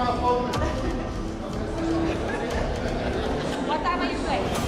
What time are you playing?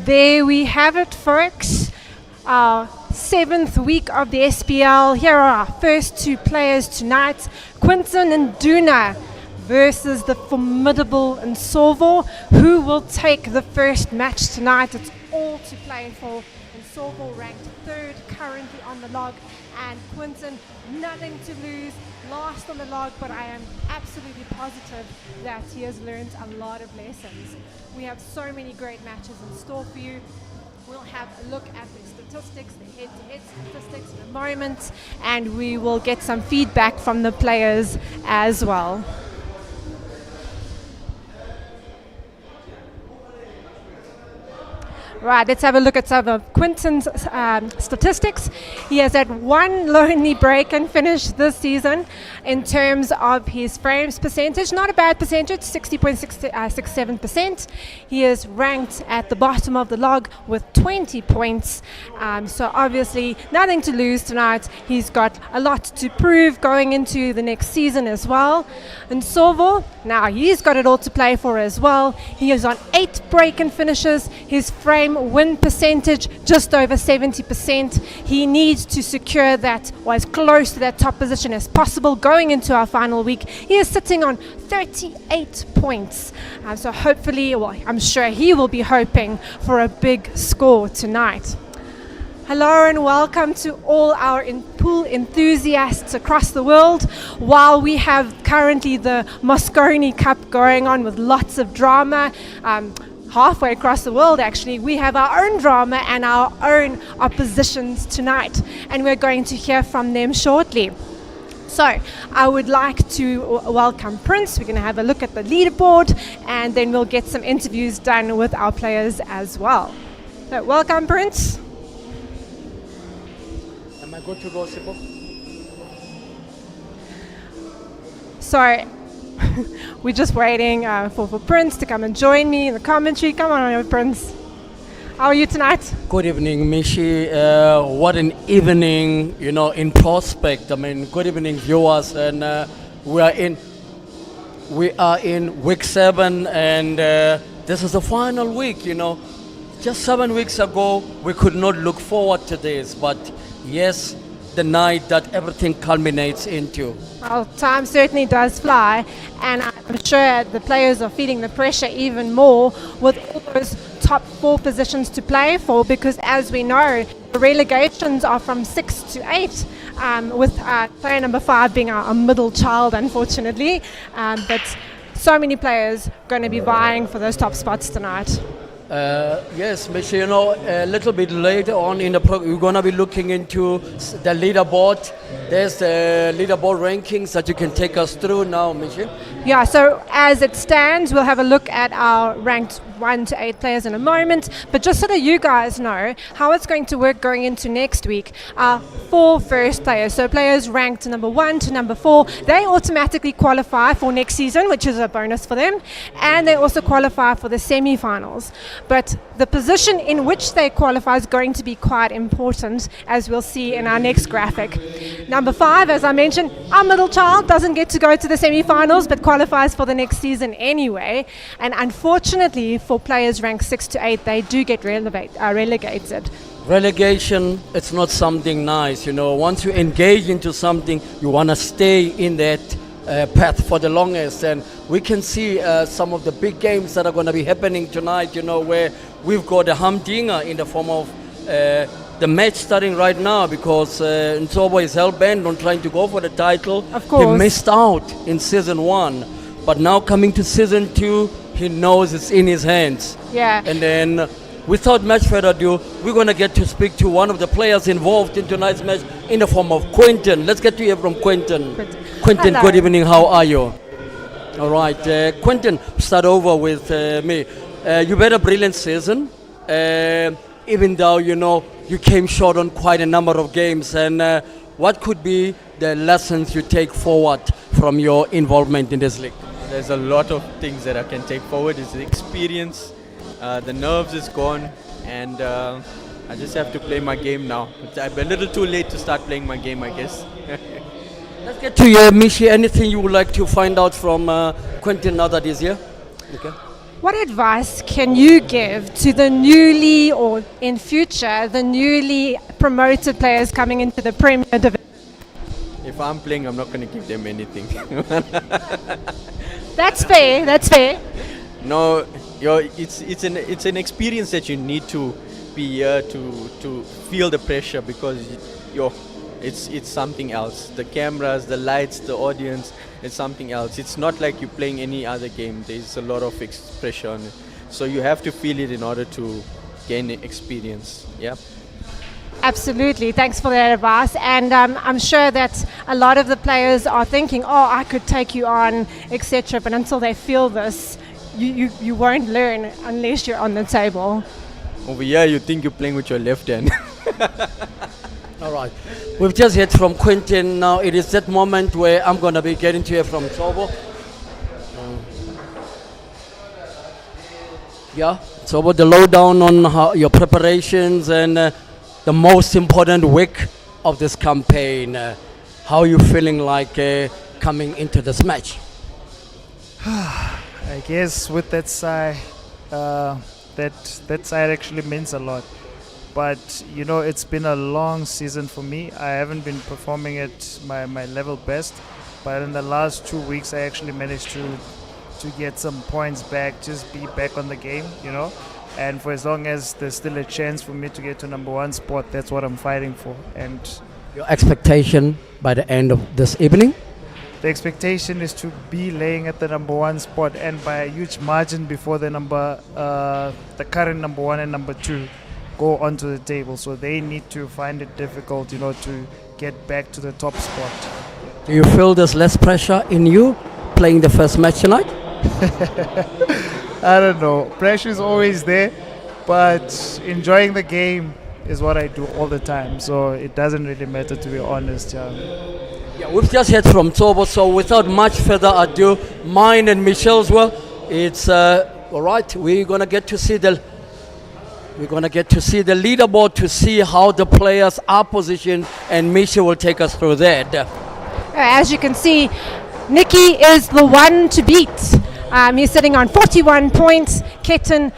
There we have it, folks. Our seventh week of the SPL. Here are our first two players tonight, Quinton and Duna versus the formidable Nsovo. Who will take the first match tonight? It's all to play for. Nsovo ranked third currently on the log, and Quinton nothing to lose, last on the log, but I am absolutely positive that he has learned a lot of lessons. We have so many great matches in store for you. We'll have a look at the statistics, the head-to-head statistics in a moment, and we will get some feedback from the players as well. Right, let's have a look at some of Quinton's statistics. He has had one lonely break and finish this season in terms of his frames percentage. Not a bad percentage, 60.67%. He is ranked at the bottom of the log with 20 points. So obviously nothing to lose tonight. He's got a lot to prove going into the next season as well. And Nsovo, now he's got it all to play for as well. He is on 8 break and finishes. His frame win percentage just over 70%. He needs to secure that, or as close to that top position as possible going into our final week. He is sitting on 38 points. So hopefully, well, I'm sure he will be hoping for a big score tonight. Hello and welcome to all our pool enthusiasts across the world. While we have currently the Moscone Cup going on with lots of drama, halfway across the world actually, we have our own drama and our own oppositions tonight, and we're going to hear from them shortly. So I would like to welcome Prince. We're going to have a look at the leaderboard, and then we'll get some interviews done with our players as well. So welcome, Prince. Am I good to go, Supa? So we're just waiting for Prince to come and join me in the commentary. Come on, Prince. How are you tonight? Good evening, Mishi. What an evening, in prospect. I mean, good evening, viewers. And we are in week 7, and this is the final week, Just 7 weeks ago, we could not look forward to this, but yes, the night that everything culminates into. Well, time certainly does fly, and I'm sure the players are feeling the pressure even more with all those top 4 positions to play for, because as we know, the relegations are from 6 to 8, with player number 5 being our middle child, unfortunately. But so many players going to be vying for those top spots tonight. Yes, Michi, a little bit later on in the program, we're going to be looking into the leaderboard. There's the leaderboard rankings that you can take us through now, Michi. Yeah, so as it stands, we'll have a look at our ranked 1 to 8 players in a moment. But just so that you guys know how it's going to work going into next week, our 4 first players, so players ranked number 1 to number 4, they automatically qualify for next season, which is a bonus for them. And they also qualify for the semi-finals. But the position in which they qualify is going to be quite important, as we'll see in our next graphic. Number 5, as I mentioned, our middle child doesn't get to go to the semi-finals, but qualifies for the next season anyway. And unfortunately, for players ranked 6 to 8, they do get relegated. Relegation, it's not something nice, Once you engage into something, you want to stay in that path for the longest. And we can see some of the big games that are going to be happening tonight, where we've got a humdinger in the form of the match starting right now, because Nsovo is hell-bent on trying to go for the title. Of course. He missed out in season 1, but now coming to season 2, he knows it's in his hands. Yeah. And then, without much further ado, we're going to get to speak to one of the players involved in tonight's match in the form of Quinton. Let's get to hear from Quinton. Quinton, hello. Good evening. How are you? All right. Quinton, start over with me. You've had a brilliant season, even though, you came short on quite a number of games. And what could be the lessons you take forward from your involvement in this league? There's a lot of things that I can take forward. It's the experience, the nerves is gone, and I just have to play my game now. I'm a little too late to start playing my game, I guess. Let's get to you, Michi. Anything you would like to find out from Quinton now that he's here? Okay. What advice can you give to the newly, or in future, the newly promoted players coming into the Premier Division? If I'm playing, I'm not going to give them anything. That's fair. That's fair. No, it's an experience that you need to be here to feel the pressure, because it's something else. The cameras, the lights, the audience, it's something else. It's not like you're playing any other game. There's a lot of pressure on it, so you have to feel it in order to gain experience. Yeah. Absolutely. Thanks for that advice. And I'm sure that a lot of the players are thinking, oh, I could take you on, etc. But until they feel this, you won't learn unless you're on the table. Over here, you think you're playing with your left hand. All right. We've just heard from Quentin. Now it is that moment where I'm going to be getting to hear from Tsobo. Yeah, Tsobo, the lowdown on your preparations and the most important week of this campaign. How are you feeling like coming into this match? I guess with that side, that side actually means a lot. But you know, it's been a long season for me. I haven't been performing at my level best, but in the last 2 weeks, I actually managed to get some points back, just be back on the game, you know. And for as long as there's still a chance for me to get to number one spot, that's what I'm fighting for. And Your expectation by the end of this evening? the expectation is to be laying at the number one spot, and by a huge margin before the current number one and number two go onto the table. So they need to find it difficult, you know, to get back to the top spot. Do you feel there's less pressure in you playing the first match tonight? I don't know. Pressure is always there, but enjoying the game is what I do all the time. So it doesn't really matter, to be honest. Yeah, we've just heard from Tsobo, so without much further ado, mine and Michelle's, well, it's all right. We're gonna get to see the leaderboard to see how the players are positioned, and Misha will take us through that. As you can see, Nikki is the one to beat. He's sitting on 41 points. Ketan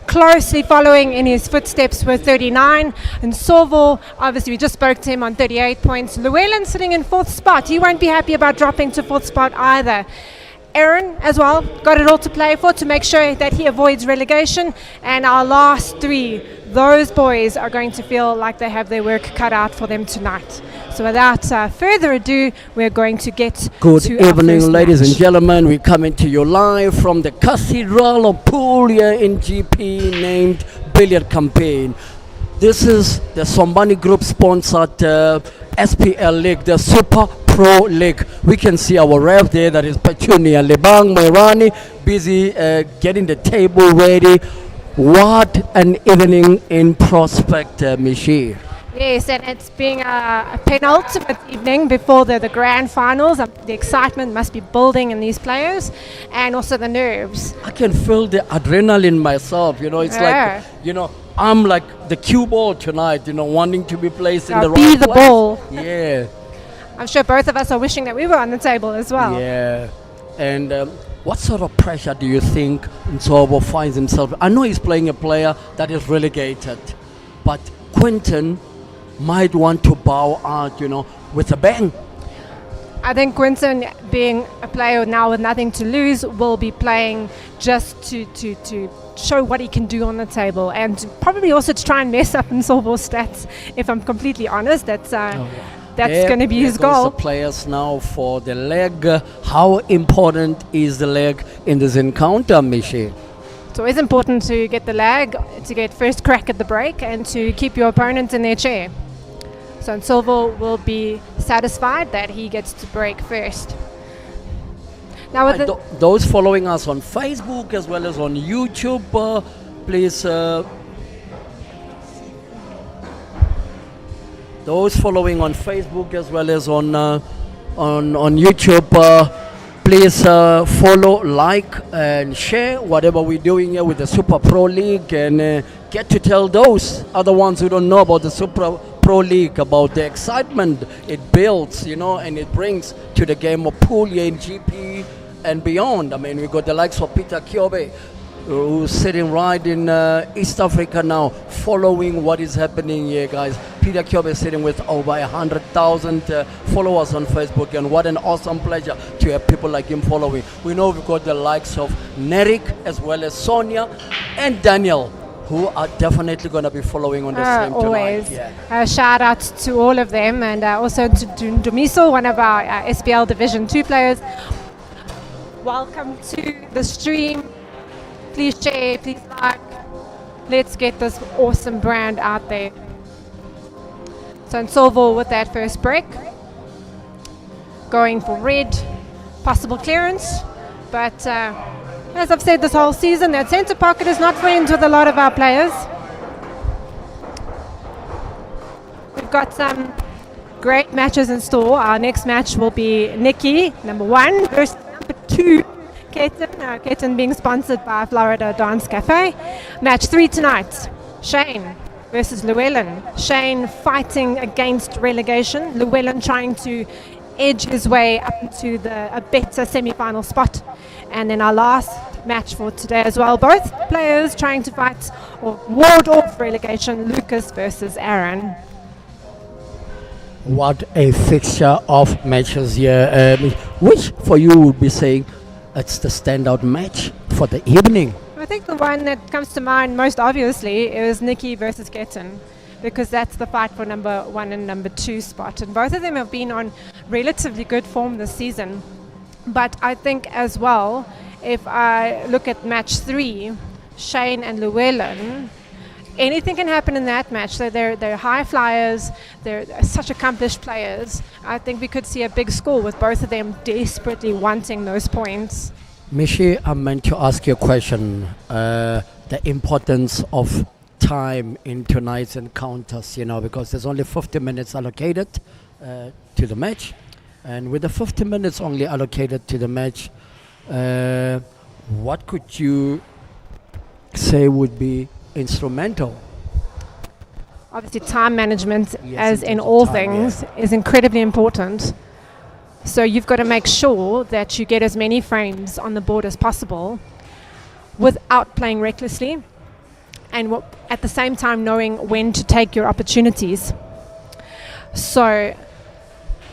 closely following in his footsteps with 39. And Sorval, obviously we just spoke to him, on 38 points. Llewellyn sitting in fourth spot. He won't be happy about dropping to fourth spot either. Aaron as well, got it all to play for to make sure that he avoids relegation. And our last three, those boys are going to feel like they have their work cut out for them tonight. So without further ado, we're going to get Good to our evening, first ladies match. and gentlemen. We're coming to you live from the Cathedral of Puglia in GP named Billiard Campaign. This is the Sombani Group sponsored SPL League, the Super Pro League. We can see our ref there, that is Petunia Lebang Moirani, busy getting the table ready. What an evening in prospect, Michi. Yes, and it's being a penultimate evening before the grand finals. The excitement must be building in these players, and also the nerves. I can feel the adrenaline myself, you know, it's Yeah. like, you know, I'm like the cue ball tonight, you know, wanting to be placed in the Be right the place. ball. Yeah, I'm sure both of us are wishing that we were on the table as well. yeah. And what sort of pressure do you think Nzobo finds himself? I know he's playing a player that is relegated, but Quentin might want to bow out, you know, with a bang. I think Quinton, being a player now with nothing to lose, will be playing just to show what he can do on the table, and probably also to try and mess up in Solvo's stats. If I'm completely honest, that's going to be his goal. The players now for the leg. How important is the leg in this encounter, Michi? It's always important to get the lag, to get first crack at the break, and to keep your opponent in their chair. So Silvo will be satisfied that he gets to break first. Now, with Those following us on Facebook as well as on YouTube, please. Those following on Facebook as well as on YouTube, please follow, like, and share whatever we're doing here with the Super Pro League, and get to tell those other ones who don't know about the Super Pro League about the excitement it builds, you know, and it brings to the game of Puglia in GP and beyond. I mean, we got the likes of Peter Kyobe, who's sitting right in East Africa now, following what is happening here, guys. Peter Kyobe is sitting with over 100,000 followers on Facebook, and what an awesome pleasure to have people like him following. We know we've got the likes of Nerik as well as Sonia and Daniel, who are definitely going to be following on the stream tonight. Always. Yeah. Shout out to all of them, and also to Dumiso, one of our SPL Division 2 players. Welcome to the stream. Please share, please like. Let's get this awesome brand out there. So Nsovo with that first break. Going for red. Possible clearance. But as I've said this whole season, that centre pocket is not friends with a lot of our players. We've got some great matches in store. Our next match will be Nikki, number 1, versus number 2, Ketan. Ketan being sponsored by Florida Dance Cafe. Match 3 tonight, Shane versus Llewellyn. Shane fighting against relegation. Llewellyn trying to edge his way up to a better semi-final spot. And then our last match for today as well. Both players trying to fight or ward off relegation. Lucas versus Aaron. What a fixture of matches here. Which for you would be saying it's the standout match for the evening? I think the one that comes to mind most obviously is Nikki versus Ketan, because that's the fight for number 1 and number 2 spot. And both of them have been on relatively good form this season. But I think as well, if I look at match 3, Shane and Llewellyn, anything can happen in that match. So they're high flyers, they're such accomplished players. I think we could see a big score with both of them desperately wanting those points. Mishi, I meant to ask you a question. The importance of time in tonight's encounters, because there's only 50 minutes allocated to the match. And with the 50 minutes only allocated to the match, what could you say would be instrumental? Obviously, time management, Yes, as in in terms of all time, things, is incredibly important. So you've got to make sure that you get as many frames on the board as possible without playing recklessly, and at the same time knowing when to take your opportunities. So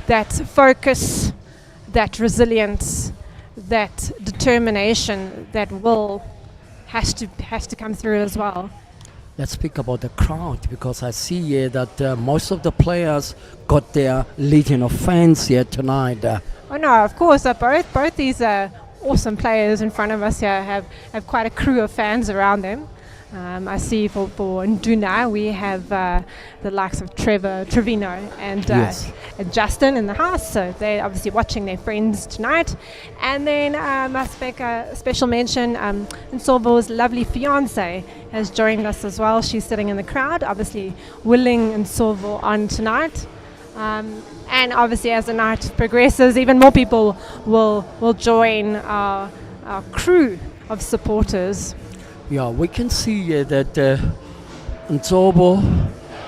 that focus, that resilience, that determination, that will has to come through as well. Let's speak about the crowd, because I see here that most of the players got their legion of fans here tonight. Oh no, of course, both these awesome players in front of us here have quite a crew of fans around them. I see for Nduna we have the likes of Trevino and Justin in the house, so they're obviously watching their friends tonight. And then I must make a special mention, Nsovo's lovely fiance has joined us as well. She's sitting in the crowd, obviously willing Nsovo on tonight. And obviously as the night progresses, even more people will join our crew of supporters. Yeah, we can see that Nsovo,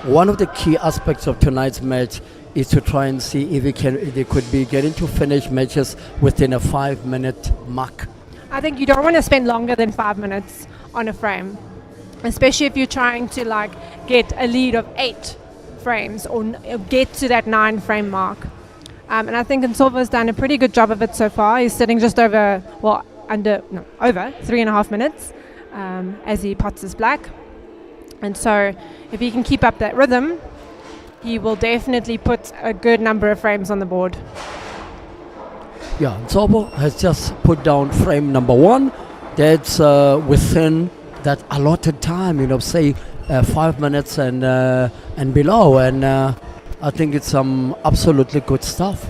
one of the key aspects of tonight's match is to try and see if they could be getting to finish matches within a 5-minute mark. I think you don't want to spend longer than 5 minutes on a frame, especially if you're trying to get a lead of 8 frames or get to that 9 frame mark. And I think Nsovo's done a pretty good job of it so far. He's sitting just over 3.5 minutes. As he pots his black. And so if he can keep up that rhythm, he will definitely put a good number of frames on the board. Yeah, Nsovo has just put down frame number 1. That's within that allotted time, say 5 minutes and below. And I think it's some absolutely good stuff.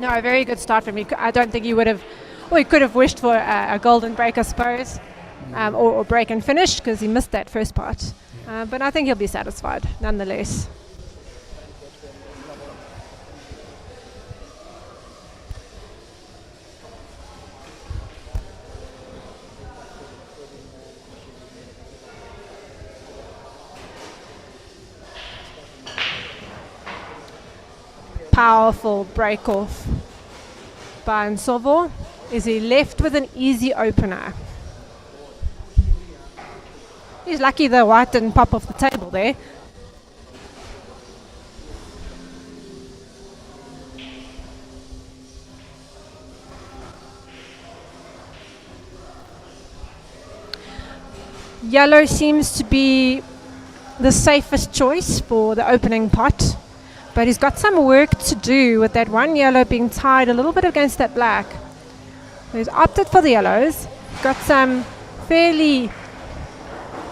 No, a very good start from him. I don't think he would have, he could have wished for a golden break, I suppose. Or break and finish, because he missed that first part. But I think he'll be satisfied nonetheless. Powerful break off by Nsovo. Is he left with an easy opener? He's lucky the white didn't pop off the table there. Yellow seems to be the safest choice for the opening pot, but he's got some work to do with that one yellow being tied a little bit against that black. So he's opted for the yellows. Got some fairly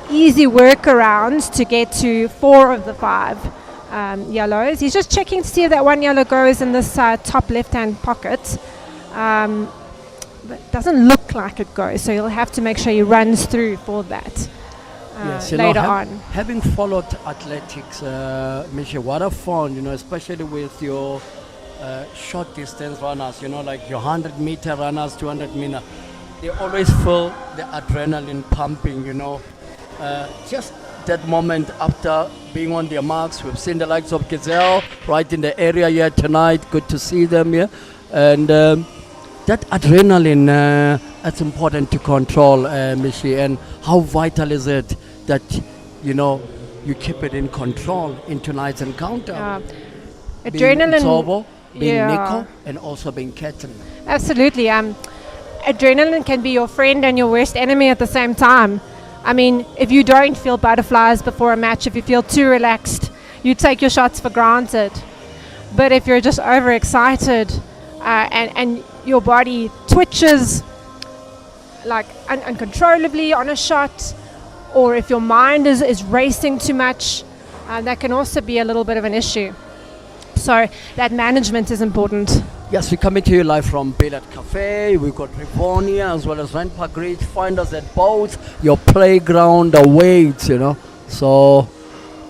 easy workarounds to get to 4 of the 5 yellows. He's just checking to see if that one yellow goes in this top left-hand pocket. But it doesn't look like it goes, so you'll have to make sure he runs through for that Yes, later on. Having followed athletics, Michelle, what I found, especially with your short distance runners, like your 100-meter runners, 200-meter, they always feel the adrenaline pumping, just that moment after being on their marks. We've seen the likes of Gazelle right in the area here tonight. Good to see them here. And that adrenaline, it's important to control, Michi. And how vital is it that, you keep it in control in tonight's encounter? Being Adrenaline. Nsobo, being Yeah. Nico, and also being Ketan. Absolutely. Adrenaline can be your friend and your worst enemy at the same time. I mean, if you don't feel butterflies before a match, if you feel too relaxed, you take your shots for granted. But if you're just overexcited and your body twitches like uncontrollably on a shot, or if your mind is racing too much, that can also be a little bit of an issue. So that management is important. Yes, we're coming to you live from Billet Cafe. We've got Rivonia as well as Rand Park Ridge. Find us at both your playground awaits, So,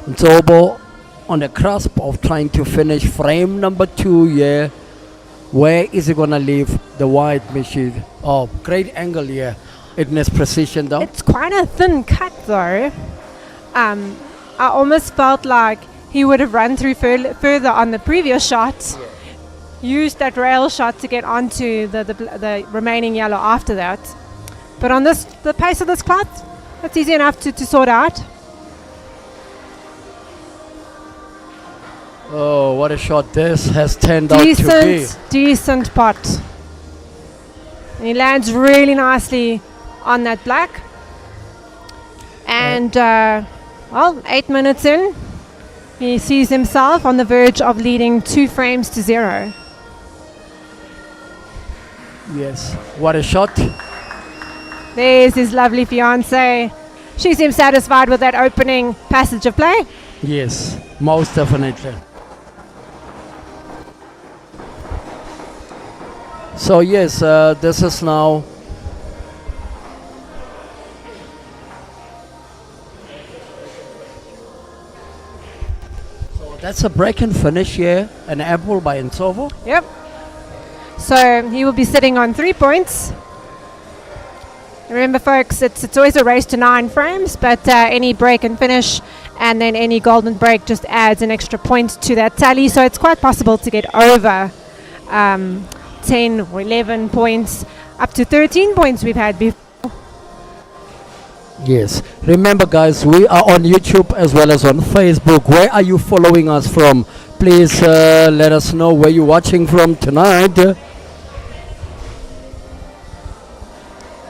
Nsobo on the cusp of trying to finish frame number 2 here. Where is he going to leave the white machine? Oh, great angle here. It needs precision though. It's quite a thin cut though. I almost felt like he would have run through further on the previous shot. Used that rail shot to get onto the remaining yellow after that. But on the pace of this cloth, it's easy enough to sort out. Oh, what a shot this has turned out to be. Decent pot. And he lands really nicely on that black. And 8 minutes in, he sees himself on the verge of leading 2 frames to 0. Yes, what a shot. There's his lovely fiancée. She seems satisfied with that opening passage of play. Yes, most definitely. So yes, this is now that's a break and finish here, an apple by Nsobo. Yep. So he will be sitting on 3 points. Remember, folks, it's always a race to 9 frames, but any break and finish and then any golden break just adds an extra point to that tally. So it's quite possible to get over 10 or 11 points, up to 13 points we've had before. Yes. Remember, guys, we are on YouTube as well as on Facebook. Where are you following us from? Please let us know where you're watching from tonight.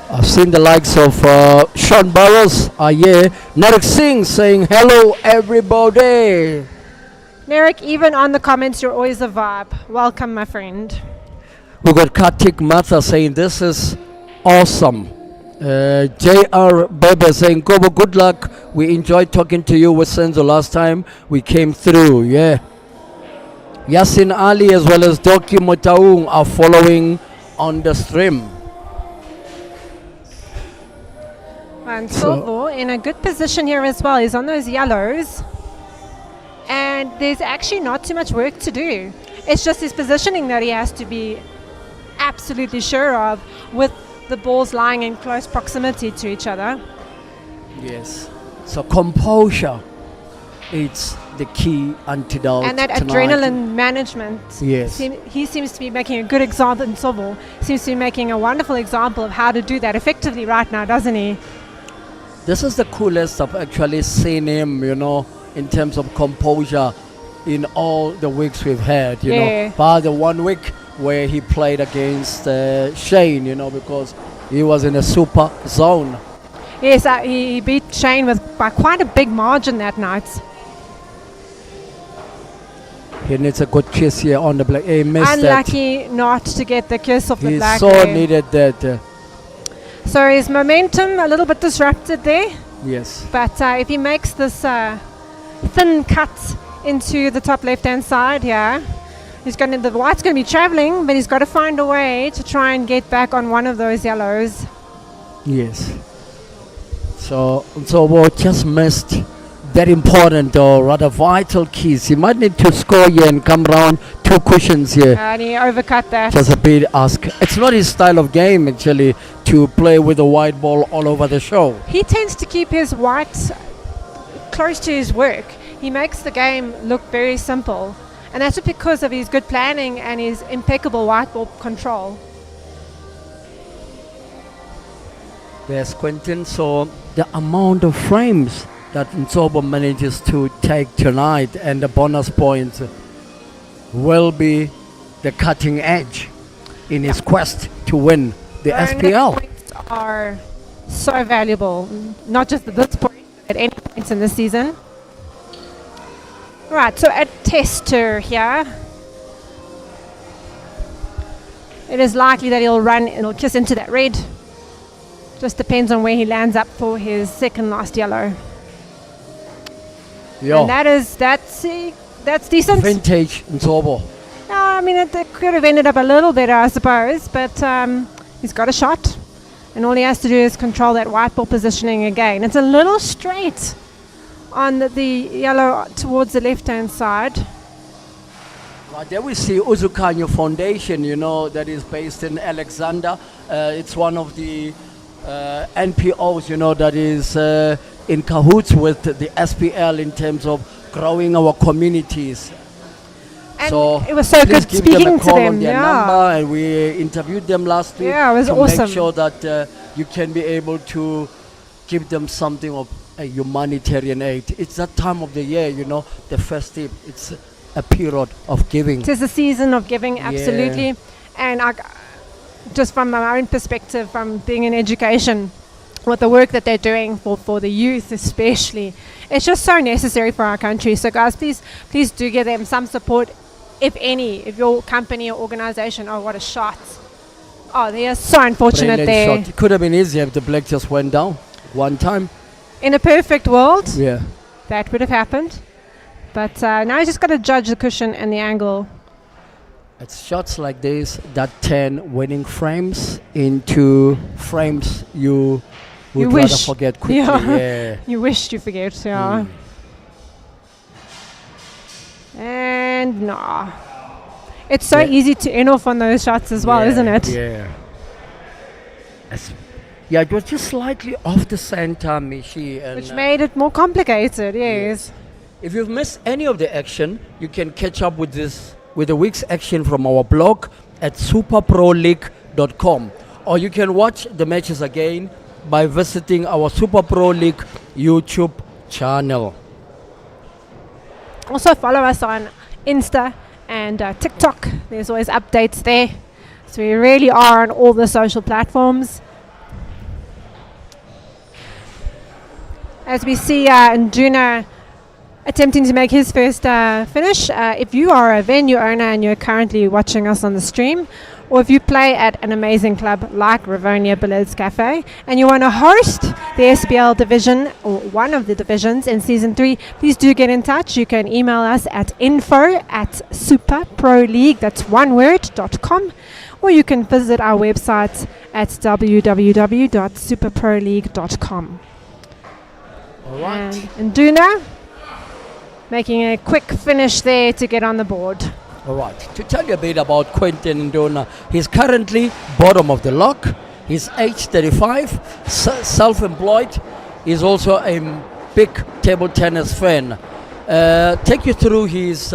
I've seen the likes of Sean Burrows are here. Narek Singh saying hello, everybody. Narek, even on the comments, you're always a vibe. Welcome, my friend. We got Kartik Matha saying this is awesome. J.R. Bebe saying, Kobo, good luck. We enjoyed talking to you with Senzo last time we came through. Yeah. Yasin Ali as well as Doki Motaung are following on the stream. And Silvo in a good position here as well. He's on those yellows. And there's actually not too much work to do. It's just his positioning that he has to be absolutely sure of, with the balls lying in close proximity to each other. Yes. So composure, it's the key antidote. And that tonight. adrenaline management. Yes. He seems to be making a good example, and Silvo seems to be making a wonderful example of how to do that effectively right now, doesn't he? This is the coolest I've actually seen him, in terms of composure in all the weeks we've had, Yeah. Bar the 1 week where he played against Shane, because he was in a super zone. Yes, he beat Shane by quite a big margin that night. He needs a good kiss here on the black. He missed Unlucky not to get the kiss of that. the He black. so there. needed that. So his momentum a little bit disrupted there. Yes. But if he makes this thin cut into the top left-hand side here, the white's going to be traveling, but he's got to find a way to try and get back on one of those yellows. Yes. So we just missed that important or rather vital keys. He might need to score here and come round 2 cushions here. And he overcut that. Just a bit ask. It's not his style of game actually to play with a white ball all over the show. He tends to keep his white close to his work. He makes the game look very simple. And that's because of his good planning and his impeccable white ball control. There's Quentin. So the amount of frames that Nsobo manages to take tonight and the bonus points will be the cutting edge in his quest to win the Bonus SPL. points are so valuable, not just at this point, but at any points in this season. Right, so at tester here, it is likely that he'll kiss into that red. Just depends on where he lands up for his second last yellow. Yeah. And that's decent. Vintage Nsobo. I mean, it could have ended up a little better, I suppose, but he's got a shot, and all he has to do is control that white ball positioning again. It's a little straight on the yellow towards the left-hand side. Right, there we see Uzukanyo Foundation, that is based in Alexander. It's one of the NPOs, that is in cahoots with the SPL in terms of growing our communities. And So it was so please good give speaking them a to call them. on their number, and we interviewed them last week. Yeah, it was to awesome. make sure that you can be able to give them something of a humanitarian aid. It's that time of the year, the festive. It's a period of giving. It is a season of giving, absolutely. And just from my own perspective, from being in education, with the work that they're doing for the youth especially, it's just so necessary for our country. So guys, please do give them some support, if any, if your company or organization. Oh, what a shot. Oh, they are so unfortunate Brilliant there. shot. It could have been easier if the black just went down one time. In a perfect world, Yeah. that would have happened. But now you just got to judge the cushion and the angle. It's shots like this that turn winning frames into frames you would rather wish. forget quickly. Yeah. Yeah. You wished you forget, yeah. And no. It's so Yeah. easy to end off on those shots as well, isn't it? Yeah. Yeah, it was just slightly off the center, Michi. And Which made it more complicated, yes. if you've missed any of the action, you can catch up with the week's action from our blog at superproleague.com, or you can watch the matches again by visiting our Super Pro League YouTube channel. Also follow us on Insta and TikTok. There's always updates there. So we really are on all the social platforms. As we see Nduna attempting to make his first finish. If you are a venue owner and you're currently watching us on the stream, or if you play at an amazing club like Rivonia Billards Cafe and you want to host the SPL division or one of the divisions in Season 3, please do get in touch. You can email us at info@superproleague, that's one word, .com, or you can visit our website at www.superproleague.com. All right. And Nduna making a quick finish there to get on the board. All right. To tell you a bit about Quentin Nduna, he's currently bottom of the log. He's age 35, self-employed. He's also a big table tennis fan. Take you through his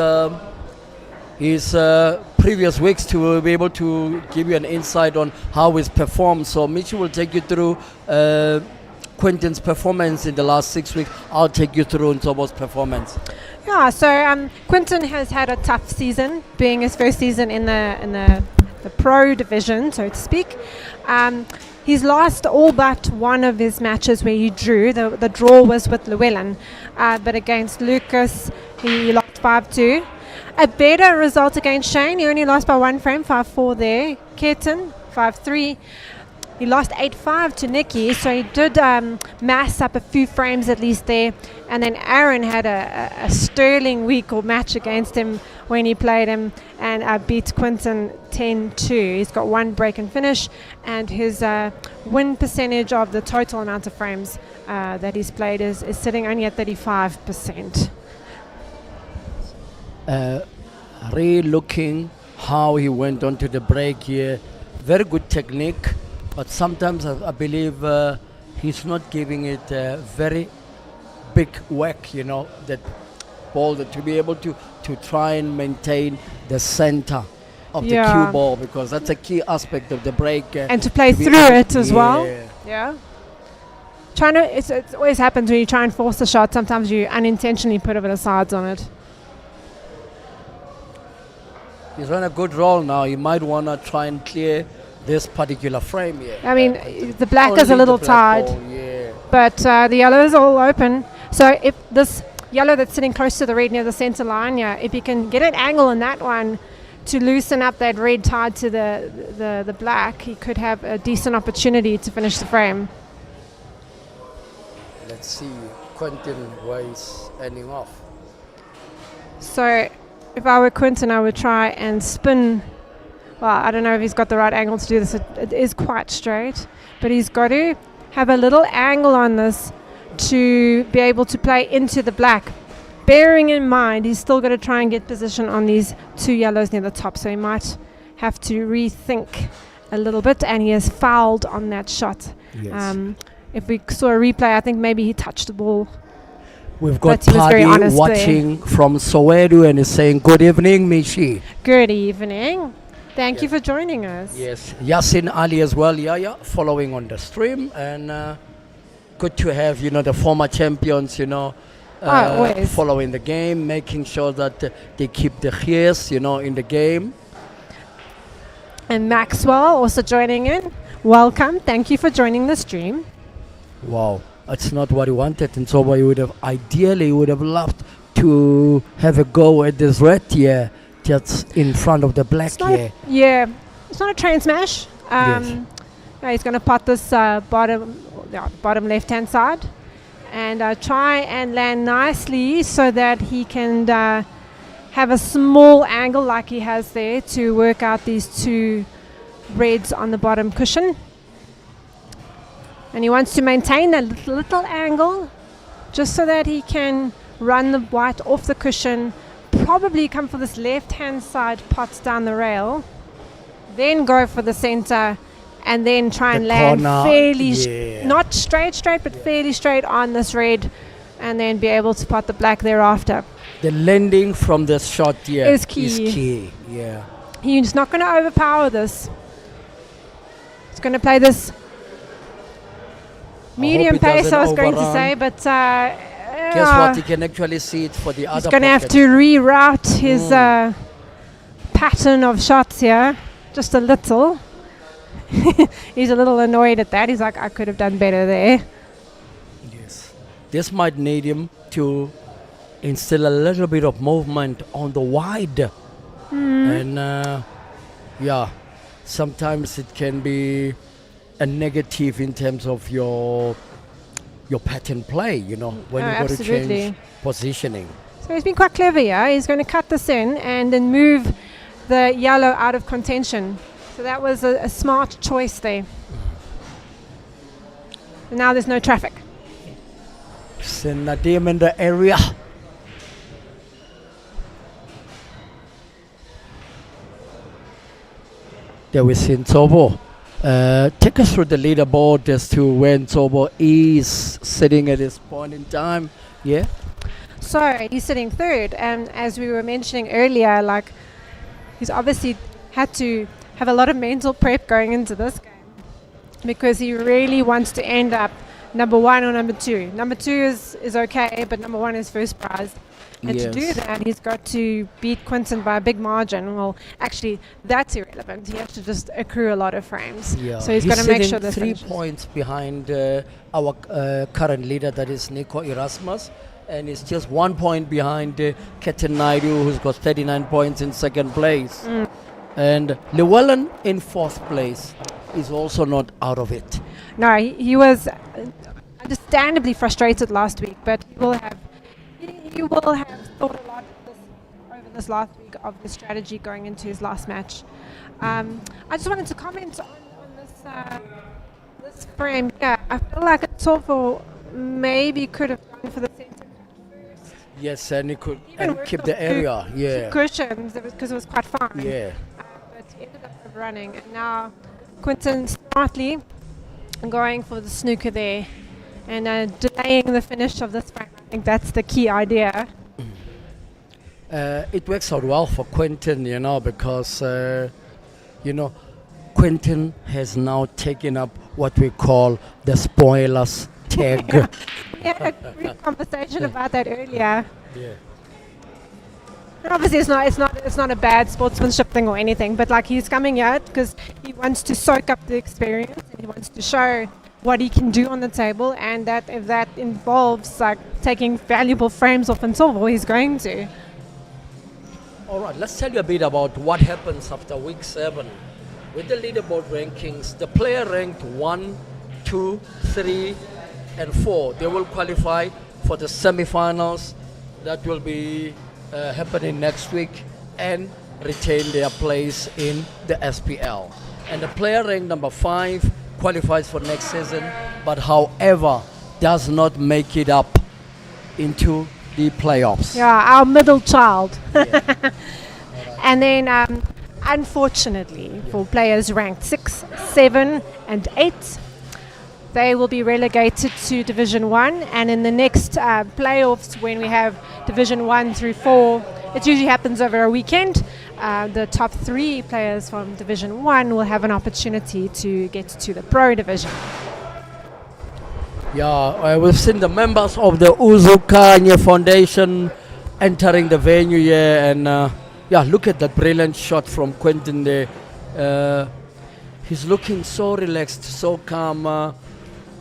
previous weeks to be able to give you an insight on how he's performed. So Michi will take you through Quentin's performance in the last 6 weeks. I'll take you through Nsobo's performance. Yeah, so Quinton has had a tough season, being his first season in the pro division, so to speak. He's lost all but one of his matches where he drew. The draw was with Llewellyn, but against Lucas, he lost 5-2. A better result against Shane. He only lost by 1 frame, 5-4 there. Keaton, 5-3. He lost 8-5 to Nikki, so he did mass up a few frames at least there. And then Aaron had a sterling week or match against him when he played him and beat Quinton 10-2. He's got 1 break and finish, and his win percentage of the total amount of frames that he's played is sitting only at 35%. Re-looking how he went on to the break here, very good technique, but sometimes I believe he's not giving it a very big whack, you know, that ball, to be able to try and maintain the center of the cue ball, because that's a key aspect of the break. And to play through it as well. Yeah. Trying to, it always happens when you try and force a shot, sometimes you unintentionally put a bit of sides on it. He's on a good roll now. He might want to try and clear this particular frame here. I mean, the black is a little tired, but the yellow is all open. So if this yellow that's sitting close to the red near the center line, if you can get an angle on that one to loosen up that red tied to the black, he could have a decent opportunity to finish the frame. Let's see Quentin where he's ending off. So if I were Quinton, I would try and spin. Well, I don't know if he's got the right angle to do this. It is quite straight, but he's got to have a little angle on this to be able to play into the black. Bearing in mind, he's still got to try and get position on these 2 yellows near the top, so he might have to rethink a little bit, and he has fouled on that shot. Yes. If we saw a replay, I think maybe he touched the ball. We've got But he was very Paddy honest watching from Soweto and is saying, good evening, Mishi. Good evening. Thank you for joining us. Yes, Yasin Ali as well, following on the stream, and good to have, the former champions, always. following the game, making sure that they keep the gears, in the game. And Maxwell also joining in. Welcome. Thank you for joining the stream. Wow, that's not what he wanted, and so he would have loved to have a go at this red here, just in front of the black here. It's not a train smash. Yes. He's going to pot this bottom left-hand side and try and land nicely so that he can have a small angle like he has there to work out these 2 reds on the bottom cushion. And he wants to maintain that little angle just so that he can run the white off the cushion, probably come for this left-hand side pot down the rail, then go for the center, and then try and land fairly, not straight, but fairly straight on this red, and then be able to pot the black thereafter. The landing from the shot here is key. Yeah. He's not going to overpower this. He's going to play this medium pace, I was going to say, but guess what? He can actually see it for the other. He's going to have to reroute his pattern of shots here just a little. He's a little annoyed at that. He's like, I could have done better there. Yes. This might need him to instill a little bit of movement on the wide. And sometimes it can be a negative in terms of your pattern play, when you got to change positioning. So he's been quite clever here. He's going to cut this in and then move the yellow out of contention. So that was a smart choice there. And now there's no traffic. Send Nadim in the area. There we see Nsobo. Take us through the leaderboard as to where Nsobo is sitting at this point in time. Yeah. So he's sitting 3rd, and as we were mentioning earlier, he's obviously had to have a lot of mental prep going into this game because he really wants to end up number one or number two. Number two is okay, but number one is first prize. And to do Yes. that, he's got to beat Quinton by a big margin. Well, actually, that's irrelevant. He has to just accrue a lot of frames. Yeah. So he's got to make sitting sure this 3 finishes. points behind our current leader, that is Nico Erasmus, and he's just 1 point behind Ketan Naidu, who's got 39 points in second place. And Llewellyn in fourth place is also not out of it. No, he was understandably frustrated last week, but he will have thought a lot over this last week of the strategy going into his last match. I just wanted to comment on this frame. Yeah, I feel like Tofo maybe could have gone for the centre first. Yes, and he could Even and worked keep on the two- area. two Yeah. cushions because it was quite fine. Yeah. But ended up overrunning, and now Quinton smartly going for the snooker there and delaying the finish of this frame. I think that's the key idea. It works out well for Quentin, because, Quentin has now taken up what we call the spoilers tag. We had a brief conversation about that earlier. Yeah. And obviously, it's not a bad sportsmanship thing or anything, but like he's coming out because he wants to soak up the experience and he wants to show what he can do on the table, and that if that involves like taking valuable frames off and silver, he's going to. All right, let's tell you a bit about what happens after week 7. With the leaderboard rankings, the player ranked 1, 2, 3, and 4, they will qualify for the semi-finals that will be happening next week and retain their place in the SPL. And the player ranked number 5 qualifies for next season, but however does not make it up into the playoffs. Yeah, our middle child. And then, unfortunately, for players ranked 6, 7, and 8, they will be relegated to Division 1. And in the next playoffs, when we have Division 1 through 4, it usually happens over a weekend. The top 3 players from Division 1 will have an opportunity to get to the Pro Division. Yeah, we've seen the members of the Uzukanya Foundation entering the venue here, and look at that brilliant shot from Quentin there. He's looking so relaxed, so calm.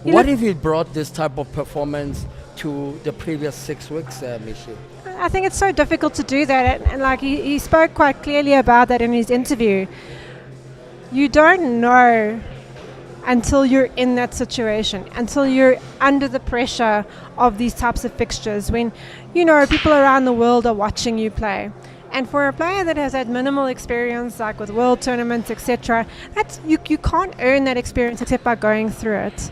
What if he brought this type of performance to the previous 6 weeks, Michi? I think it's so difficult to do that, and like he spoke quite clearly about that in his interview. You don't know until you're in that situation, until you're under the pressure of these types of fixtures, when people around the world are watching you play. And for a player that has had minimal experience, like with world tournaments, etc., that's you can't earn that experience except by going through it.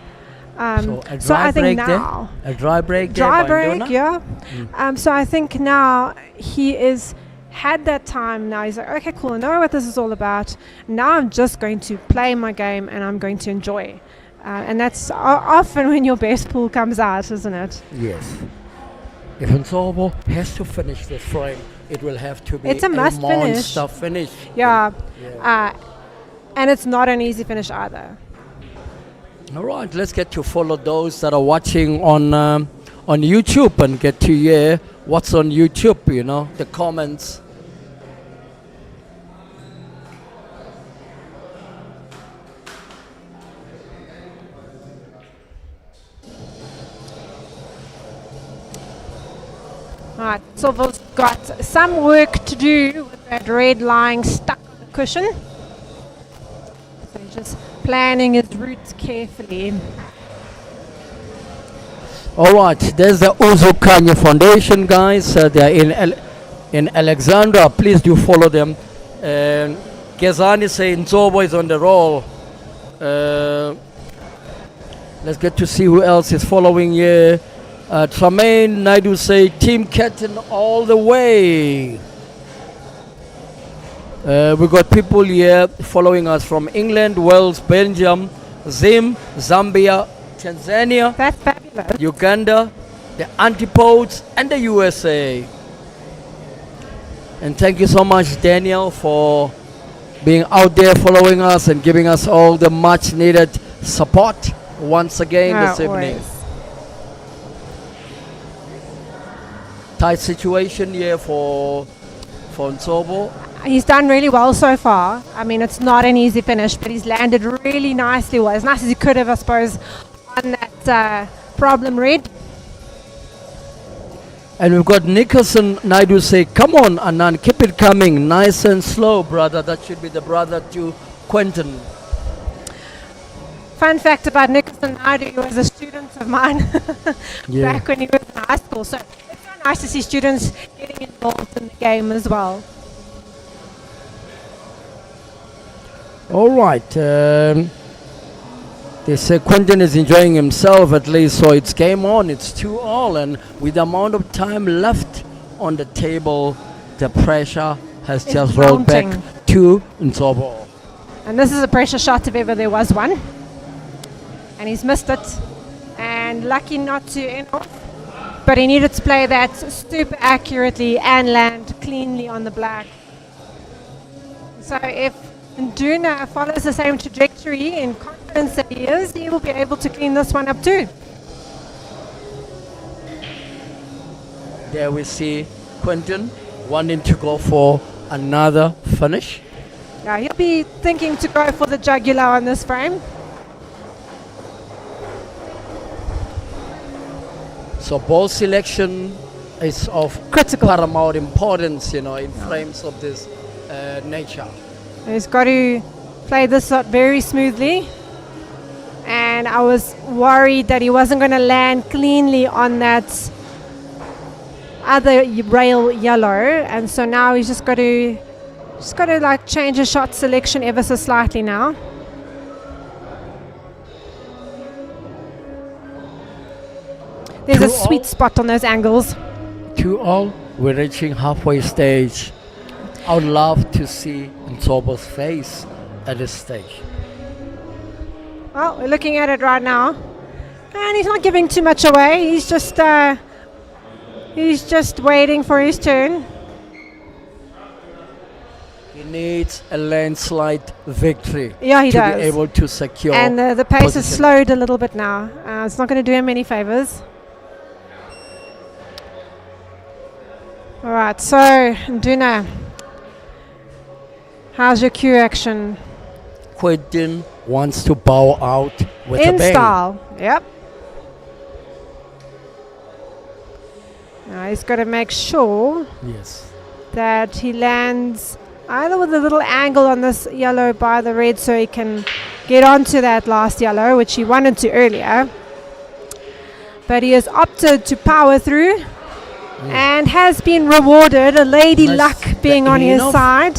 So I think now a dry break, dry there by break, Ndona? yeah. So I think now he is had that time. Now he's like, okay, cool, I know what this is all about. Now I'm just going to play my game and I'm going to enjoy. And that's often when your best pool comes out, isn't it? Yes. If Nsobo has to finish this frame, it will have to be It's a must finish. monster finish. Yeah. And it's not an easy finish either. All right, let's get to follow those that are watching on YouTube and get to hear what's on YouTube, the comments. Alright, Silver's got some work to do with that red line stuck on the cushion. So he's just planning his route carefully. All right, there's the Uzukanya Foundation, guys. They're in Alexandra. Please do follow them. And Gezani saying Nzobo is on the roll. Let's get to see who else is following here. Tremaine Naidu say Team Captain all the way. We got people here following us from England, Wales, Belgium, Zim, Zambia, Tanzania, That's fabulous. Uganda, the Antipodes, and the USA. And thank you so much, Daniel, for being out there following us and giving us all the much needed support. once again this evening. Always. Tight situation here for Nsobo. He's done really well so far. I mean, it's not an easy finish, but he's landed really nicely. Well, as nice as he could have, I suppose, on that problem red. And we've got Nicholson Naidu say, come on, Anand, keep it coming, nice and slow, brother. That should be the brother to Quentin. Fun fact about Nicholson Naidu, he was a student of mine back when he was in high school. So it's so nice to see students getting involved in the game as well. All right. They say Quentin is enjoying himself at least, so it's game on. It's 2-all, and with the amount of time left on the table, the pressure has It's just rolled back mounting. to Nsobo. And this is a pressure shot if ever there was one. And he's missed it. And lucky not to end off. But he needed to play that super accurately and land cleanly on the black. So if Nduna follows the same trajectory in confidence that he is, he will be able to clean this one up too. There we see Quentin wanting to go for another finish. Yeah, he'll be thinking to go for the jugular on this frame. So ball selection is of Critical. paramount importance, in frames of this nature. He's got to play this shot very smoothly. And I was worried that he wasn't going to land cleanly on that other rail yellow. And so now he's just got to like change his shot selection ever so slightly now. There's a 2-all. sweet spot on those angles. 2-all, we're reaching halfway stage. I would love to see Nsobo's face at this stage. Well, we're looking at it right now. And he's not giving too much away. He's just waiting for his turn. He needs a landslide victory Yeah, he to does. be able to secure. And the pace has position. slowed a little bit now. It's not going to do him any favors. All right, so Nduna, how's your cue action? Quentin wants to bow out with a In bang. style, yep. Now he's got to make sure Yes. that he lands either with a little angle on this yellow by the red so he can get onto that last yellow, which he wanted to earlier. But he has opted to power through and has been rewarded, a lady Nice. luck being on his Enough. side.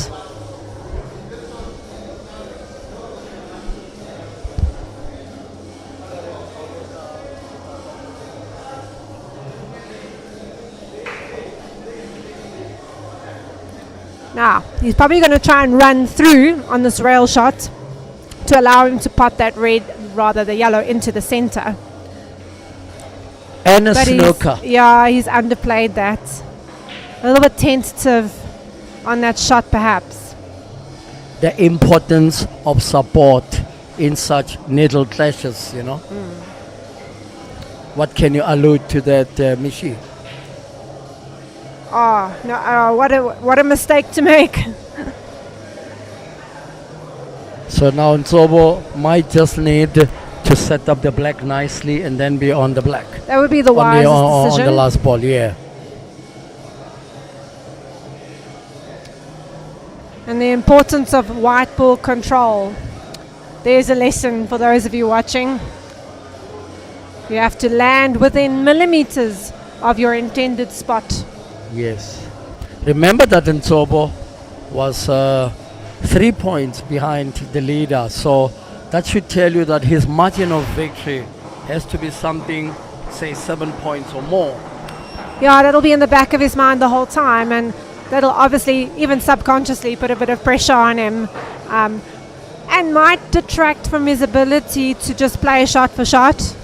Now, he's probably going to try and run through on this rail shot to allow him to pot that red, rather the yellow, into the center. And a But snooker. he's underplayed that. A little bit tentative on that shot, perhaps. The importance of support in such needle clashes, What can you allude to that, Mishi? Oh no! What a mistake to make. So now Nsobo might just need to set up the black nicely and then be on the black. That would be the on wisest on decision. the last ball, yeah. And the importance of white ball control. There's a lesson for those of you watching. You have to land within millimeters of your intended spot. Yes. Remember that Nsobo was 3 points behind the leader, so that should tell you that his margin of victory has to be something, say 7 points or more. Yeah, that'll be in the back of his mind the whole time, and that'll obviously, even subconsciously, put a bit of pressure on him, and might detract from his ability to just play shot for shot.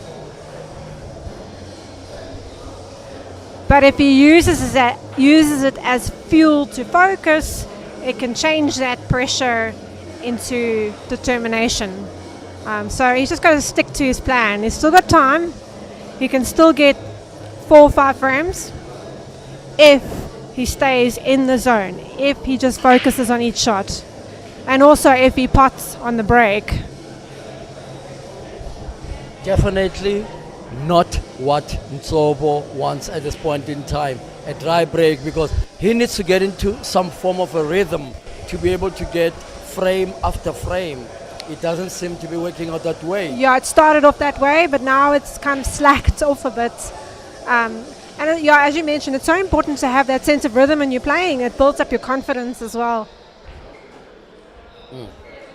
But if he uses it as fuel to focus, it can change that pressure into determination. So he's just got to stick to his plan. He's still got time. He can still get 4 or 5 frames if he stays in the zone, if he just focuses on each shot, and also if he pots on the break. Definitely not what Nsobo wants at this point in time, a dry break, because he needs to get into some form of a rhythm to be able to get frame after frame. It doesn't seem to be working out that way. Yeah, it started off that way, but now it's kind of slacked off a bit. Yeah, as you mentioned, it's so important to have that sense of rhythm when you're playing. It builds up your confidence as well.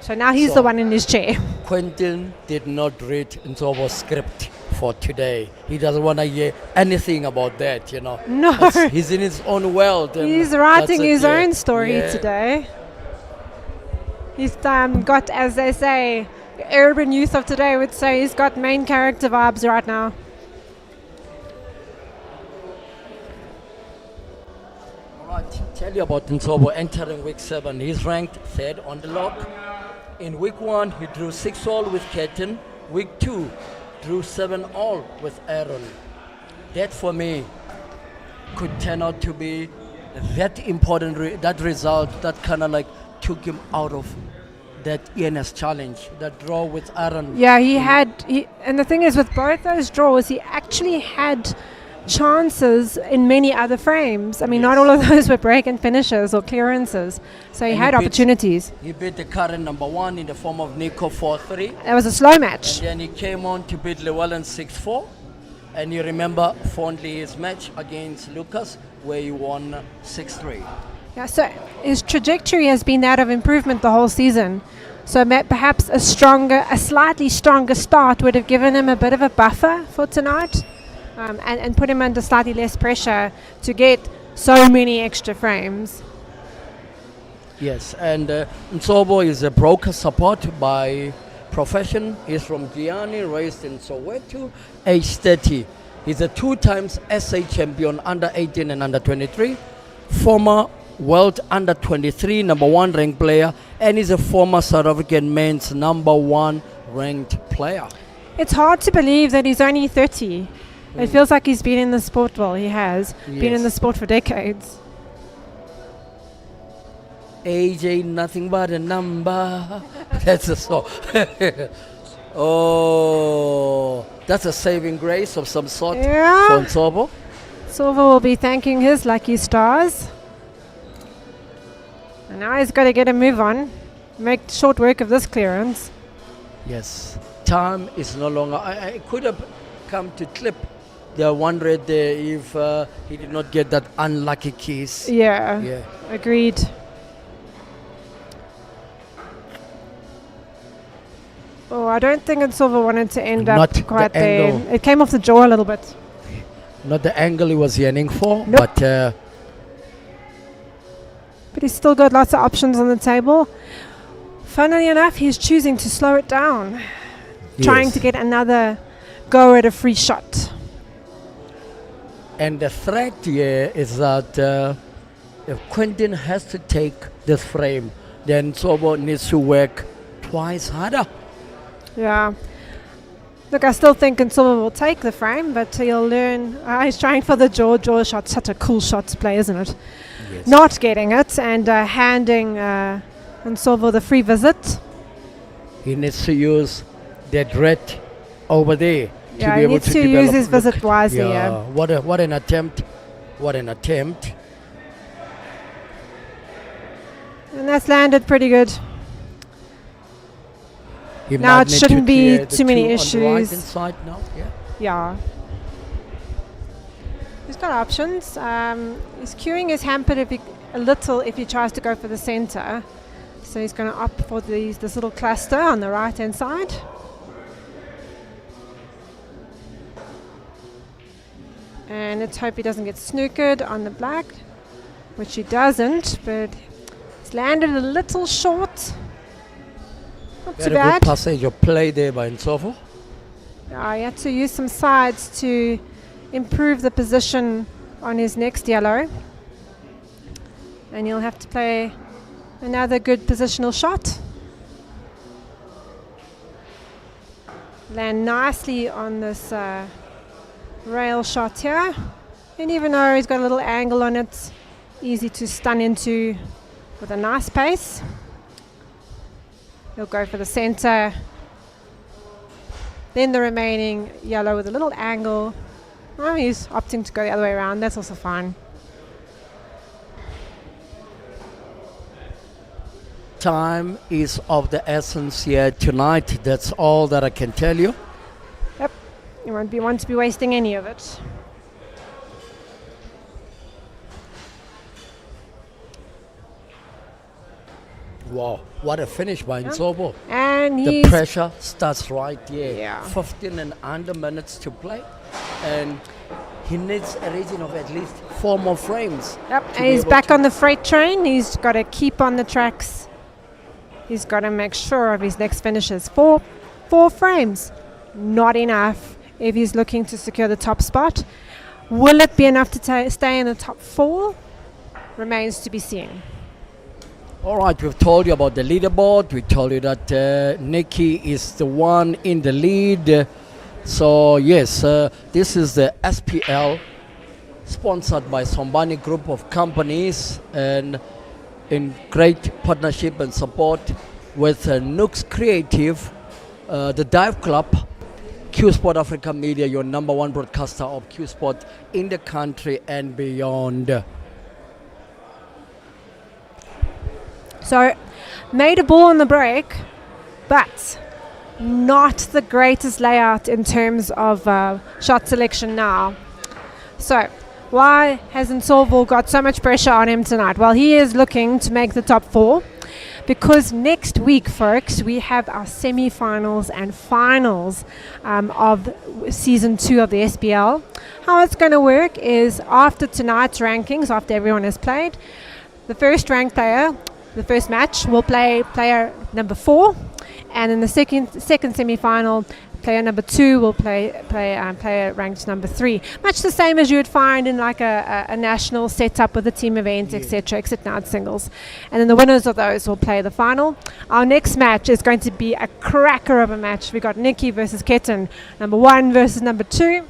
So now he's the one in his chair. Quentin did not read Nsobo's script for today. He doesn't want to hear anything about that, you know. No. He's in his own world. And He's writing his yeah. own story Yeah. today. He's got, as they say, urban youth of today would say, he's got main character vibes right now. Alright, tell you about Nsobo entering week 7. He's ranked 3rd on the log. In week 1, he drew 6 all with Ketan. Week 2, drew 7 all with Aaron. That for me could turn out to be that important, that result that kind of like took him out of that ENS challenge, that draw with Aaron. Yeah, and the thing is with both those draws, he actually had chances in many other frames. I mean, not all of those were break and finishes or clearances. So he And had opportunities. He beat the current number 1 in the form of Nico 4-3. It was a slow match. And then he came on to beat Llewellyn 6-4. And you remember fondly his match against Lucas, where he won 6-3. Yeah, so his trajectory has been that of improvement the whole season. So perhaps a slightly stronger start would have given him a bit of a buffer for tonight, and put him under slightly less pressure to get so many extra frames. Yes, and Nsobo is a broker support by profession. He's from Gianni, raised in Soweto, age 30. He's a 2 times SA champion, under 18 and under 23, former World Under 23 number 1 ranked player, and is a former South African men's number 1 ranked player. It's hard to believe that he's only 30. It feels like he's been in the sport, well, he has been in the sport for decades. Age ain't nothing but a number. That's a song. Oh, that's a saving grace of some sort Yeah. for Nsobo. Silver will be thanking his lucky stars. And now he's got to get a move on, make short work of this clearance. Yes, time is no longer. I could have come to clip the 100 there if he did not get that unlucky kiss. Yeah. Agreed. Oh, I don't think Silver wanted to end Not up the quite there. angle. It came off the jaw a little bit. Not the angle he was yearning for, Nope. but He's still got lots of options on the table. Funnily enough, he's choosing to slow it down, trying yes. to get another go at a free shot. And the threat here is that if Quentin has to take this frame, then Nsobo needs to work twice harder. Yeah. Look, I still think Silver will take the frame, but he'll learn. He's trying for the jaw shot. Such a cool shot to play, isn't it? Yes. Not getting it and handing Silver the free visit. He needs to use that red over there Yeah, to be he able needs to to develop. use his visit wisely. Yeah, Yeah. what an attempt. What an attempt. And that's landed pretty good. He Now might it need shouldn't to be clear the too many 2 on the right issues. inside now. Yeah. Yeah. He's got options. His queuing is hampered a little if he tries to go for the center. So he's going to opt for this little cluster on the right hand side. And let's hope he doesn't get snookered on the black, which he doesn't, but it's landed a little short. Not too Very bad. good passage of play there by Nsobo. He had to use some sides to improve the position on his next yellow. And he'll have to play another good positional shot. Land nicely on this rail shot here. And even though he's got a little angle on it, easy to stun into with a nice pace. He'll go for the center. Then the remaining yellow with a little angle. Oh, he's opting to go the other way around. That's also fine. Time is of the essence here tonight. That's all that I can tell you. Yep. You won't want to be wasting any of it. Wow, what a finish by Nzobo. And The pressure starts right here. Yeah. 15 and under minutes to play. And he needs a region of at least 4 more frames. Yep, to and be he's able back to- on the freight train. He's got to keep on the tracks. He's got to make sure of his next finishes. Four frames, not enough if he's looking to secure the top spot. Will it be enough to stay in the top 4? Remains to be seen. All right, we've told you about the leaderboard. We told you that Nikki is the one in the lead. So yes, this is the SPL, sponsored by Sombani Group of Companies, and in great partnership and support with Nooks Creative, the Dive Club, Q Sport Africa Media, your number 1 broadcaster of Q Sport in the country and beyond. So, made a ball on the break, but not the greatest layout in terms of shot selection now. So, why hasn't Solville got so much pressure on him tonight? Well, he is looking to make the top 4, because next week, folks, we have our semi-finals and finals of season 2 of the SPL. How it's going to work is after tonight's rankings, after everyone has played, the first ranked player, the first match, will play player number 4, and in the second semi-final, player number 2 will play player ranked number 3. Much the same as you would find in like a national setup with a team event, etc., except now it's singles. And then the winners of those will play the final. Our next match is going to be a cracker of a match. We got Nikki versus Ketten, number 1 versus number 2.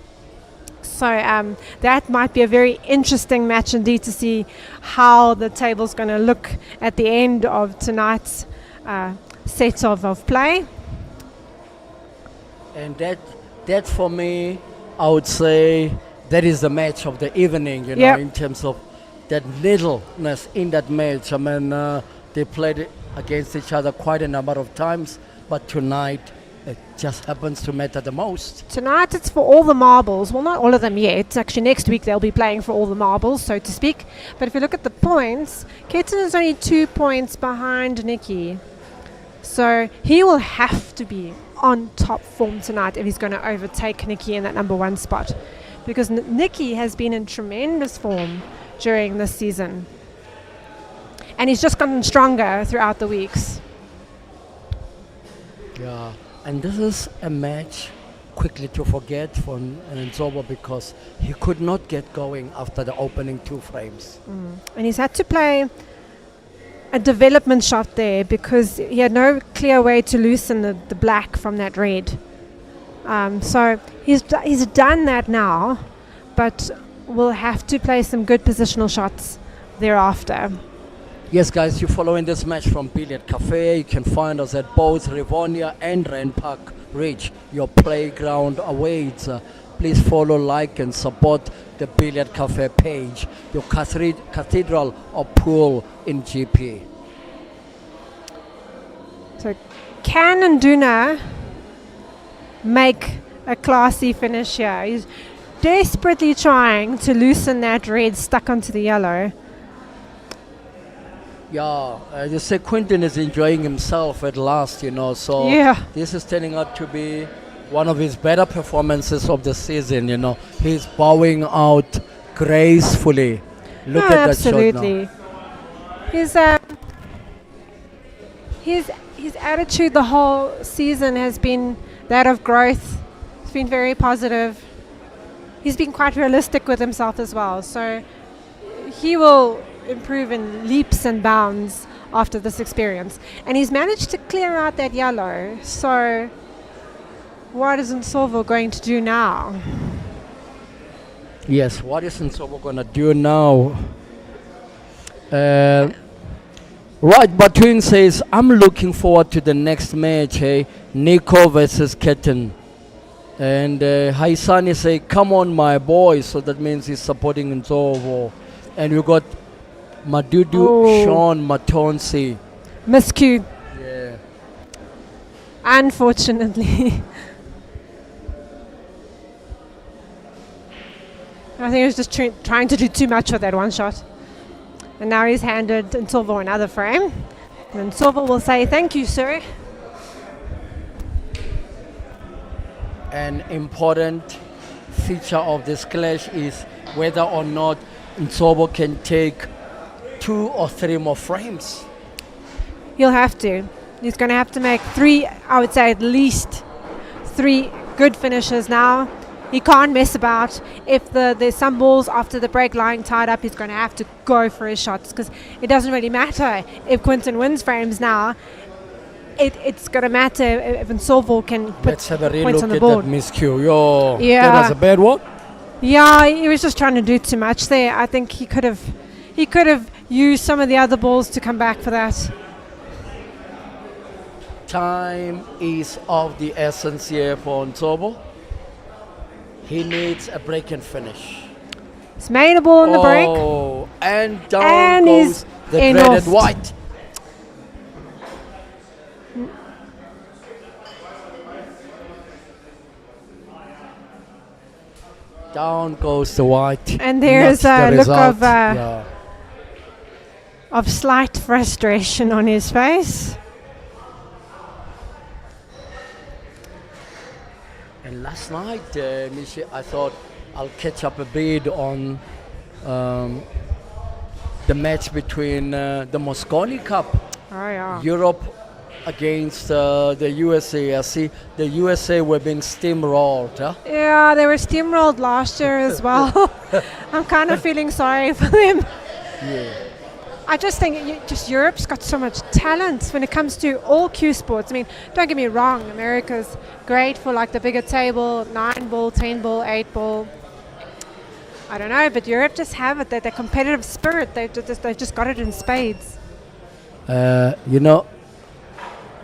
So that might be a very interesting match indeed, to see how the table's going to look at the end of tonight's set of play. And that for me, I would say that is the match of the evening, you know, Yep. in terms of that littleness in that match. I mean, they played against each other quite a number of times, but tonight it just happens to matter the most. Tonight it's for all the marbles. Well, not all of them yet. Actually, next week they'll be playing for all the marbles, so to speak. But if you look at the points, Ketten is only 2 points behind Nikki. So he will have to be on top form tonight if he's going to overtake Nikki in that number 1 spot. Because Nikki has been in tremendous form during this season. And he's just gotten stronger throughout the weeks. Yeah, and this is a match quickly to forget for Nzobo, because he could not get going after the opening 2 frames. And he's had to play a development shot there because he had no clear way to loosen the black from that red. So he's done that now, but will have to play some good positional shots thereafter. Yes, guys, you're following this match from Billiard Cafe. You can find us at both Rivonia and Rand Park Ridge. Your playground awaits. Please follow, like, and support the Billiard Cafe page, your cathedral or pool in GP. So can Nduna make a classy finish here? He's desperately trying to loosen that red stuck onto the yellow. Yeah, you say Quentin is enjoying himself at last, you know, so Yeah. this is turning out to be one of his better performances of the season, you know. He's bowing out gracefully. Look at that shot now. Absolutely. His attitude the whole season has been that of growth. It's been very positive. He's been quite realistic with himself as well. So he will improve in leaps and bounds after this experience. And he's managed to clear out that yellow. So What is Nsovo going to do now? Yes, what is Nsobo going to do now? Right, Batwin says, I'm looking forward to the next match, hey? Nico versus Ketten. And Haisani say, come on, my boy. So that means he's supporting Nsobo. And we got Madudu Oh. Sean Matonsi. Miscue, Yeah. unfortunately. I think he was just trying to do too much with that one shot. And now he's handed Nsovo another frame. And Nsovo will say, thank you, sir. An important feature of this clash is whether or not Nsobo can take 2 or 3 more frames. He'll have to. He's going to have to make 3, I would say at least 3 good finishes now. He can't mess about. If there's some balls after the break lying tied up, he's going to have to go for his shots, because it doesn't really matter if Quinton wins frames now. It's going to matter if Nsovo can put Let's have a real points look on the at board. that miscue. Yo, Yeah. that was a bad one. Yeah, he was just trying to do too much there. I think he could have used some of the other balls to come back for that. Time is of the essence here for Nsobo. He needs a break and finish. He's made a ball in the break. Oh, and down And goes he's the dreaded enoughed. white. Down goes the white. And there's That's a the look result. of Yeah. of slight frustration on his face. And last night, Michi, I thought I'll catch up a bit on the match between the Mosconi Cup, Oh yeah. Europe against the USA. I see the USA were being steamrolled. Huh? Yeah, they were steamrolled last year as well. I'm kind of feeling sorry for them. Yeah. I just think just Europe's got so much talent when it comes to all cue sports. I mean, don't get me wrong, America's great for like the bigger table, 9 ball, 10 ball, 8 ball. I don't know, but Europe just have it, that competitive spirit. They've just got it in spades. You know,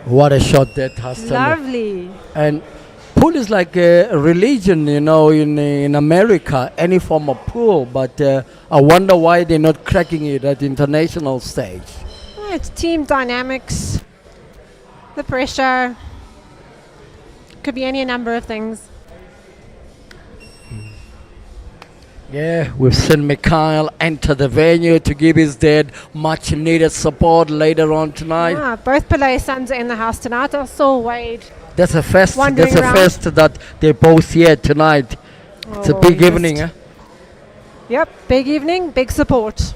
what a shot that has Lovely. And pool is like a religion, you know, in America, any form of pool. But I wonder why they're not cracking it at the international stage. Oh, it's team dynamics, the pressure. Could be any number of things. Yeah, we've seen Mikhail enter the venue to give his dad much needed support later on tonight. Both Pele sons are in the house tonight. I saw Wade. That's a first. Wandering That's a around. first that they're both here tonight. It's a Oh, big he evening, missed. huh? Yep, big evening, big support.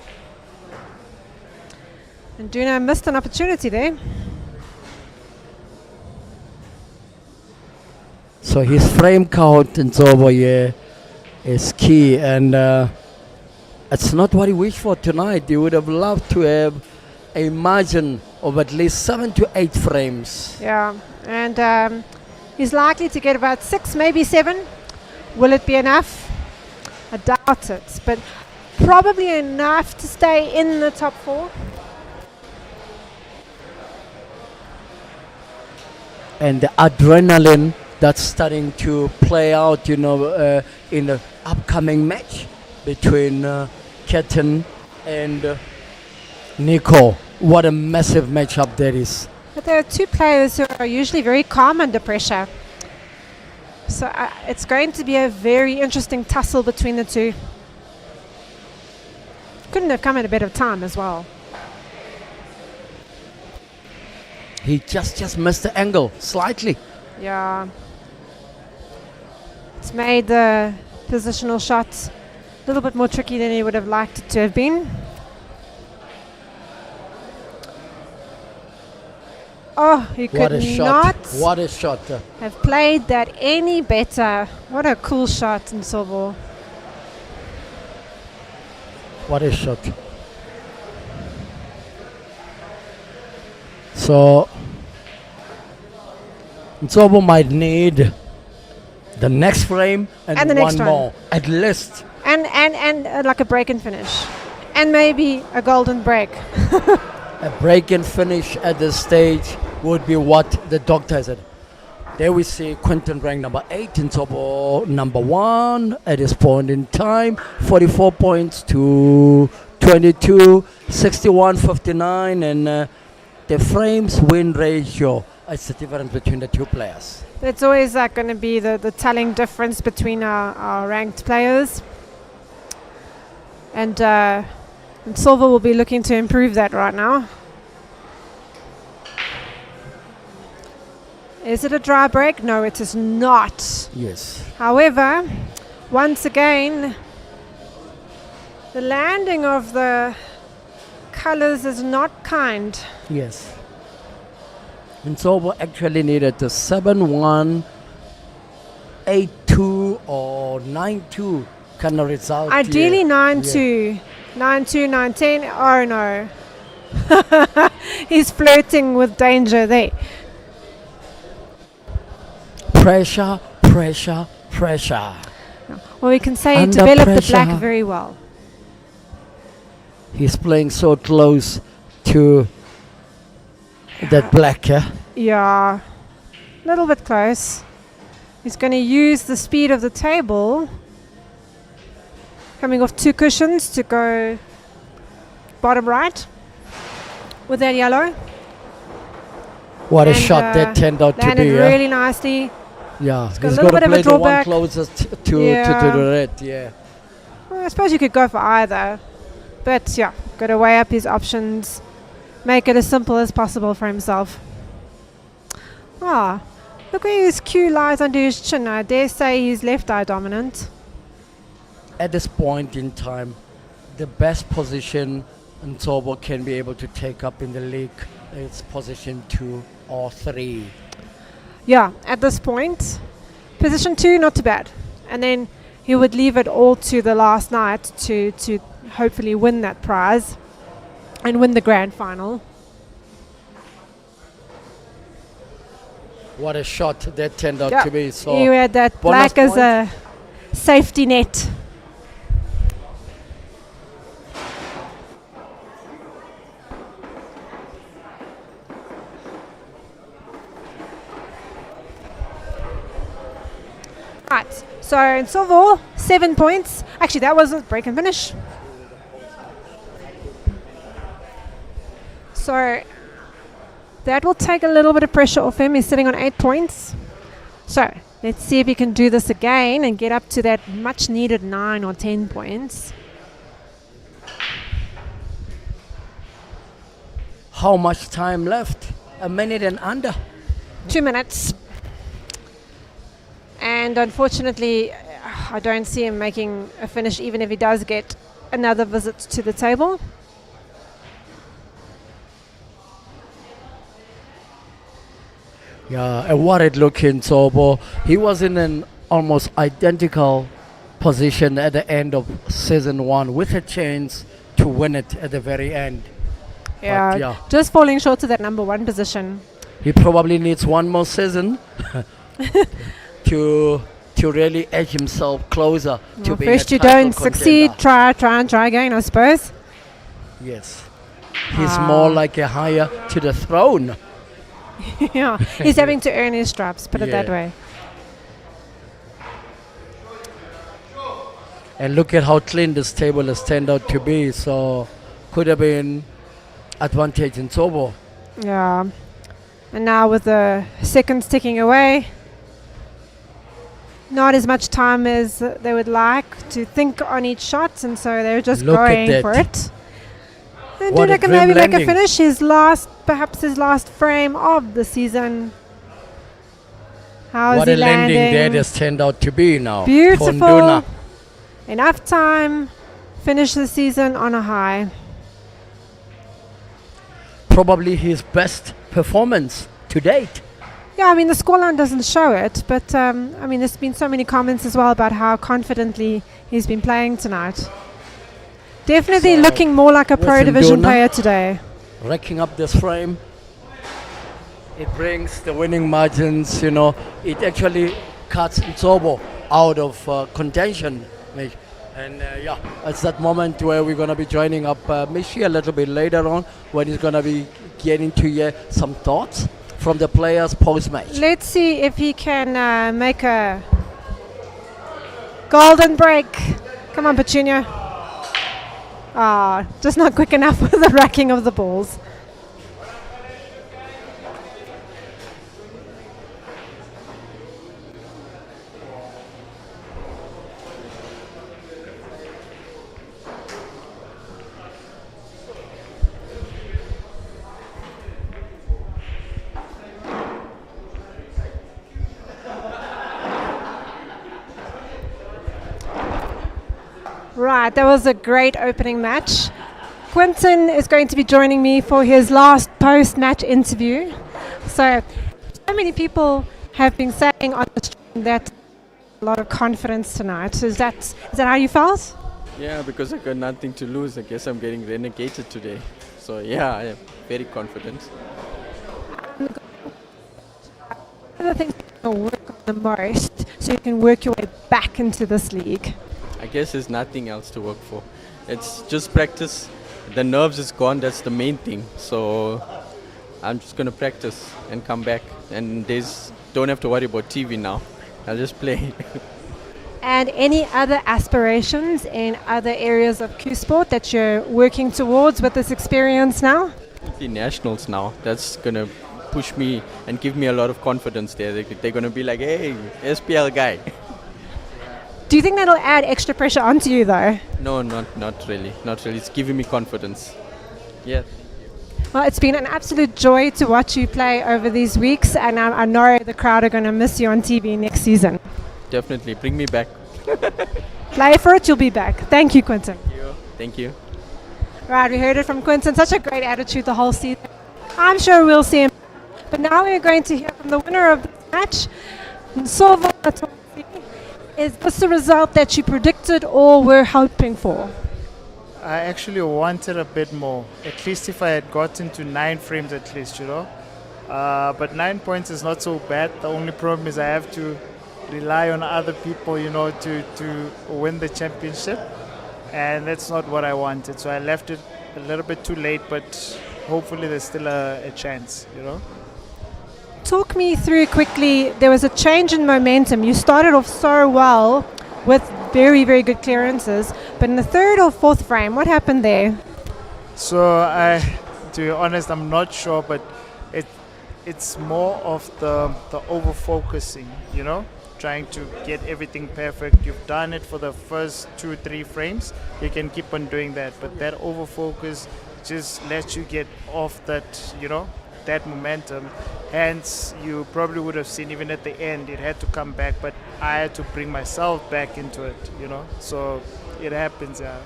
And Duna missed an opportunity there. So his frame count in over here is key, and it's not what he wished for tonight. He would have loved to have a margin of at least 7 to 8 frames. Yeah, and he's likely to get about 6, maybe 7. Will it be enough? I doubt it, but probably enough to stay in the top 4. And the adrenaline that's starting to play out, you know, in the upcoming match between Ketten and Nico. What a massive matchup that is. But there are 2 players who are usually very calm under pressure. So it's going to be a very interesting tussle between the 2. Couldn't have come at a better time as well. He just missed the angle slightly. Yeah. It's made the positional shots a little bit more tricky than he would have liked it to have been. Oh, he What a could shot. not What a shot. have played that any better. What a cool shot in Sobo. What a shot. So Nsobo might need The next frame and And the one next one. more at least. And like a break and finish. And maybe a golden break. A break and finish at this stage would be what the doctor said. There we see Quentin ranked number 8 in Sobo number 1 at this point in time. 44 points to 22, 61, 59, and the frames win ratio. It's the difference between the two players. It's always going to be the telling difference between our ranked players. And Silver will be looking to improve that right now. Is it a dry break? No, it is not. Yes. However, once again, the landing of the colors is not kind. Yes. And Sobo actually needed the 7-1, 8-2, or 9-2 kind of result. Ideally here. 9-2. 9-2, 9-10. Oh no. He's flirting with danger there. Pressure, pressure, pressure. Well, we can say he Under developed the black pressure. very well. He's playing so close to that black, yeah? Yeah, a little bit close. He's going to use the speed of the table, coming off 2 cushions to go bottom right with that yellow. What a And, shot that turned out to landed be. really nicely. Yeah, got a he's little got bit to of a play the one drawback. closest to the Yeah. red, yeah. Well, I suppose you could go for either, but yeah, got to weigh up his options, make it as simple as possible for himself. Ah, look where his cue lies under his chin. I dare say he's left eye dominant. At this point in time, the best position Nsobo can be able to take up in the league is position 2 or 3. Yeah, at this point, position 2, not too bad. And then he would leave it all to the last night to hopefully win that prize and win the grand final. What a shot that turned out Yeah, to be. So you had that bonus black as a safety net. Right, so in silver, 7 points. Actually, that was a break and finish. So that will take a little bit of pressure off him. He's sitting on 8 points. So let's see if he can do this again and get up to that much needed 9 or 10 points. how much time left? A minute and under. 2 minutes. And unfortunately, I don't see him making a finish, even if he does get another visit to the table. Yeah, and what it looking Sobo. He was in an almost identical position at the end of season 1 with a chance to win it at the very end. Yeah, yeah. just falling short of that number 1 position. He probably needs one more season to really edge himself closer to Well, being first a you title don't succeed, contender. try again, I suppose. Yes. He's more like a higher to the throne. Yeah, he's having to earn his stripes, put it that Yeah. way. And look at how clean this table has turned out to be. So could have been advantage in Sobo. Yeah. And now with the seconds ticking away, not as much time as they would like to think on each shot, and so they're just Look at going that. for it. And What a Dudek can grim maybe make a landing. finish, perhaps his last frame of the season. How is What he a landing landing? that has turned out to be now. Beautiful. Fonduna. Enough time. Finish the season on a high. Probably his best performance to date. Yeah, I mean, the scoreline doesn't show it, but I mean, there's been so many comments as well about how confidently he's been playing tonight. Definitely So, looking more like a with pro division Nduna player today. Racking up this frame, it brings the winning margins, you know. It actually cuts Nsobo out of contention. Mish. And yeah, it's that moment where we're going to be joining up Mishi a little bit later on when he's going to be getting to hear some thoughts from the players post-match. Let's see if he can make a golden break. Come on, Petunia. Ah, just not quick enough with the racking of the balls. Right, that was a great opening match. Quinton is going to be joining me for his last post-match interview. So many people have been saying on the stream that a lot of confidence tonight. Is that how you felt? Yeah, because I got nothing to lose. I guess I'm getting renegated today. So yeah, I am very confident. One of the things you can work on the most so you can work your way back into this league. I guess there's nothing else to work for. It's just practice. The nerves is gone, that's the main thing. So I'm just going to practice and come back. And don't have to worry about TV now. I'll just play. And any other aspirations in other areas of Q Sport that you're working towards with this experience now? The nationals now, that's going to push me and give me a lot of confidence there. They're going to be like, hey, SPL guy. Do you think that'll add extra pressure onto you though? No, not really. Not really. It's giving me confidence. Yeah. Well, it's been an absolute joy to watch you play over these weeks, and I know the crowd are going to miss you on TV next season. Definitely. Bring me back. Play for it, you'll be back. Thank you, Quinton. Thank you. Right, we heard it from Quinton. Such a great attitude the whole season. I'm sure we'll see him. But now we're going to hear from the winner of this match, Nsovo. Is this the result that you predicted or were hoping for? I actually wanted a bit more. At least if I had gotten to 9 frames at least, But 9 points is not so bad. The only problem is I have to rely on other people, to win the championship. And that's not what I wanted. So I left it a little bit too late, but hopefully there's still a chance, Talk me through quickly. There was a change in momentum. You started off so well with very, very good clearances, but in the third or fourth frame, what happened there? So to be honest, I'm not sure, but it's more of the over focusing, trying to get everything perfect. You've done it for the first 2-3 frames. You can keep on doing that, but that over focus just lets you get off that, that momentum. Hence, you probably would have seen even at the end, it had to come back, but I had to bring myself back into it, So it happens, yeah.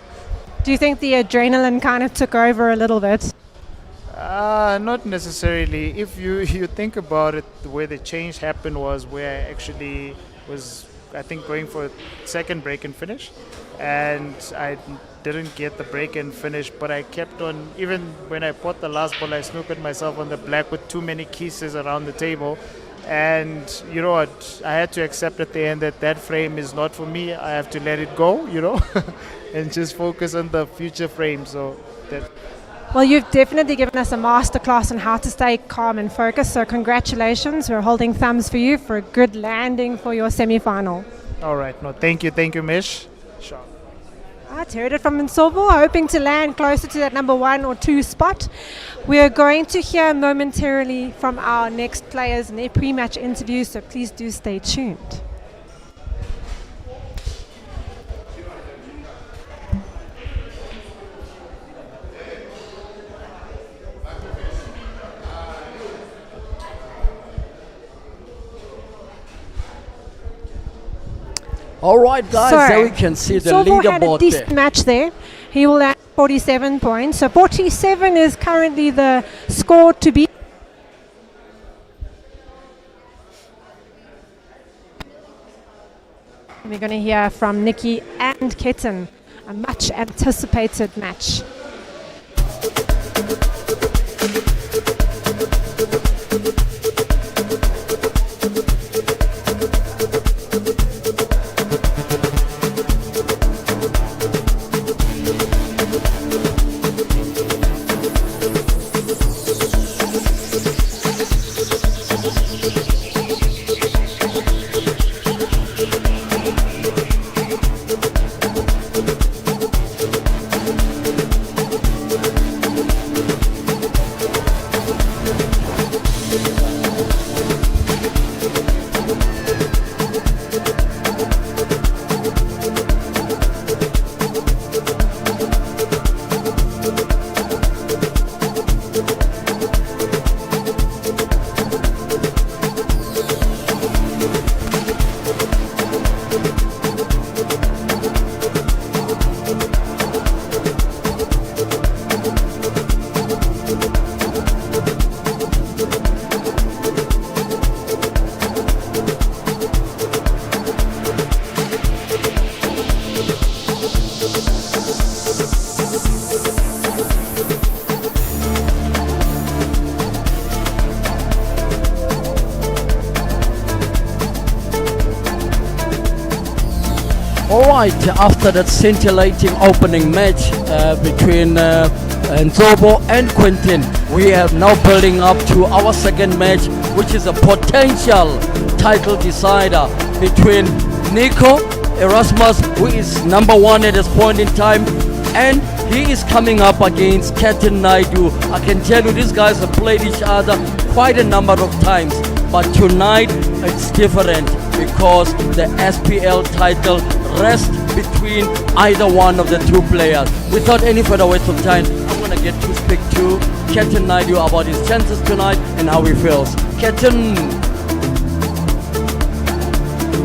Do you think the adrenaline kind of took over a little bit? Not necessarily. If you think about it, the way the change happened was where I actually was, I think, going for a second break and finish, and I didn't get the break and finish, but I kept on. Even when I put the last ball, I snookered myself on the black with too many pieces around the table, and you know what, I had to accept at the end that frame is not for me. I have to let it go, and just focus on the future frame. So that. Well, you've definitely given us a masterclass on how to stay calm and focused, so congratulations. We're holding thumbs for you for a good landing for your semi-final. All right, no, thank you, Mish. Sure. I heard it from Nsovo, hoping to land closer to that number 1 or 2 spot. We are going to hear momentarily from our next players in their pre-match interview, so please do stay tuned. All right, guys, So, there we can see the Nsovo had a leaderboard decent there. match there. He will land 47 points. So 47 is currently the score to beat. We're going to hear from Nikki and Ketan, a much anticipated match. All right, after that scintillating opening match between Nzobo and Quentin, we are now building up to our second match, which is a potential title decider between Nico Erasmus, who is number one at this point in time, and he is coming up against Captain Naidu. I can tell you these guys have played each other quite a number of times, but tonight it's different because the SPL title rests between either one of the two players. Without any further waste of time, I'm going to get to speak to Captain Naidu about his chances tonight and how he feels. Captain.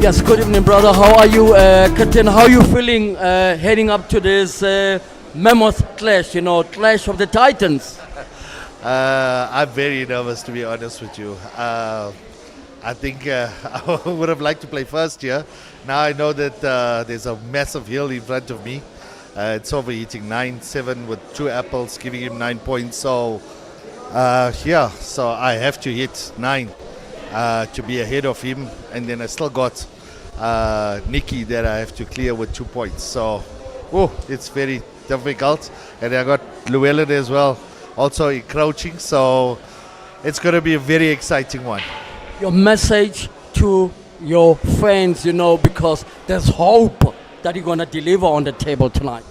Yes, good evening, brother. How are you, Captain? How are you feeling heading up to this mammoth clash, clash of the Titans? I'm very nervous, to be honest with you. I think I would have liked to play first here. Now I know that there's a massive hill in front of me. It's overheating 9-7 with 2 apples, giving him 9 points. So, so I have to hit 9 to be ahead of him. And then I still got Nikki that I have to clear with 2 points. So, it's very difficult. And I got Llewellyn as well, also encroaching. So, it's going to be a very exciting one. Your message to your fans, because there's hope that you're going to deliver on the table tonight.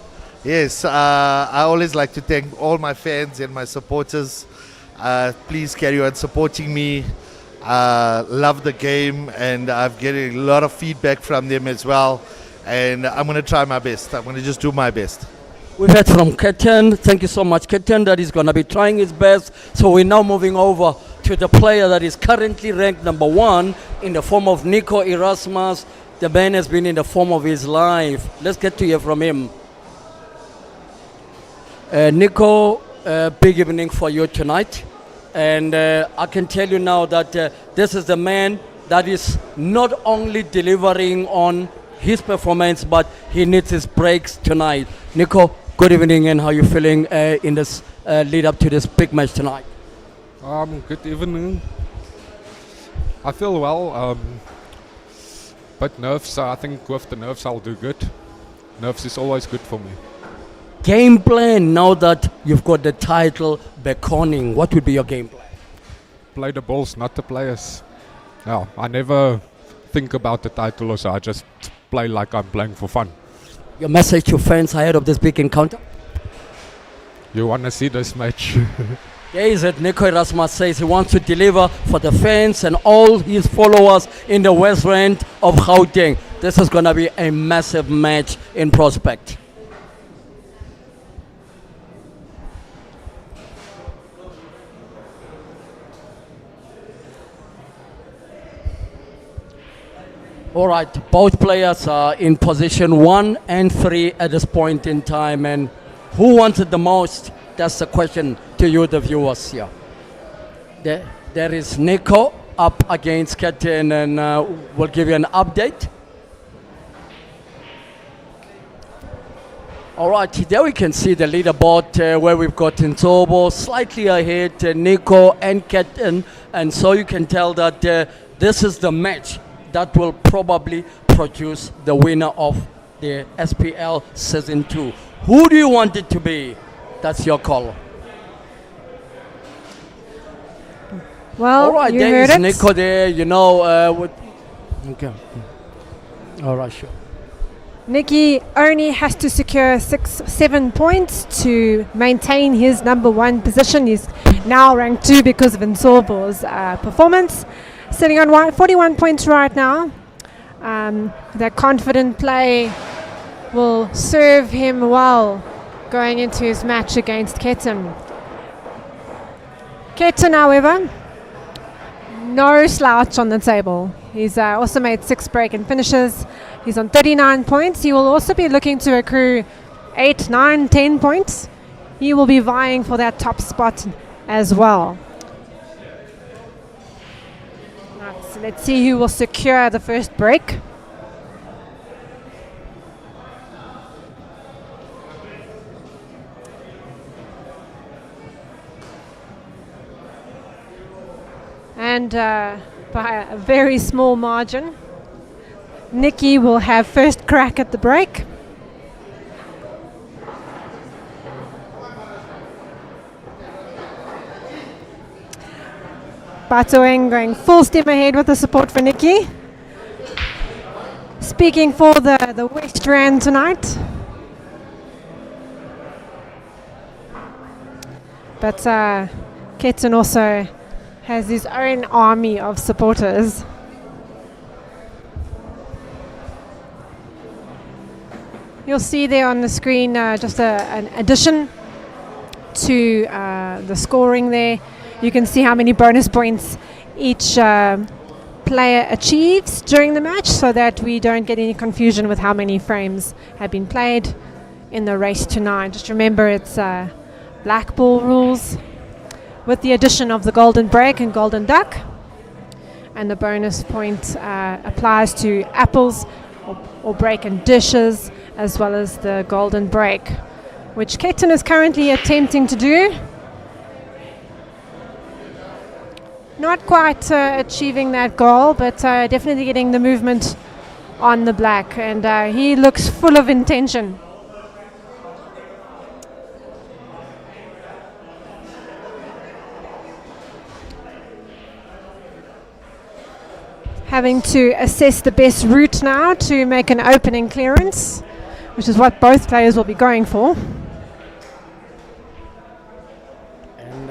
Yes, I always like to thank all my fans and my supporters. Please carry on supporting me. Love the game, and I'm getting a lot of feedback from them as well. And I'm going to try my best. I'm going to just do my best. We've heard from Ketan. Thank you so much, Ketan, that he's going to be trying his best. So we're now moving over to the player that is currently ranked number 1 in the form of Nico Erasmus. The man has been in the form of his life. Let's get to hear from him. Nico, big evening for you tonight. And I can tell you now that this is the man that is not only delivering on his performance, but he needs his breaks tonight. Nico, good evening, and how are you feeling in this lead up to this big match tonight? Good evening. I feel well, but nerves, I think with the nerves I'll do good. Nerves is always good for me. Game plan now that you've got the title beckoning, what would be your game plan? Play the balls, not the players. No, I never think about the title, so I just play like I'm playing for fun. Your message to fans ahead of this big encounter? You want to see this match? There is it. Nico Erasmus says he wants to deliver for the fans and all his followers in the West Rand of Gauteng. This is going to be a massive match in prospect. All right, both players are in position 1 and 3 at this point in time, and who wants it the most? That's the question to you, the viewers here. There is Nico up against Captain, and we'll give you an update. All right, there we can see the leaderboard where we've got Nzobo slightly ahead, Nico and Captain, and so you can tell that this is the match that will probably produce the winner of the SPL Season 2. Who do you want it to be? That's your call. Well, all right, you there heard is it. Nico there, okay. All right, sure. Nicky only has to secure 6-7 points to maintain his number 1 position. He's now ranked 2 because of Nsobo's performance. Sitting on 41 points right now. That confident play will serve him well going into his match against Ketan. Ketan, however, no slouch on the table. He's also made 6 break and finishes. He's on 39 points. He will also be looking to accrue 8, 9, 10 points. He will be vying for that top spot as well. So let's see who will secure the first break. And by a very small margin, Nikki will have first crack at the break. Batoeng going full steam ahead with the support for Nikki. Speaking for the West Rand tonight. But Ketan also has his own army of supporters. You'll see there on the screen just an addition to the scoring there. You can see how many bonus points each player achieves during the match, so that we don't get any confusion with how many frames have been played in the race tonight. Just remember, it's black ball rules with the addition of the golden break and golden duck, and the bonus point applies to apples or break and dishes, as well as the golden break, which Ketan is currently attempting to do. Not quite achieving that goal, but definitely getting the movement on the black, and he looks full of intention. Having to assess the best route now to make an opening clearance, which is what both players will be going for. And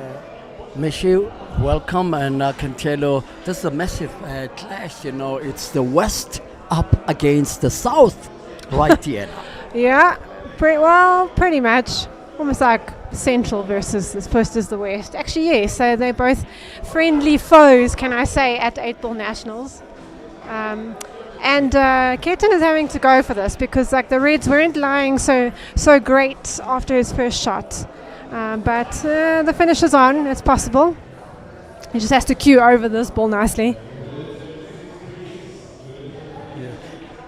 Michi, welcome, and I can tell you this is a massive clash. You know, it's the West up against the South, right here. Yeah, pretty much. Almost like Central versus as opposed to the West. Actually, yes, so they're both friendly foes, can I say, at 8-Ball Nationals. And Ketan is having to go for this because like the Reds weren't lying so great after his first shot. But the finish is on, it's possible. He just has to cue over this ball nicely. Yeah.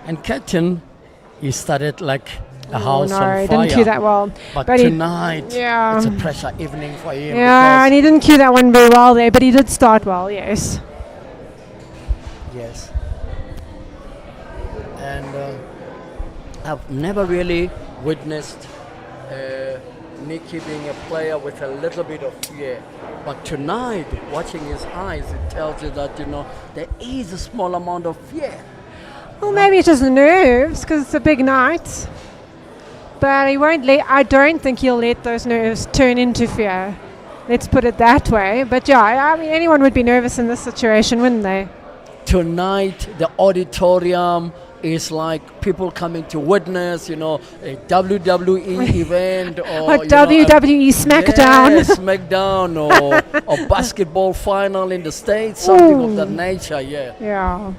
And Ketan, he started like a house on fire. No, he didn't cue that well. But tonight, it's a pressure evening for him. Yeah, and he didn't cue that one very well there, but he did start well, yes. Yes. And I've never really witnessed Nikki being a player with a little bit of fear. But tonight, watching his eyes, it tells you that, you know, there is a small amount of fear. Well, maybe it's just nerves because it's a big night. But he won't I don't think he'll let those nerves turn into fear. Let's put it that way. But yeah, I mean, anyone would be nervous in this situation, wouldn't they? Tonight, the auditorium is like people coming to witness, you know, a WWE event or WWE SmackDown. Yeah, SmackDown or basketball final in the States, something of that nature, yeah. Yeah,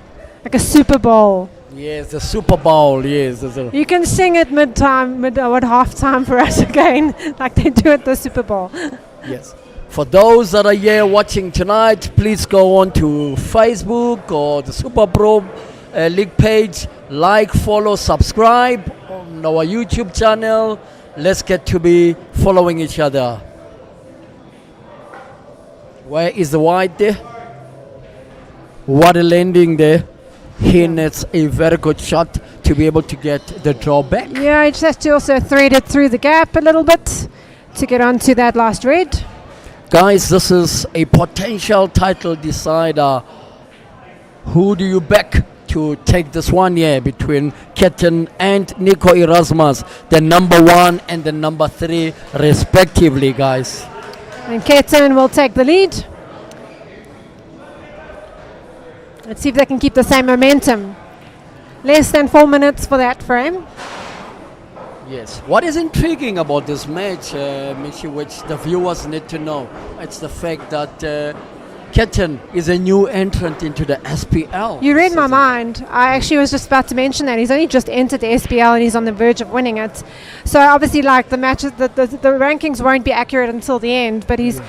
like a Super Bowl. Yes, the Super Bowl, yes. You can sing it halftime for us again, like they do at the Super Bowl. Yes. For those that are here watching tonight, please go on to Facebook or the Super Pro League page, like, follow, subscribe on our YouTube channel. Let's get to be following each other. Where is the white there? What a landing there. He needs a very good shot to be able to get the draw back. Yeah, he just has to also thread it through the gap a little bit to get onto that last red. Guys, this is a potential title decider. Who do you back to take this one here between Ketan and Nico Erasmus, the number 1 and the number 3 respectively, guys? And Ketan will take the lead. Let's see if they can keep the same momentum. Less than 4 minutes for that frame. Yes. What is intriguing about this match, Michi, which the viewers need to know, it's the fact that Ketan is a new entrant into the SPL. You read my mind. I actually was just about to mention that. He's only just entered the SPL and he's on the verge of winning it. So obviously, like the matches, the rankings won't be accurate until the end, but he's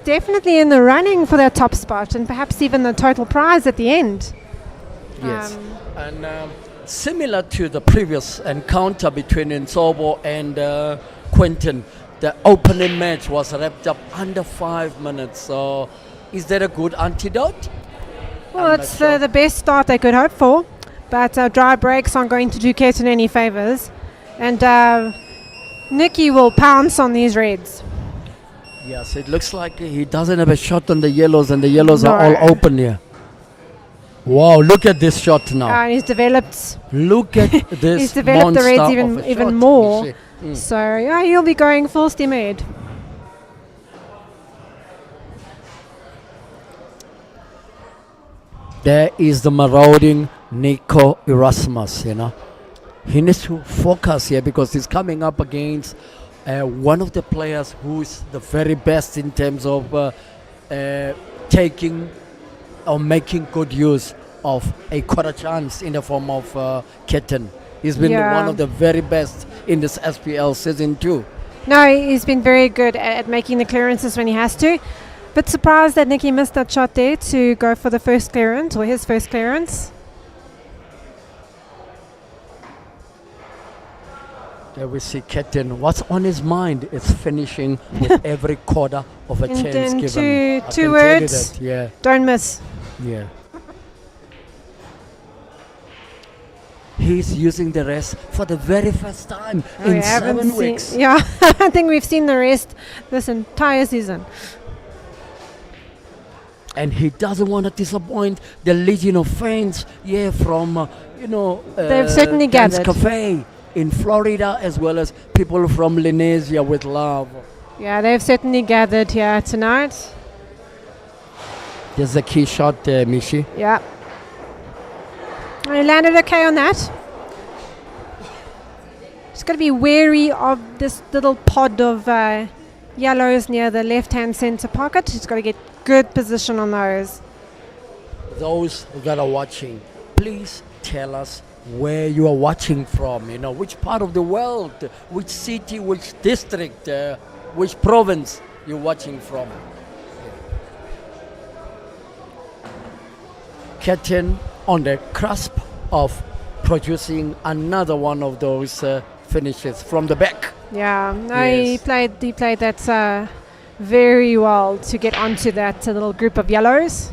definitely in the running for that top spot and perhaps even the total prize at the end. Yes. And similar to the previous encounter between Nsobo and Quentin, the opening match was wrapped up under 5 minutes. So is that a good antidote? Well, it's the best start they could hope for. but dry breaks aren't going to do Ketan any favors. And Nicky will pounce on these reds. Yes, it looks like he doesn't have a shot on the yellows, and the yellows are No. all open here. Wow, look at this shot now. And he's developed Look at this he's developed the monster reds of a even shot, more. you see. So yeah, he'll be going full steam ahead. There is the marauding Nico Erasmus, He needs to focus here because he's coming up against one of the players who is the very best in terms of taking or making good use of a quarter chance in the form of Ketan. He's been one of the very best in this SPL season 2. No, he's been very good at making the clearances when he has to. Bit surprised that Nicky missed that shot there to go for the first clearance, or his first clearance. There we see Ketan. What's on his mind is finishing with every quarter of a And chance then given. two I can tell you words. that, Yeah, Don't miss. yeah. He's using the rest for the very first time We in haven't 7 seen- weeks. Yeah, I think we've seen the rest this entire season. And he doesn't want to disappoint the legion of fans, from, They've certainly Dance gathered. Cafe in Florida, as well as people from Lenasia with love. Yeah, they've certainly gathered here tonight. There's a key shot there, Mishi. Yeah. He landed okay on that. Just got to be wary of this little pod of yellows near the left-hand center pocket. He's got to get good position on those. Those that are watching, please tell us where you are watching from, which part of the world, which city, which district, which province you're watching from. Ketan on the cusp of producing another one of those finishes from the back. Yeah, no, Yes. he played that very well to get onto that little group of yellows.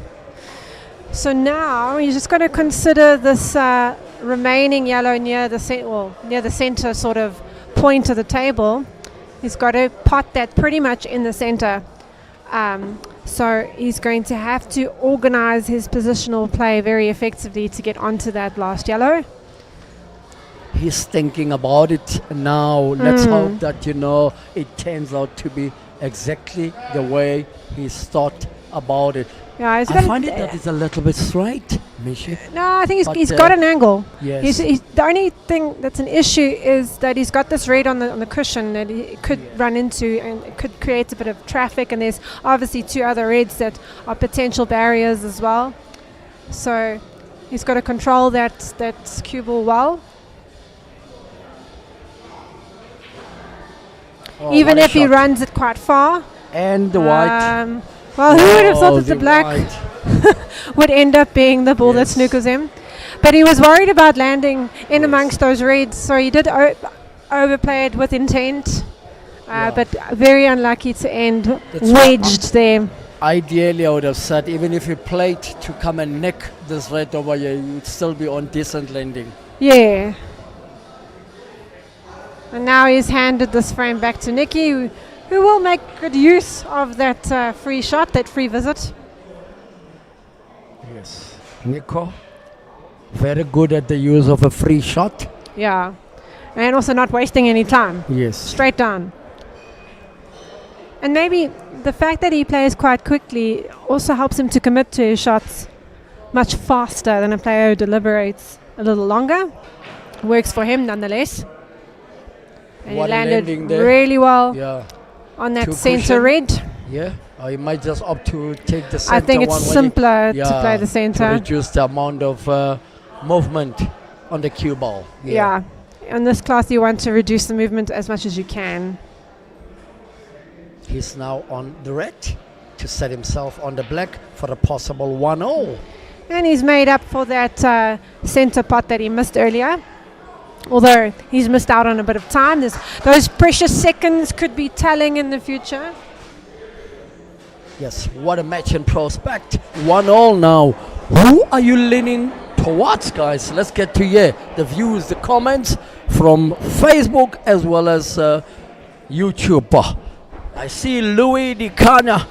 So now you just got to consider this remaining yellow near the center sort of point of the table. He's got to pot that pretty much in the center. So he's going to have to organize his positional play very effectively to get onto that last yellow. He's thinking about it now. Let's hope that, it turns out to be exactly the way he's thought about it. Yeah, he's I got find it that it's a little bit straight, Mishi. No, I think But, he's got an angle. Yes. He's, the only thing that's an issue is that he's got this red on the cushion that he could run into, and it could create a bit of traffic. And there's obviously 2 other reds that are potential barriers as well. So he's got to control that cue ball well. Oh, Even what a if he shot. runs it quite far. And the white. Well, who would have thought Oh, that the black white. would end up being the ball Yes. that snookers him? But he was worried about landing in amongst those reds, so he did overplay it with intent. But very unlucky to end That's wedged there. Ideally, I would have said, even if you played to come and nick this red over here, you would still be on decent landing. Yeah. And now he's handed this frame back to Nicky, who will make good use of that free shot, that free visit. Yes. Nico, very good at the use of a free shot. Yeah. And also not wasting any time. Yes. Straight down. And maybe the fact that he plays quite quickly also helps him to commit to his shots much faster than a player who deliberates a little longer. Works for him nonetheless. And What he a landed landing there. really well Yeah. on that Two center cushion. red. Yeah. Or you might just opt to take the center I think it's one when simpler you- to play the To center. reduce the amount of movement on the cue ball. Yeah. In this class, you want to reduce the movement as much as you can. He's now on the red to set himself on the black for a possible 1-0. And he's made up for that center pot that he missed earlier. Although he's missed out on a bit of time. Those precious seconds could be telling in the future. Yes, what a match in prospect. 1-0 now. Who are you leaning what, guys? Let's get to the views, the comments from Facebook as well as YouTube. I see Louis Di Cana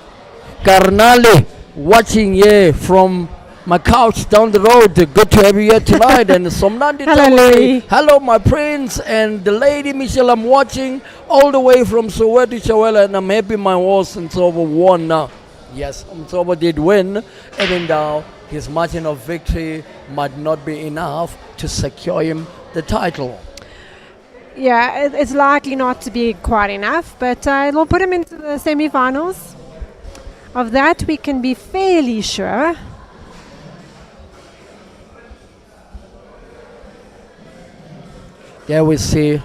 Carnale watching from my couch down the road. Good to have you here tonight. And Somnandi Hello, Tamale. Louis. Hello, my prince. And the lady Michelle, I'm watching all the way from Soweto, Chawela, and I'm happy my horse Mtsobo won now. Yes, Mtsobo did win, even though his margin of victory might not be enough to secure him the title. Yeah, it's likely not to be quite enough, but it'll put him into the semi-finals. Of that, we can be fairly sure. There we see.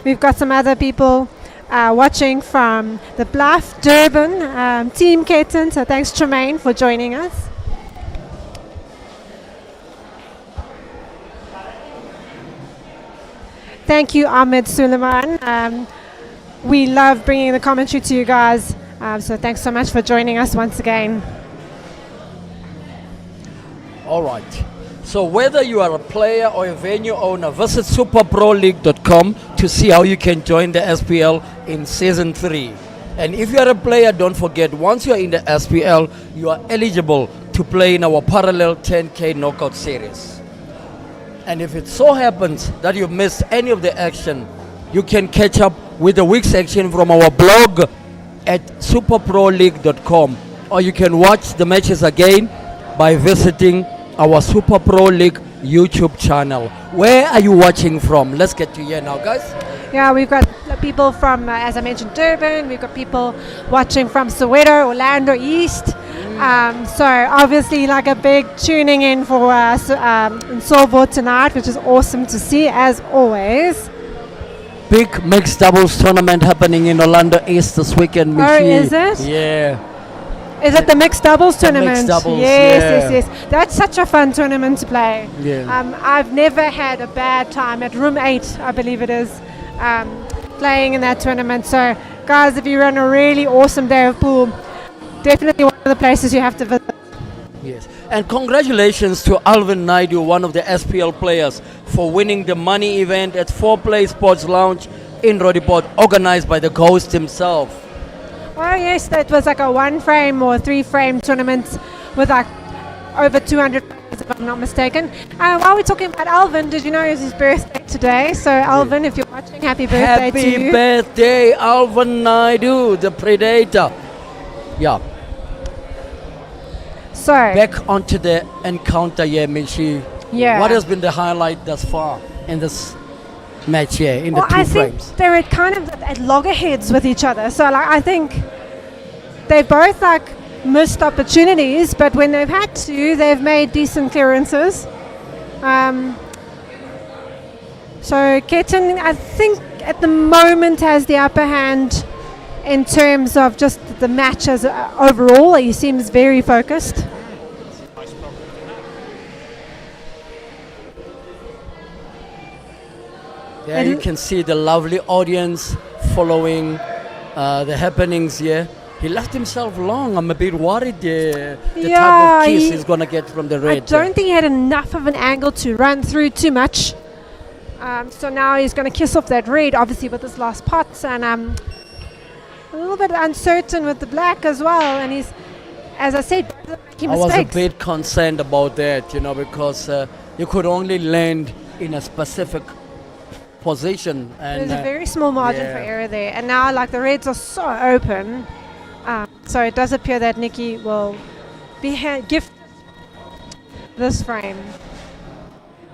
We've got some other people watching from the Bluff, Durban, Team Ketan. So thanks, Tremaine, for joining us. Thank you, Ahmed Suleiman. We love bringing the commentary to you guys. So thanks so much for joining us once again. All right. So whether you are a player or a venue owner, visit superproleague.com to see how you can join the SPL in Season 3. And if you are a player, don't forget, once you are in the SPL, you are eligible to play in our parallel 10K knockout series. And if it so happens that you missed any of the action, you can catch up with the week's action from our blog at superproleague.com. Or you can watch the matches again by visiting our Super Pro League YouTube channel. Where are you watching from? Let's get to here now, guys. Yeah, we've got people from, as I mentioned, Durban. We've got people watching from Soweto, Orlando East. So obviously like a big tuning in for us in Solvo tonight, which is awesome to see as always. Big mixed doubles tournament happening in Orlando East this weekend. Oh, is it? Yeah. Is it the mixed doubles tournament? Mixed doubles, yes. That's such a fun tournament to play. Yeah. I've never had a bad time at Room 8, I believe it is, playing in that tournament. So, guys, if you run a really awesome day of pool, definitely one of the places you have to visit. Yes. And congratulations to Alvin Naidu, one of the SPL players, for winning the money event at 4Play Sports Lounge in Rodiport, organized by the Ghost himself. Oh yes, that was like a 1-frame or 3-frame tournament with like over 200 players, if I'm not mistaken. While we're talking about Alvin, did you know it's his birthday today? So Alvin, if you're watching, happy birthday to you. Happy birthday, Alvin Naidu, the Predator. Yeah. So back onto the encounter here, Michi. Yeah. What has been the highlight thus far in this match here, in the two I frames? think they're at kind of at loggerheads with each other. So like I think they both like missed opportunities, but when they've had to, they've made decent clearances. So Ketan, I think at the moment has the upper hand in terms of just the match as overall. He seems very focused. There you can see the lovely audience following the happenings here. He left himself long. I'm a bit worried the type of kiss he's going to get from the red. I don't think he had enough of an angle to run through too much. So now he's going to kiss off that red, obviously, with his last pot. And a little bit uncertain with the black as well. And he's, as I said, making mistakes. I was a bit concerned about that, because you could only land in a specific position. And there's a very small margin for error there. And now, like, the reds are so open. So it does appear that Nikki will be gifted this frame.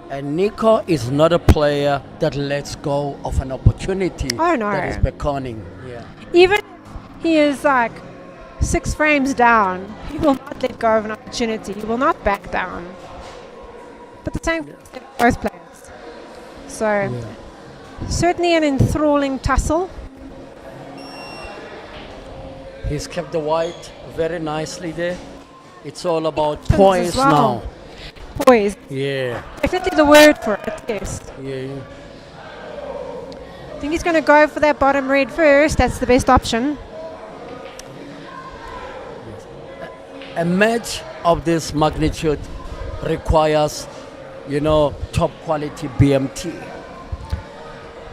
And Nico is not a player that lets go of an opportunity that is beckoning. Yeah. Even if he is like 6 frames down, he will not let go of an opportunity. He will not back down. But the same for both players. So certainly an enthralling tussle. He's kept the white very nicely there. It's all about As poise well. now. Poise. Yeah. Definitely the word for it, yes. Yeah. I think he's going to go for that bottom red first. That's the best option. A match of this magnitude requires, top quality BMT.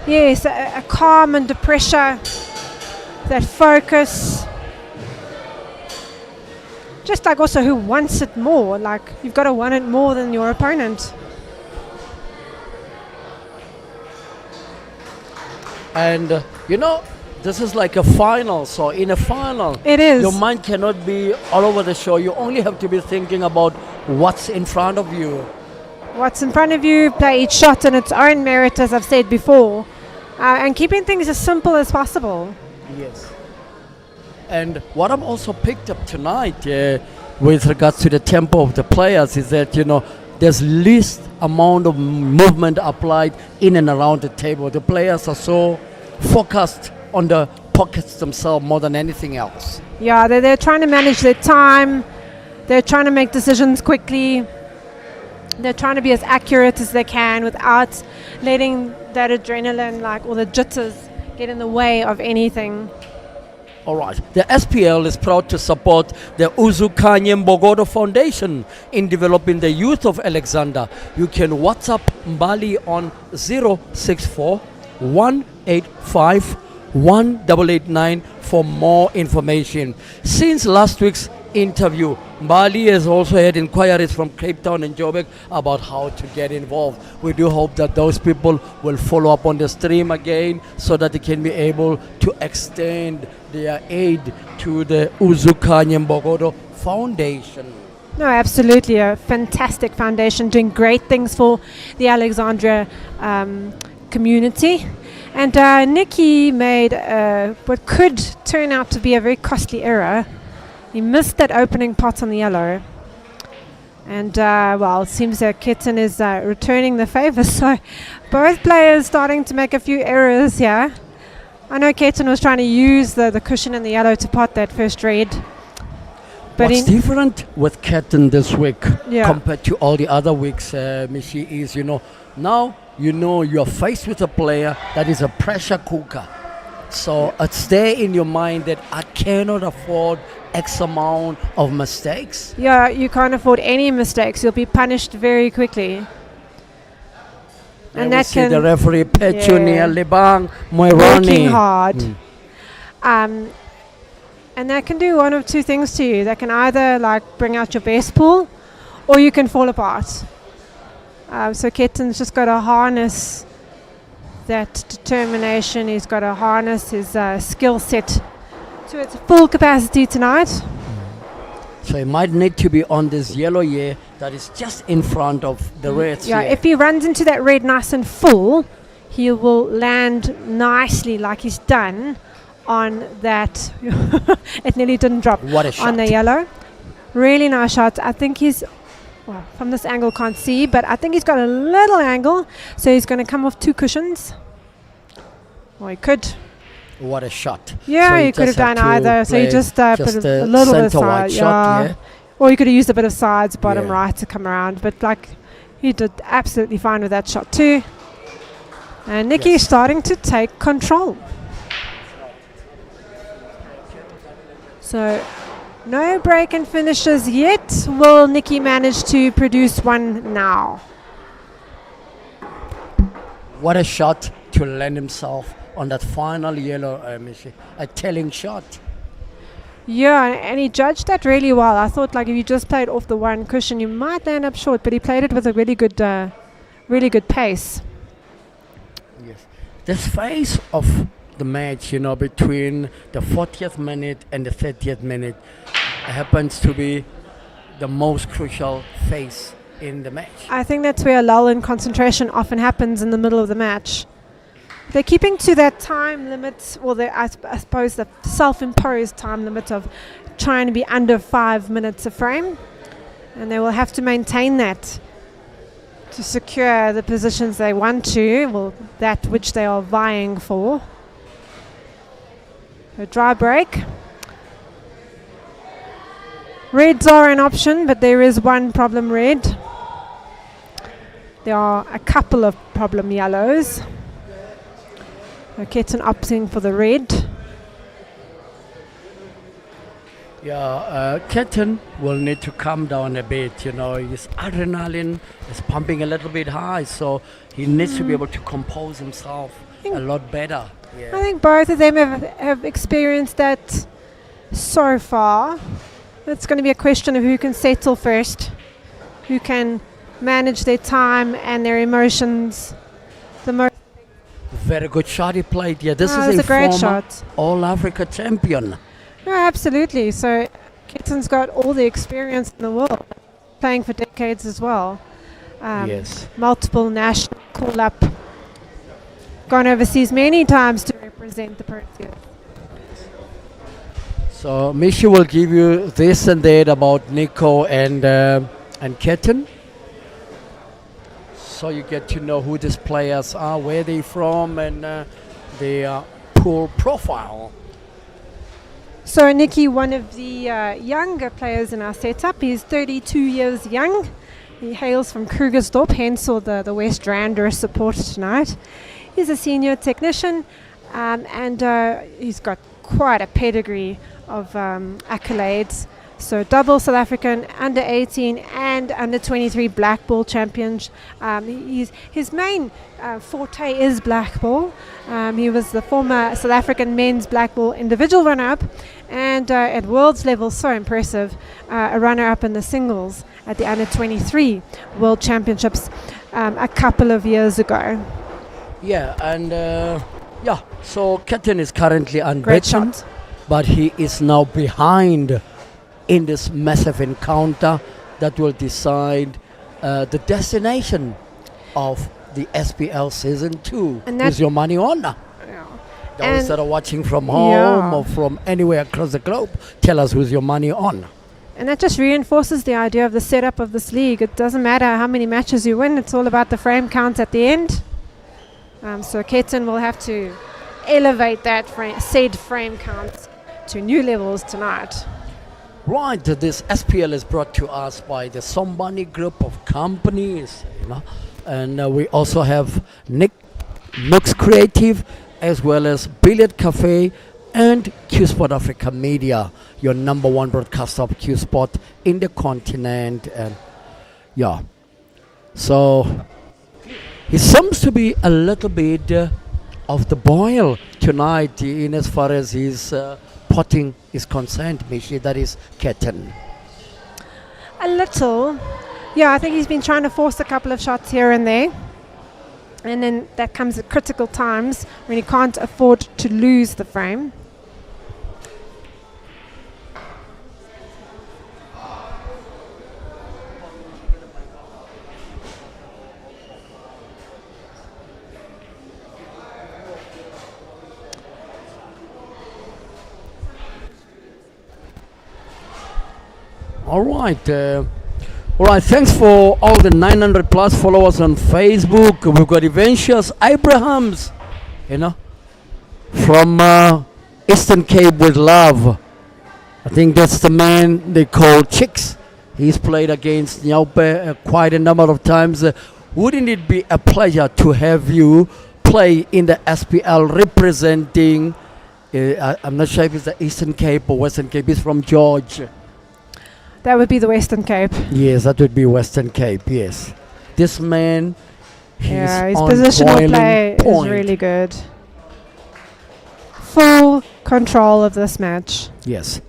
Yes, a calm under pressure, that focus. Just like also who wants it more, like you've got to want it more than your opponent. And this is like a final. So in a final, It is. your mind cannot be all over the show. You only have to be thinking about what's in front of you. What's in front of you, play each shot in its own merit, as I've said before, and keeping things as simple as possible. Yes. And what I've also picked up tonight with regards to the tempo of the players is that, there's least amount of movement applied in and around the table. The players are so focused on the pockets themselves more than anything else. Yeah, they're trying to manage their time. They're trying to make decisions quickly. They're trying to be as accurate as they can without letting that adrenaline, or the jitters, get in the way of anything. All right. The SPL is proud to support the Uzukanye Mbogodo Foundation in developing the youth of Alexander. You can WhatsApp Mbali on 064 185 1889 for more information. Since last week's interview, Mbali has also had inquiries from Cape Town and Joburg about how to get involved. We do hope that those people will follow up on the stream again so that they can be able to extend their aid to the Uzukanye Mbogodo Foundation. No, absolutely. A fantastic foundation doing great things for the Alexandria community. And Nicky made what could turn out to be a very costly error. He missed that opening pot on the yellow. And, it seems that Kitten is returning the favor. So both players starting to make a few errors here. I know Kitten was trying to use the cushion in the yellow to pot that first red. But what's different with Ketten this week compared to all the other weeks, Michi, is, now you're faced with a player that is a pressure cooker. So it's there in your mind that I cannot afford X amount of mistakes. Yeah, you can't afford any mistakes. You'll be punished very quickly. And that can the referee Petunia Libang Moironi working hard. And that can do one of two things to you. That can either bring out your best pool, or you can fall apart. So Ketten's just got to harness that determination. He's got to harness his skill set to its full capacity tonight. So he might need to be on this yellow here that is just in front of the reds. Yeah, if he runs into that red nice and full, he will land nicely like he's done on that. It nearly didn't drop. What a shot. On the yellow. Really nice shot. I think he's, from this angle can't see, but I think he's got a little angle. So he's going to come off two cushions. Or he could. What a shot. Yeah, so you could have done either. So you just put a little bit of side. Shot, or you could have used a bit of sides, bottom right to come around. But he did absolutely fine with that shot too. And Nicky is starting to take control. So no break and finishes yet. Will Nicky manage to produce one now? What a shot to land himself on that final yellow, a telling shot. Yeah, and he judged that really well. I thought if you just played off the one cushion, you might land up short, but he played it with a really good pace. Yes. This phase of the match, between the 40th minute and the 30th minute happens to be the most crucial phase in the match. I think that's where a lull in concentration often happens in the middle of the match. They're keeping to that time limit, or I suppose the self-imposed time limit of trying to be under 5 minutes a frame. And they will have to maintain that to secure the positions they want to, that which they are vying for. A dry break. Reds are an option, but there is one problem red. There are a couple of problem yellows. Ketten opting for the red. Ketan will need to calm down a bit. You know, his adrenaline is pumping a little bit high, so he needs to be able to compose himself a lot better. I think both of them have experienced that so far. It's going to be a question of who can settle first, who can manage their time and their emotions the most. Very good shot he played. Yeah, this It is was a a great former shot. All-Africa champion. No, absolutely. So Ketan's got all the experience in the world, playing for decades as well. Yes. Multiple national call-up, gone overseas many times to represent the Proteas. So Mishi will give you this and that about Nico and Ketan. So you get to know who these players are, where they're from, and their pool profile. So Nikki, one of the younger players in our setup, he's 32 years young. He hails from Krugersdorp, hence all the West Randers support tonight. He's a senior technician, and he's got quite a pedigree of accolades. So double South African under 18 and under 23 black ball champions. His main forte is black ball. He was the former South African men's black ball individual runner-up, and at world's level, so impressive, a runner-up in the singles at the under 23 World Championships a couple of years ago. Yeah, and so Ketan is currently Great unbeaten, shot. but he is now behind in this massive encounter that will decide the destination of the SPL Season 2. And Who's your money on? Those And- that are watching from home Yeah. or from anywhere across the globe, tell us who's your money on. And that just reinforces the idea of the setup of this league. It doesn't matter how many matches you win, it's all about the frame count at the end. So Ketan will have to elevate that said frame count to new levels tonight. Right, this SPL is brought to us by the Sombani Group of companies, and we also have Nooks Creative, as well as Billiard Cafe and Q Sport Africa Media, your number one broadcaster of Q Sport in the continent. And so he seems to be a little bit of the boil tonight in as far as his potting is concerned, Mishi. That is Ketan. A little. Yeah, I think he's been trying to force a couple of shots here and there. And then that comes at critical times when he can't afford to lose the frame. All right. Thanks for all the 900 plus followers on Facebook. We've got Eventuous Abrahams, from Eastern Cape with love. I think that's the man they call Chicks. He's played against Nyaupe quite a number of times. Wouldn't it be a pleasure to have you play in the SPL representing? I'm not sure if it's the Eastern Cape or Western Cape. He's from George. That would be the Western Cape. Yes, that would be Western Cape, yes. This man, His on positional boiling play point. is really good. Full control of this match. Yes.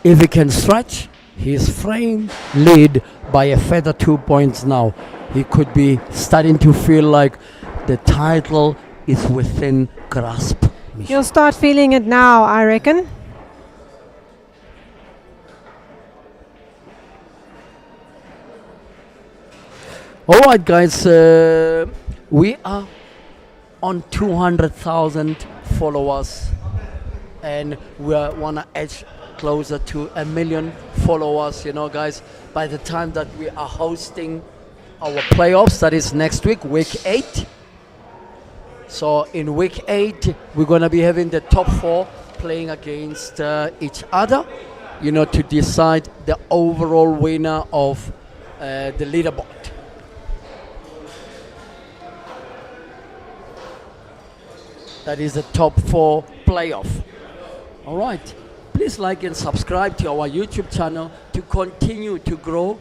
If he can stretch his frame lead by a further 2 points now, he could be starting to feel like the title is within grasp. You'll start feeling it now, I reckon. All right, guys, we are on 200,000 followers, and we want to edge closer to 1 million followers, guys, by the time that we are hosting our playoffs. That is next week, week 8. So in week 8, we're going to be having the top 4 playing against each other, to decide the overall winner of the leaderboard. That is the top 4 playoff. All right. please like and subscribe to our YouTube channel to continue to grow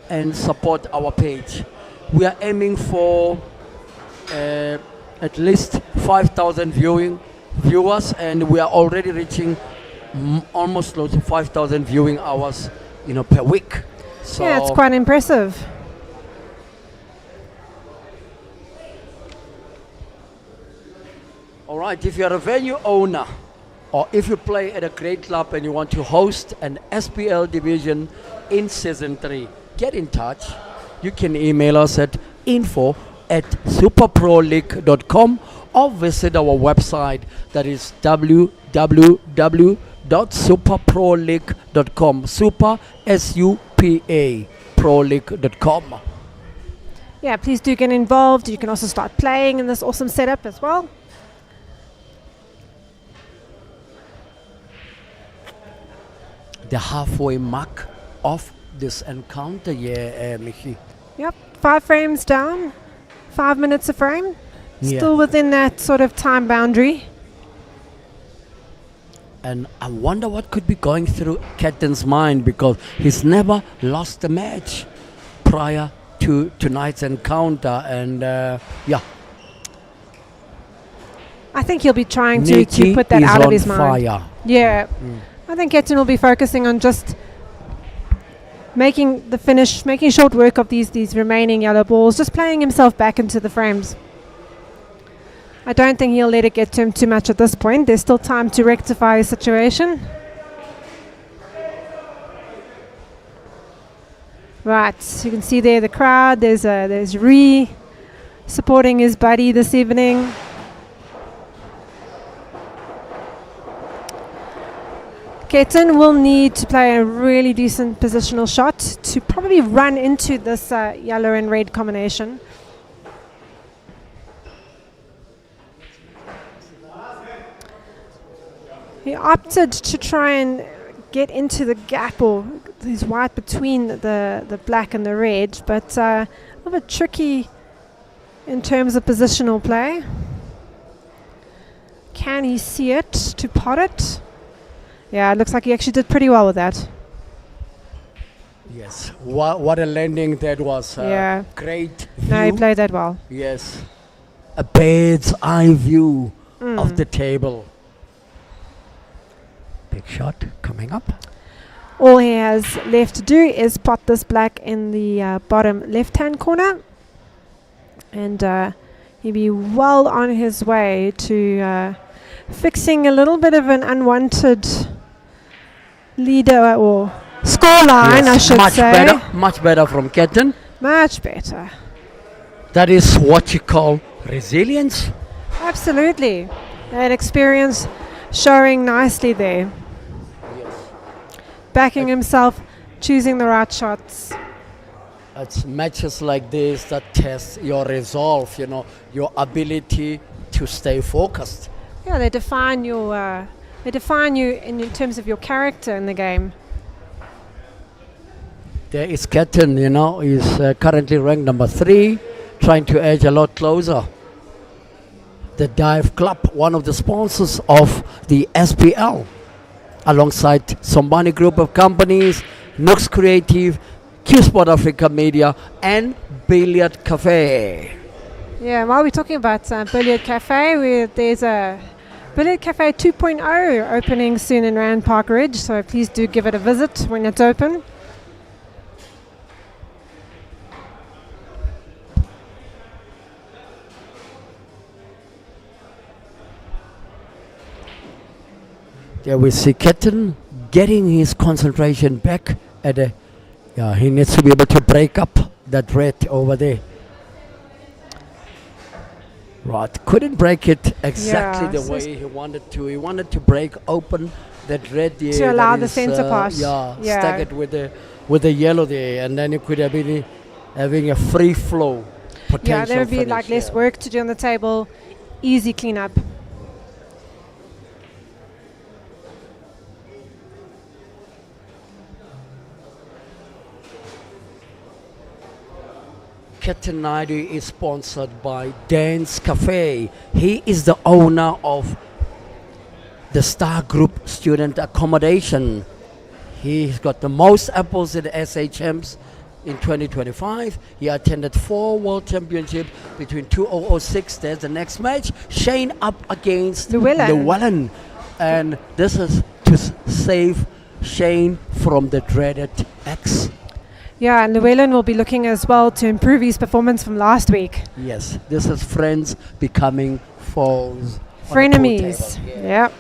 and support our page. We are aiming for at least 5,000 viewers, and we are already reaching almost close to 5,000 viewing hours, per week. So Yeah, it's quite impressive. all right, if you're a venue owner or if you play at a great club and you want to host an SPL division in season 3, get in touch. You can email us at info@superproleague.com or visit our website, that is www.superproleague.com. Super, SUPA, proleague.com. Yeah, please do get involved. You can also start playing in this awesome setup as well. The halfway mark of this encounter, Michi. Yep, 5 frames down, 5 minutes a frame. Yeah. Still within that sort of time boundary. And I wonder what could be going through Ketten's mind, because he's never lost a match prior to tonight's encounter. And I think he'll be trying to Nikki put that is out of on his mind. fire. Yeah. I think Ketten will be focusing on just making the finish, making short work of these remaining yellow balls, just playing himself back into the frames. I don't think he'll let it get to him too much at this point. There's still time to rectify his situation. Right, you can see there the crowd. There's Ree supporting his buddy this evening. Ketten will need to play a really decent positional shot to probably run into this yellow and red combination. He opted to try and get into the gap, or his white between the black and the red, but a little bit tricky in terms of positional play. Can he see it to pot it? Yeah, it looks like he actually did pretty well with that. Yes, what a landing that was. Yeah. Great No, he view. played that well. Yes, a bird's eye view of the table. Big shot coming up. All he has left to do is pot this black in the bottom left-hand corner. And he'll be well on his way to fixing a little bit of an unwanted leader or score line, I should say. Much better from Ketten. Much better. That is what you call resilience. Absolutely. That experience showing nicely there. Backing himself, choosing the right shots. It's matches like this that test your resolve, your ability to stay focused. Yeah, they define you in terms of your character in the game. There is Ketten, he's currently ranked number 3, trying to edge a lot closer. The Dive Club, one of the sponsors of the SPL, alongside Sombani Group of Companies, Nooks Creative, Q Sport Africa Media, and Billiard Cafe. Yeah, while we're talking about Billiard Cafe, there's a Billiard Cafe 2.0 opening soon in Rand Park Ridge, so please do give it a visit when it's open. There we see Ketten getting his concentration back he needs to be able to break up that red over there. Right, couldn't break it exactly the way he wanted to. He wanted to break open that red there. To allow that the is, center pass. Yeah, Yeah. stack it with the yellow there, and then it could have been having a free flow potential. Yeah, there would be finish, like less yeah. work to do on the table, easy cleanup. Ketten Naidu is sponsored by Dan's Cafe. He is the owner of the Star Group student accommodation. He's got the most apples in the SHMs in 2025. He attended 4 World Championships between 2006. There's the next match. Shane up against Llewellyn. And this is to save Shane from the dreaded X. Yeah, and Llewellyn will be looking as well to improve his performance from last week. Yes, this is friends becoming foes. Frenemies. Yeah.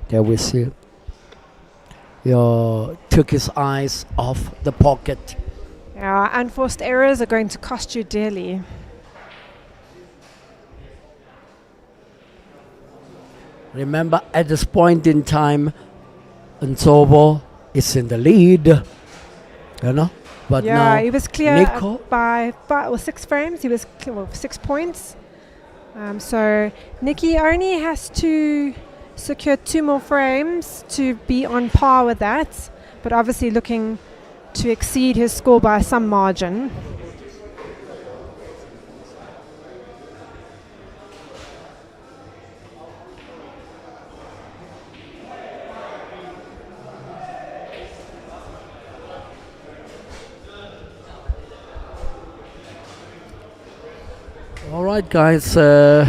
There we see. Took his eyes off the pocket. Yeah, unforced errors are going to cost you dearly. Remember, at this point in time, Nsobo is in the lead. You know? But yeah, now he was clear Nico, by 5 or 6 frames. He was clear, 6 points. So Nikki only has to secure 2 more frames to be on par with that, but obviously looking to exceed his score by some margin. all right, guys. Here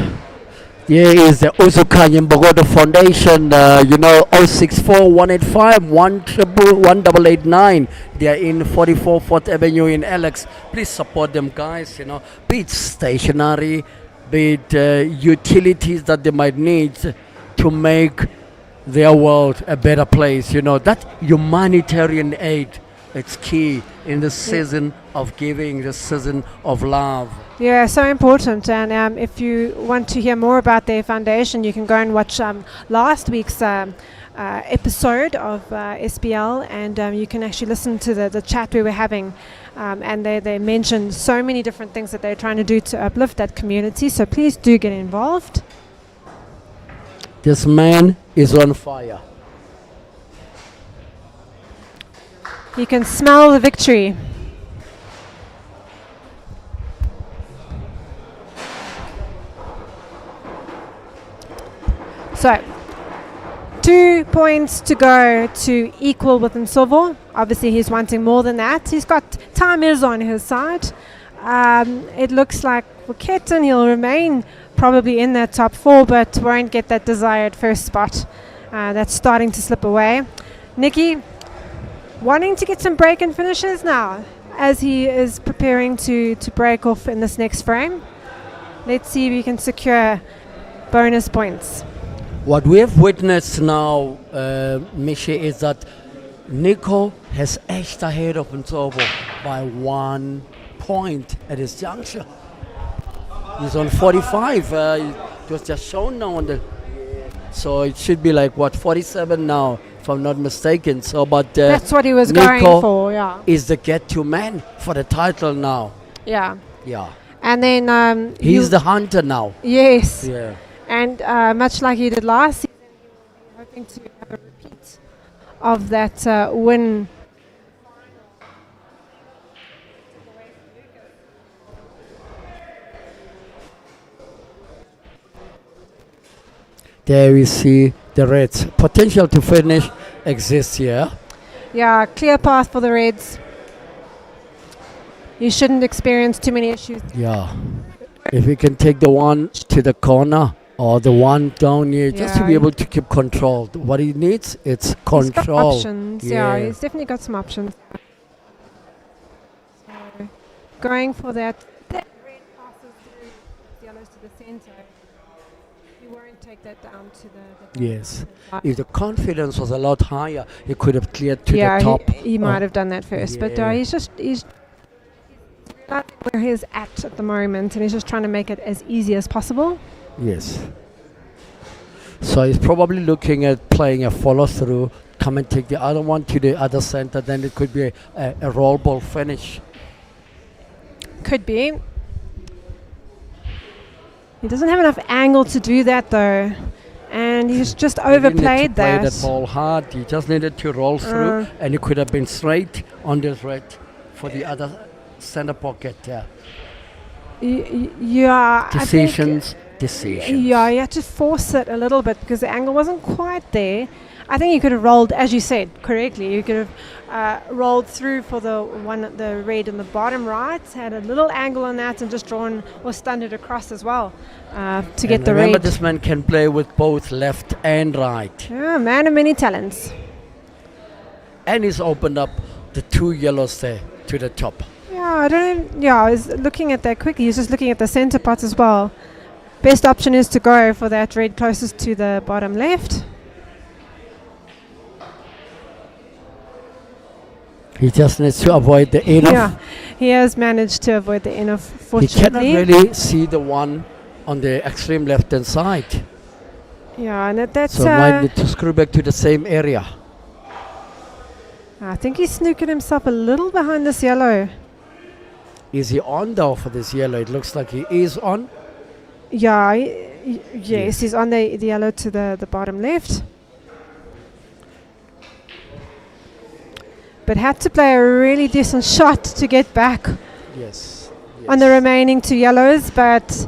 is the Uzukanya Bogodo Foundation, 064 185 1889. They are in 44 4th Avenue in Alex. Please support them, guys. Be it stationery, be it utilities that they might need to make their world a better place. That humanitarian aid, it's key in the season of giving, the season of love. Yeah, so important. And if you want to hear more about their foundation, you can go and watch last week's episode of SBL, and you can actually listen to the chat we were having. And they mentioned so many different things that they're trying to do to uplift that community. So please do get involved. This man is on fire. You can smell the victory. So, 2 points to go to equal with Nsovo. Obviously, he's wanting more than that. He's got time is on his side. It looks like for Ketten, he'll remain probably in that top 4, but won't get that desired first spot. That's starting to slip away. Nikki, wanting to get some break and finishes now, as he is preparing to break off in this next frame. Let's see if he can secure bonus points. What we have witnessed now, Michi, is that Nico has edged ahead of Nsobo by 1 point at this juncture. He's on 45. It was just shown now on the. So it should be like 47 now, if I'm not mistaken. So, but that's what he was Nico going for. Yeah. Is the get-to man for the title now? Yeah. Yeah. And then he's the hunter now. Yes. Yeah. And much like he did last season, he will be hoping to have a repeat of that win. There we see the Reds. Potential to finish exists here. Yeah, clear path for the Reds. You shouldn't experience too many issues. Yeah. If we can take the one to the corner or the one down here, just to be able to keep control. What he needs, it's control. He's got options. Yeah, he's definitely got some options. So going for that red passes through yellows to the center. He won't take that down to the yes. If the confidence was a lot higher, he could have cleared to the top. He might have done that first, but he's realizing where he's at the moment, and he's just trying to make it as easy as possible. Yes. So he's probably looking at playing a follow through, come and take the other one to the other center, then it could be a roll ball finish. Could be. He doesn't have enough angle to do that though. And and he's just He didn't need to overplayed play that. that ball hard. He just needed to roll through, and he could have been straight on the red for the other center pocket. Yeah. Yeah, I think, Decisions. yeah, you had to force it a little bit because the angle wasn't quite there. I think you could have rolled, as you said correctly, you could have rolled through for the red in the bottom right, had a little angle on that, and just drawn or stunned it across as well to get And the remember, red. this man can play with both left and right, Yeah, man of many talents. and he's opened up the 2 yellows there to the top. Yeah, I don't. Yeah, I was looking at that quickly. He's just looking at the center pot as well. Best option is to go for that red closest to the bottom left. He just needs to avoid the in Yeah, he has managed to avoid the in, He fortunately. cannot really see the one on the extreme left hand side, Yeah, and that's. so might need to screw back to the same area. I think he's snookered himself a little behind this yellow. Is he on though for this yellow? It looks like he is on. Yeah, yes, he's on the yellow to the bottom left. But had to play a really decent shot to get back Yes. on the remaining 2 yellows, but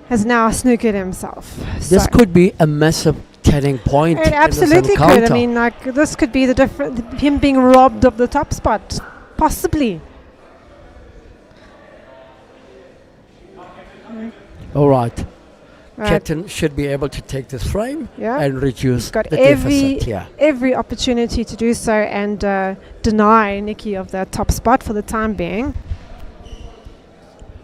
has now snookered himself. This So- could be a massive turning point. It in this absolutely could. I encounter. mean, like, this could be the different, him being robbed of the top spot, possibly. All right. Right. Captain should be able to take this frame Yeah. and reduce He's got the every deficit here. every opportunity to do so and deny Nikki of that top spot for the time being.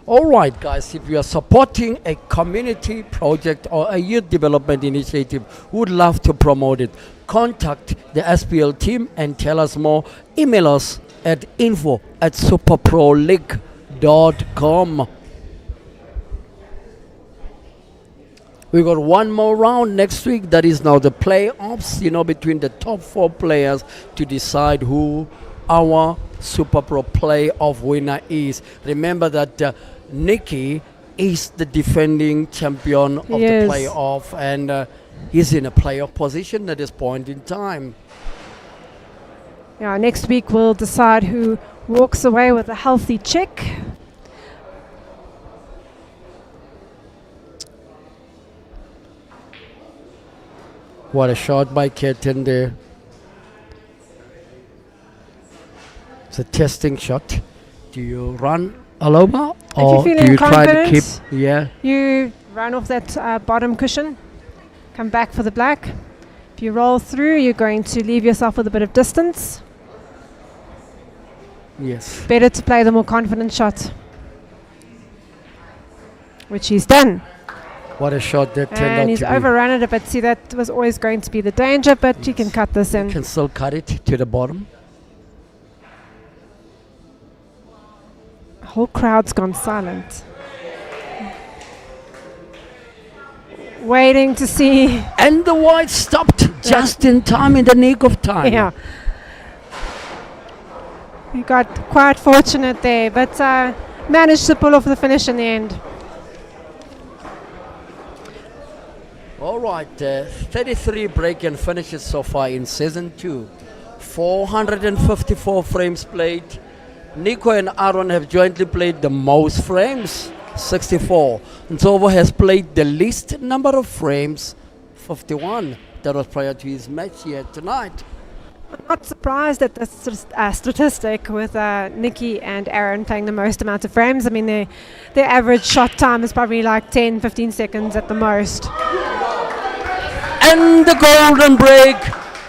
All right, guys, if you are supporting a community project or a youth development initiative, we would love to promote it. Contact the SPL team and tell us more. Email us at info@superproleague.com. We got one more round next week. That is now the playoffs, between the top 4 players to decide who our Super Pro playoff winner is. Remember that Nikki is the defending champion of the Yes. playoff, and he's in a playoff position at this point in time. Yeah, next week we'll decide who walks away with a healthy check. What a shot by Ketan there. It's a testing shot. Do you run Aloba, you're or do feeling you try to keep? confident, Yeah. You run off that bottom cushion, come back for the black. If you roll through, you're going to leave yourself with a bit of distance. Yes. Better to play the more confident shot, which he's done. What a shot that turned out And he's to be. overrun it a bit. See, that was always going to be the danger, but he can cut this in. Can still cut it to the bottom. The whole crowd's gone silent. Waiting to see. And the white stopped just in time, in the nick of time. Yeah. We got quite fortunate there, but managed to pull off the finish in the end. All right, 33 break and finishes so far in season 2. 454 frames played. Nico and Aaron have jointly played the most frames, 64. Nzobo has played the least number of frames, 51. That was prior to his match here tonight. I'm not surprised at the statistic with Nikki and Aaron playing the most amount of frames. I mean, their average shot time is probably like 10, 15 seconds at the most. And the golden break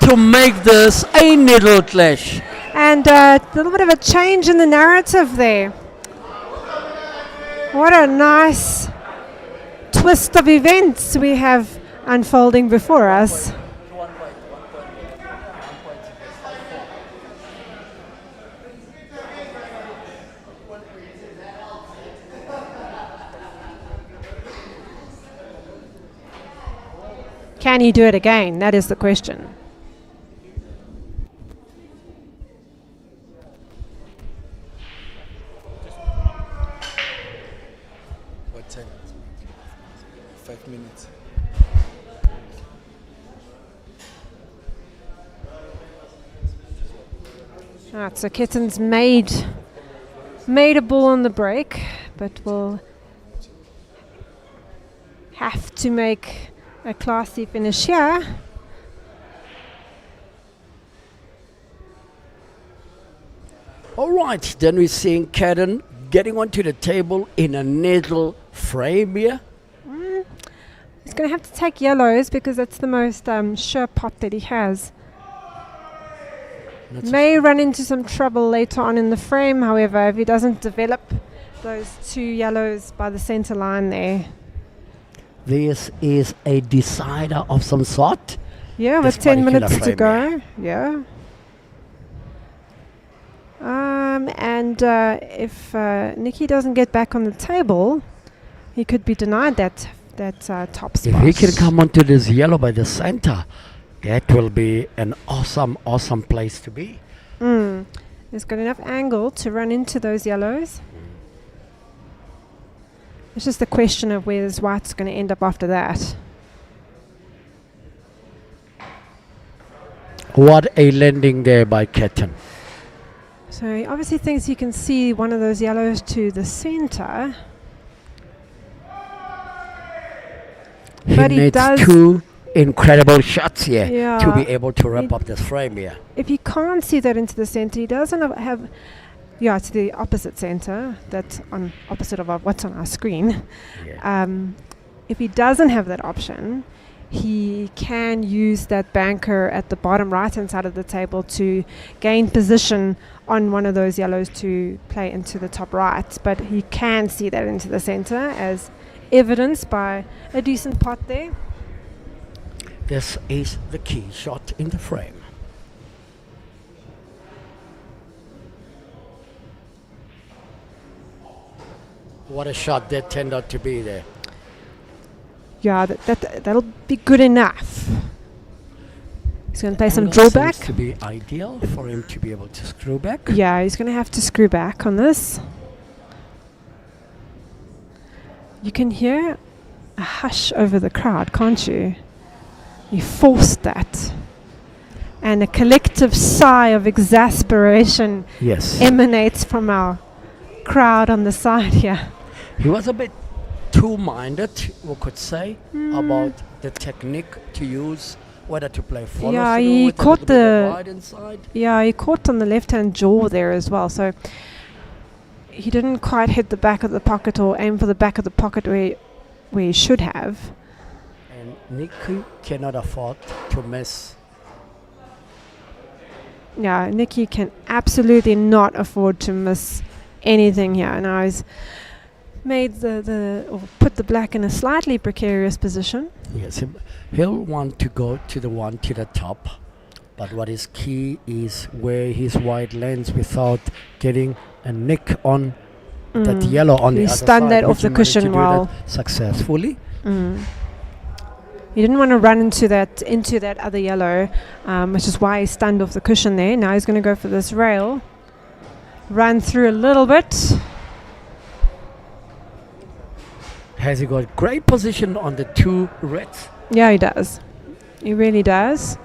to make this a needle clash. And a little bit of a change in the narrative there. What a nice twist of events we have unfolding before us. Can he do it again? That is the question. What time? 5 minutes. Right, so Ketten's made a ball on the break, but will have to make a classy finish here. All right, then we're seeing Ketten getting onto the table in a needle frame here. He's going to have to take yellows because that's the most sure pot that he has. May run into some trouble later on in the frame, however, if he doesn't develop those 2 yellows by the center line there. This is a decider of some sort. Yeah, with This 10 particular minutes to frame, go. Yeah. If Nikki doesn't get back on the table, he could be denied that top spot. If he can come onto this yellow by the center, that will be an awesome, awesome place to be. He's got enough angle to run into those yellows. It's just a question of where this white's going to end up after that. What a landing there by Ketten. So he obviously thinks he can see one of those yellows to the center. He But he needs does- 2 incredible shots here to Yeah. be able to wrap He- up this frame here. If he can't see that into the center, he doesn't have it's the opposite center. That's on opposite of what's on our screen. Yeah. If he doesn't have that option, he can use that banker at the bottom right-hand side of the table to gain position on one of those yellows to play into the top right. But he can see that into the center, as evidenced by a decent pot there. This is the key shot in the frame. What a shot that turned out to be there. Yeah, that'll be good enough. He's going to play some Angle drawback. seems to be ideal for him to be able to screw back. Yeah, he's going to have to screw back on this. You can hear a hush over the crowd, can't you? You forced that. And a collective sigh of exasperation Yes. emanates from our crowd on the side here. He was a bit two-minded, we could say, about the technique to use, whether to play follow Yeah, through he with a caught little bit of the- wide inside. Yeah, he caught on the left-hand jaw there as well. So he didn't quite hit the back of the pocket or aim for the back of the pocket where he should have. And Nikki cannot afford to miss. Yeah, Nikki can absolutely not afford to miss anything here. Now he's made or put the black in a slightly precarious position. Yes, he'll want to go to the one to the top, but what is key is where his white lands without getting a nick on that yellow on the He other stunned side, that off which the he managed to cushion do well. that successfully. He didn't want to run into that other yellow, which is why he stunned off the cushion there. Now he's going to go for this rail, run through a little bit. Has he got great position on the two reds? Yeah, he does. He really does.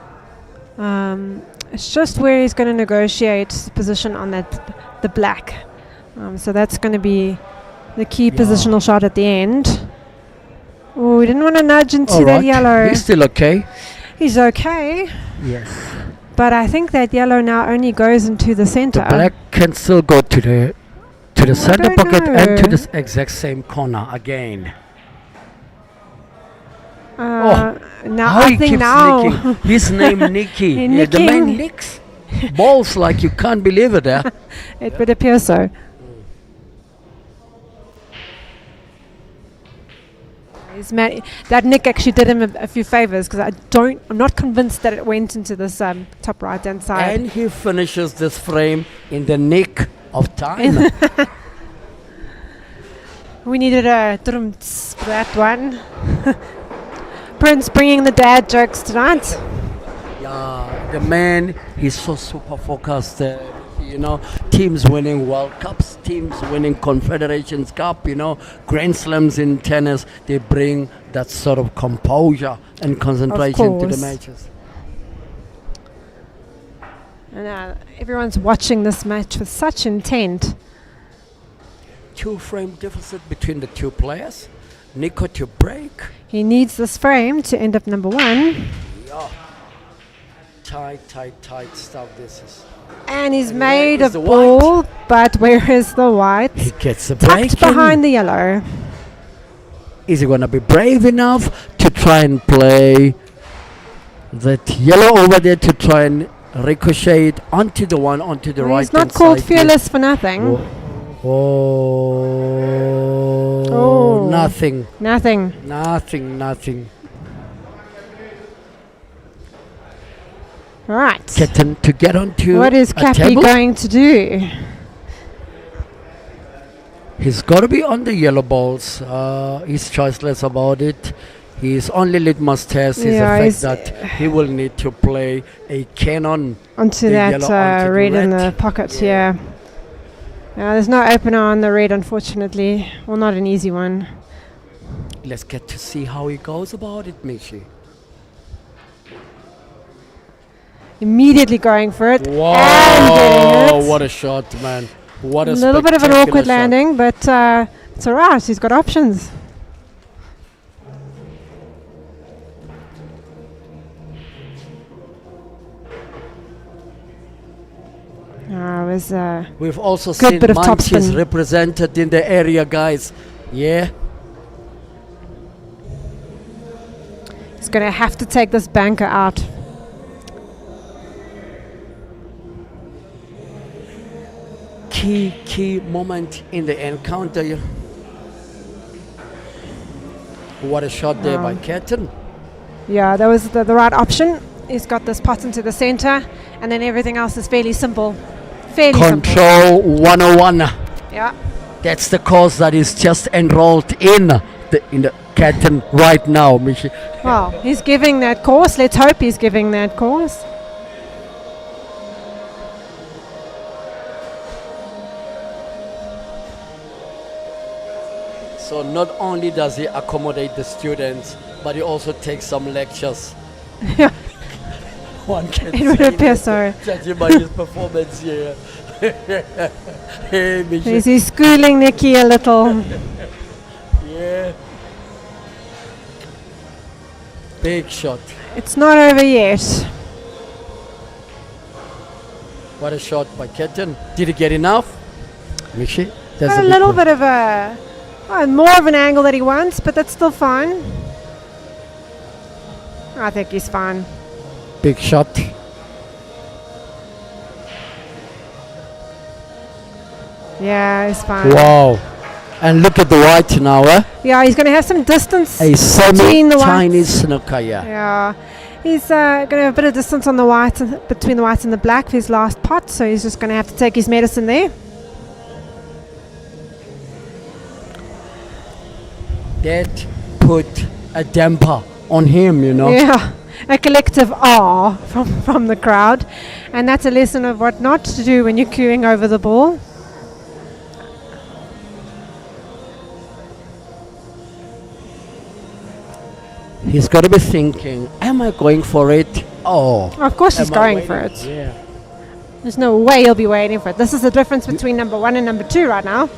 It's just where he's going to negotiate the position on the black. So that's going to be the key positional shot at the end. Oh, we didn't want to nudge into that yellow. He's still okay. He's okay, Yes. but I think that yellow now only goes into the center. The black can still go to the center don't pocket and to know. this exact same corner again. Now How I he think keeps now nicking. His name Nicky. He Yeah, the man nicking. nicks balls like you can't believe it. it would appear so. That nick actually did him a few favors because I'm not convinced that it went into this top right hand side. And he finishes this frame in the nick of time. We needed a drums for that one. Prince bringing the dad jokes tonight. Yeah, the man, he's so super focused. Teams winning World Cups, teams winning Confederations Cup, Grand Slams in tennis. They bring that sort of composure and concentration to the course. matches. And everyone's watching this match with such intent. 2-frame deficit between the two players. Nico to break. He needs this frame to end up number 1. Yeah. Tight stuff this is. And he's And made where a is the ball, but where is the white? He gets the break. Tucked behind the yellow. Is he going to be brave enough to try and play that yellow over there to try and ricochet it onto the one onto the right? He's not called fearless for nothing. Oh, nothing. Nothing. Right. Kitten to get onto What is a Cappy table. going to do? He's got to be on the yellow balls. He's choiceless about it. His only litmus test is Yeah, the he's- fact that he will need to play a cannon. Onto The that yellow onto the red in red. the pocket here. There's no opener on the red, unfortunately. Well, not an easy one. Let's get to see how he goes about it, Michi. Immediately going for it. Wow, And getting it. what a shot, man. What a A little bit of an spectacular awkward shot. landing, but it's alright. He's got options. It was We've also Good seen bit of monkeys topspin. represented in the area, guys. Yeah. he's going to have to take this banker out. Key moment in the encounter. What a shot there by Ketten. Yeah, that was the right option. He's got this pot into the center, and then everything else is fairly simple. Fairly simple. Control 101. Yeah. That's the course that is just enrolled in the Ketten right now, Michi. Well, he's giving that course. Let's hope he's giving that course. So not only does he accommodate the students, but he also takes some lectures. Yeah. One can It would say appear that, so. judging by his performance here. Hey, Michi. He's schooling Nikki a little. Yeah. Big shot. It's not over yet. What a shot by Ketten. Did he get enough? Michi? There's Got a big little one. bit of more of an angle that he wants, but that's still fine. I think he's fine. Big shot. Yeah, he's fine. Wow. And look at the white now, eh? Yeah, he's going to have some distance. A Between the semi-tiny whites. snooker, yeah. Yeah, he's going to have a bit of distance on the white, between the whites and the black for his last pot, so he's just going to have to take his medicine there. That put a damper on him, you know. Yeah, a collective ah from the crowd, and that's a lesson of what not to do when you're queuing over the ball. He's got to be thinking, am I going for it? Oh. Of course he's am I going for waiting? it. Yeah. There's no way he'll be waiting for it. This is the difference between number 1 and number 2 right now.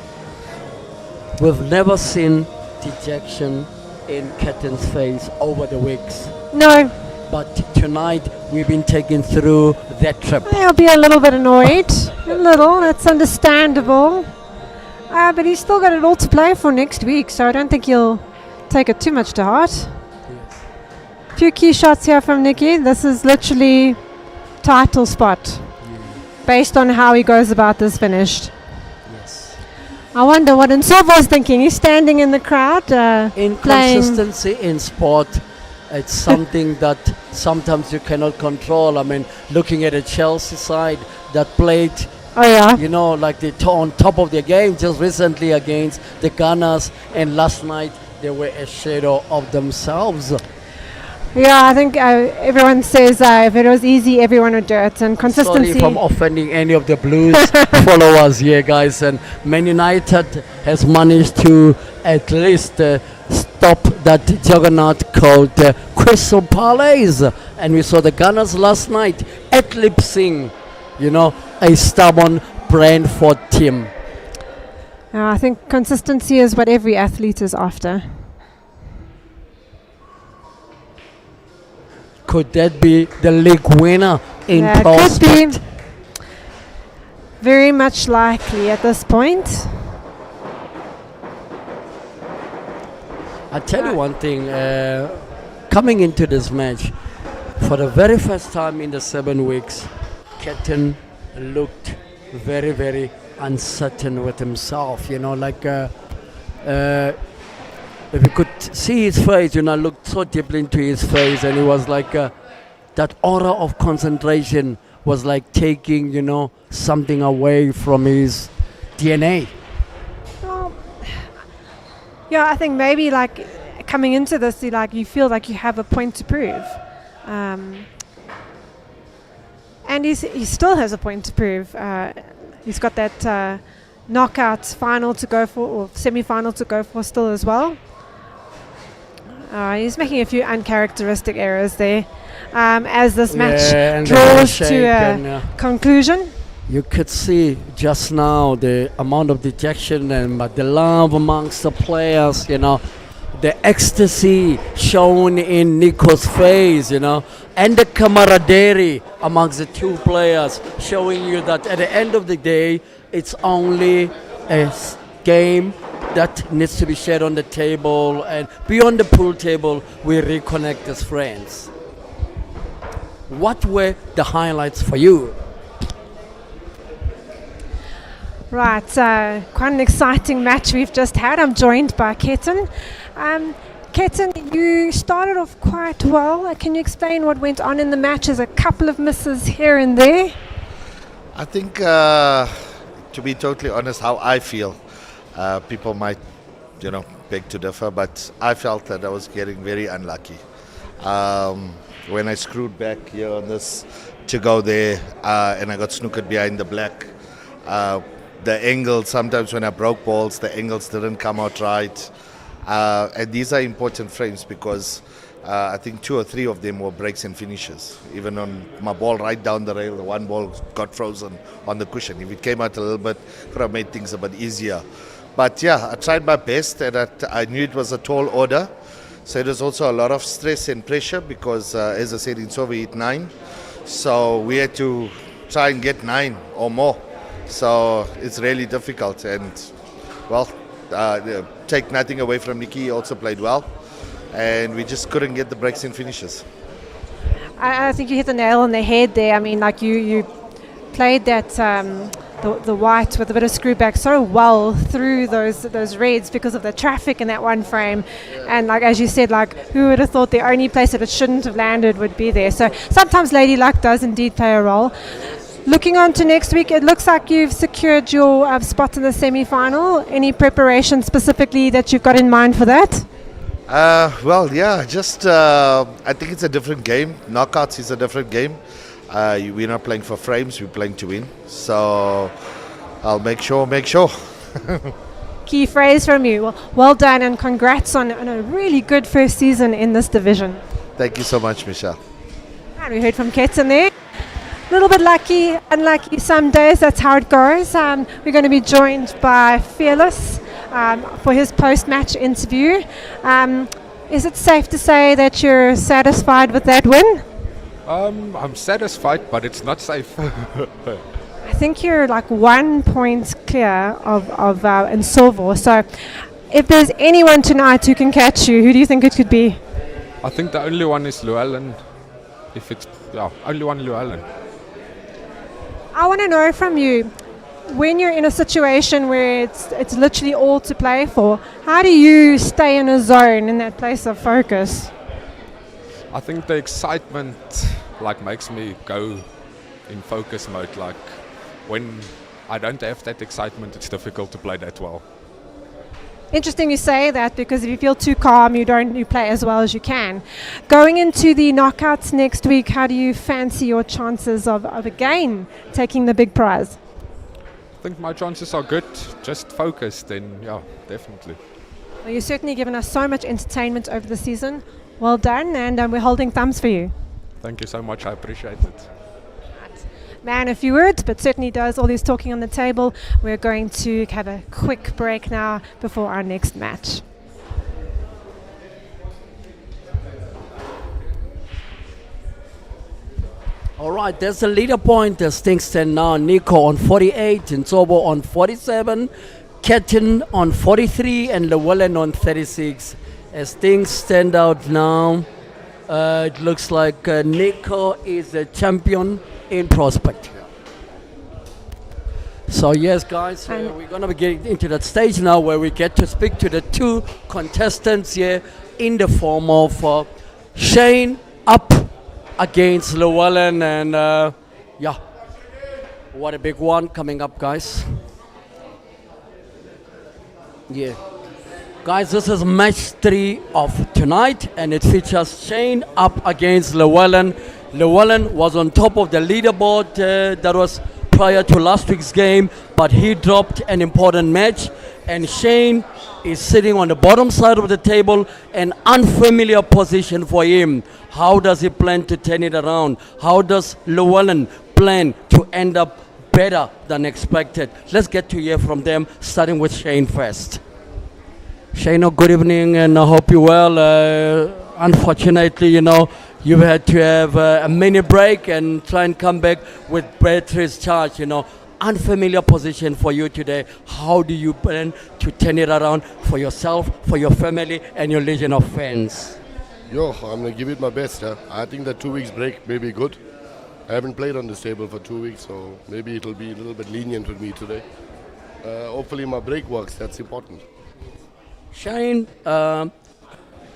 We've never seen dejection in Ketten's face over the weeks. No, But tonight we've been taken through that trip. he'll be a little bit annoyed. A little, that's understandable. But he's still got it all to play for next week, so I don't think he'll take it too much to heart. Few key shots here from Nikki. This is literally title spot based on how he goes about this finished. Yes. I wonder what Nsovo's thinking. He's standing in the crowd playing. Inconsistency in sport, it's something that sometimes you cannot control. I mean, looking at a Chelsea side that played, Oh yeah. you know, like they on top of their game just recently against the Gunners, and last night they were a shadow of themselves. Yeah, I think everyone says if it was easy, everyone would do it. And consistency. Sorry if I'm offending any of the Blues followers here, guys. And Man United has managed to at least stop that juggernaut called Crystal Palace. And we saw the Gunners last night eclipsing you know, a stubborn Brentford team. I think consistency is what every athlete is after. Could that be the league winner in Yeah, it prospect? could be very much likely at this point. I tell you one thing, coming into this match, for the very first time in the 7 weeks, Captain looked very, very uncertain with himself. You know, like if you could see his face, you know, I looked so deeply into his face, and it was like that aura of concentration was like taking, you know, something away from his DNA. Well, yeah, I think maybe like coming into this, you feel like you have a point to prove. And he still has a point to prove. He's got that knockout final to go for, or semi-final to go for still as well. He's making a few uncharacteristic errors there as this match and draws to shake a and, conclusion. you could see just now the amount of dejection and the love amongst the players, you know, the ecstasy shown in Nico's face, you know, and the camaraderie amongst the two players, showing you that at the end of the day, it's only a game that needs to be shared on the table, and beyond the pool table, we reconnect as friends. What were the highlights for you? Right, quite an exciting match we've just had. I'm joined by Ketan. Ketan, you started off quite well. Can you explain what went on in the match? There's a couple of misses here and there. I think, to be totally honest, how I feel, people might, you know, beg to differ, but I felt that I was getting very unlucky. When I screwed back here on this to go there, and I got snookered behind the black, the angles, sometimes when I broke balls, the angles didn't come out right. And these are important frames because I think 2 or 3 of them were breaks and finishes. Even on my ball right down the rail, the one ball got frozen on the cushion. If it came out a little bit, could have made things a bit easier. But yeah, I tried my best, and I knew it was a tall order. So it was also a lot of stress and pressure because, as I said, in Supa we hit 9. So we had to try and get 9 or more. So it's really difficult. And, well, take nothing away from Nikki, he also played well. And we just couldn't get the breaks and finishes. I think you hit the nail on the head there. I mean, like you played that the white with a bit of screw back so well through those reds because of the traffic in that one frame. And like as you said, like who would have thought the only place that it shouldn't have landed would be there. So sometimes Lady Luck does indeed play a role. Looking on to next week, it looks like you've secured your spot in the semi-final. Any preparation specifically that you've got in mind for that? Well, yeah, just I think it's a different game. Knockouts is a different game. We're not playing for frames, we're playing to win. So I'll make sure. Key phrase from you. Well done, and congrats on a really good first season in this division. Thank you so much, Michelle. And we heard from Ketan there. A little bit lucky, unlucky some days, that's how it goes. We're going to be joined by Fearless for his post-match interview. Is it safe to say that you're satisfied with that win? I'm satisfied, but it's not safe. I think you're like 1 point clear of in silver. So if there's anyone tonight who can catch you, who do you think it could be? I think the only one is Llewellyn. Only one Llewellyn. I want to know from you, when you're in a situation where it's literally all to play for, how do you stay in a zone, in that place of focus? I think the excitement makes me go in focus mode. Like when I don't have that excitement, it's difficult to play that well. Interesting you say that, because if you feel too calm, you play as well as you can. Going into the knockouts next week, how do you fancy your chances of again taking the big prize? I think my chances are good, just focused, and yeah, definitely. Well, you've certainly given us so much entertainment over the season. Well done, and we're holding thumbs for you. Thank you so much, I appreciate it. man a few words, but certainly does all this talking on the table. We're going to have a quick break now before our next match. All right, there's the leader point. There's Kingston now. Nico on 48, Nzobo on 47, Ketten on 43, and Llewellyn on 36. As things stand out now, it looks like Nico is the champion in prospect. So yes, guys, we're going to be getting into that stage now where we get to speak to the two contestants here in the form of Shane up against Llewellyn, and yeah, what a big one coming up, guys. Yeah, guys, this is match 3 of tonight, and it features Shane up against Llewellyn. Llewellyn was on top of the leaderboard, that was prior to last week's game, but he dropped an important match, and Shane is sitting on the bottom side of the table, an unfamiliar position for him. How does he plan to turn it around? How does Llewellyn plan to end up better than expected? Let's get to hear from them, starting with Shane first. Shane, good evening, and I hope you're well. Unfortunately, you've had to have a mini break and try and come back with batteries charged, Unfamiliar position for you today. How do you plan to turn it around for yourself, for your family, and your legion of fans? I'm going to give it my best. I think that 2 weeks break may be good. I haven't played on this table for 2 weeks, so maybe it'll be a little bit lenient with me today. Hopefully my break works. That's important. Shane, other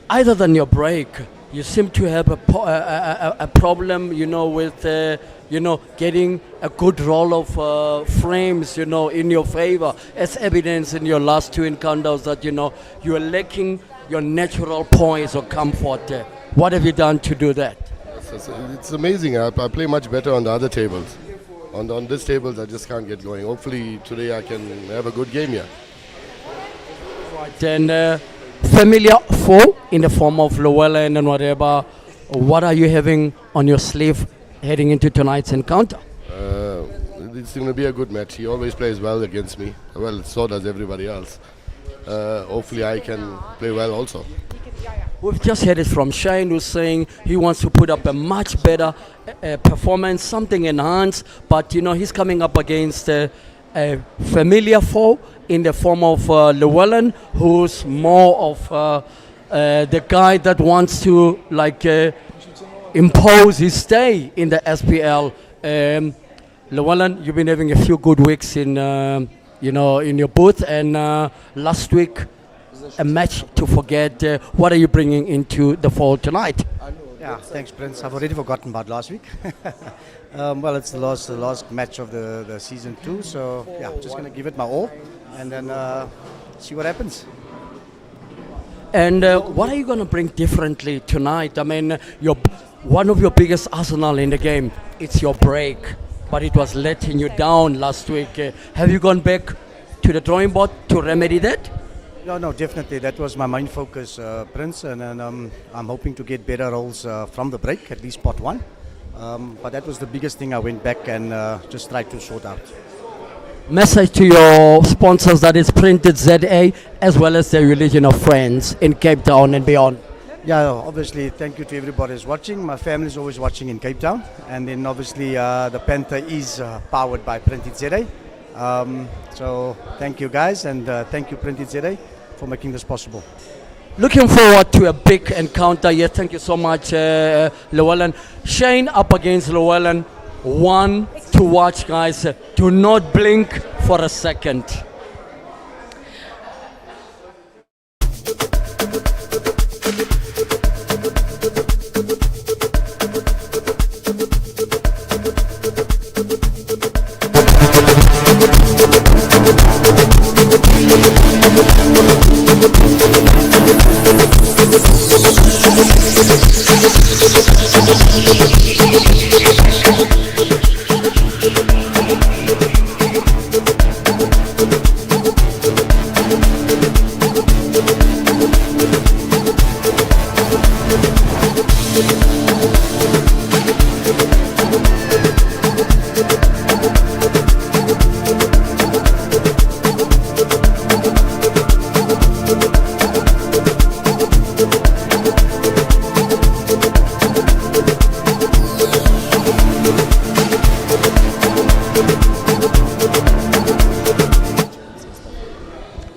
than your break, you seem to have a problem, with getting a good roll of frames, in your favor, as evidence in your last 2 encounters that, you are lacking your natural poise or comfort. What have you done to do that? It's amazing. I play much better on the other tables. On this tables, I just can't get going. Hopefully today I can have a good game here. Right, and familiar foe in the form of Llewellyn and whatever. What are you having on your sleeve heading into tonight's encounter? It's going to be a good match. He always plays well against me. Well, so does everybody else. Hopefully I can play well also. We've just heard it from Shane, who's saying he wants to put up a much better performance, something enhanced, but he's coming up against a familiar foe in the form of Llewellyn, who's more of the guy that wants to impose his stay in the SPL. Llewellyn, you've been having a few good weeks in in your booth, and last week a match to forget. What are you bringing into the fold tonight? Yeah, thanks, Prince. I've already forgotten about last week. Well, it's the last match of the season 2, so yeah, just going to give it my all and then see what happens. And what are you going to bring differently tonight? I mean, one of your biggest arsenal in the game, it's your break, but it was letting you down last week. Have you gone back to the drawing board to remedy that? No, definitely. That was my main focus, Prince, and I'm hoping to get better rolls from the break, at least part 1. But that was the biggest thing I went back and just tried to sort out. Message to your sponsors, that is Printed ZA, as well as their religion of friends in Cape Town and beyond. Yeah, obviously, thank you to everybody who's watching. My family is always watching in Cape Town. And then obviously the Panther is powered by Printed ZA. So thank you guys, and thank you Printed ZA for making this possible. Looking forward to a big encounter here. Thank you so much, Llewellyn. Shane up against Llewellyn. One to watch, guys. Do not blink for a second.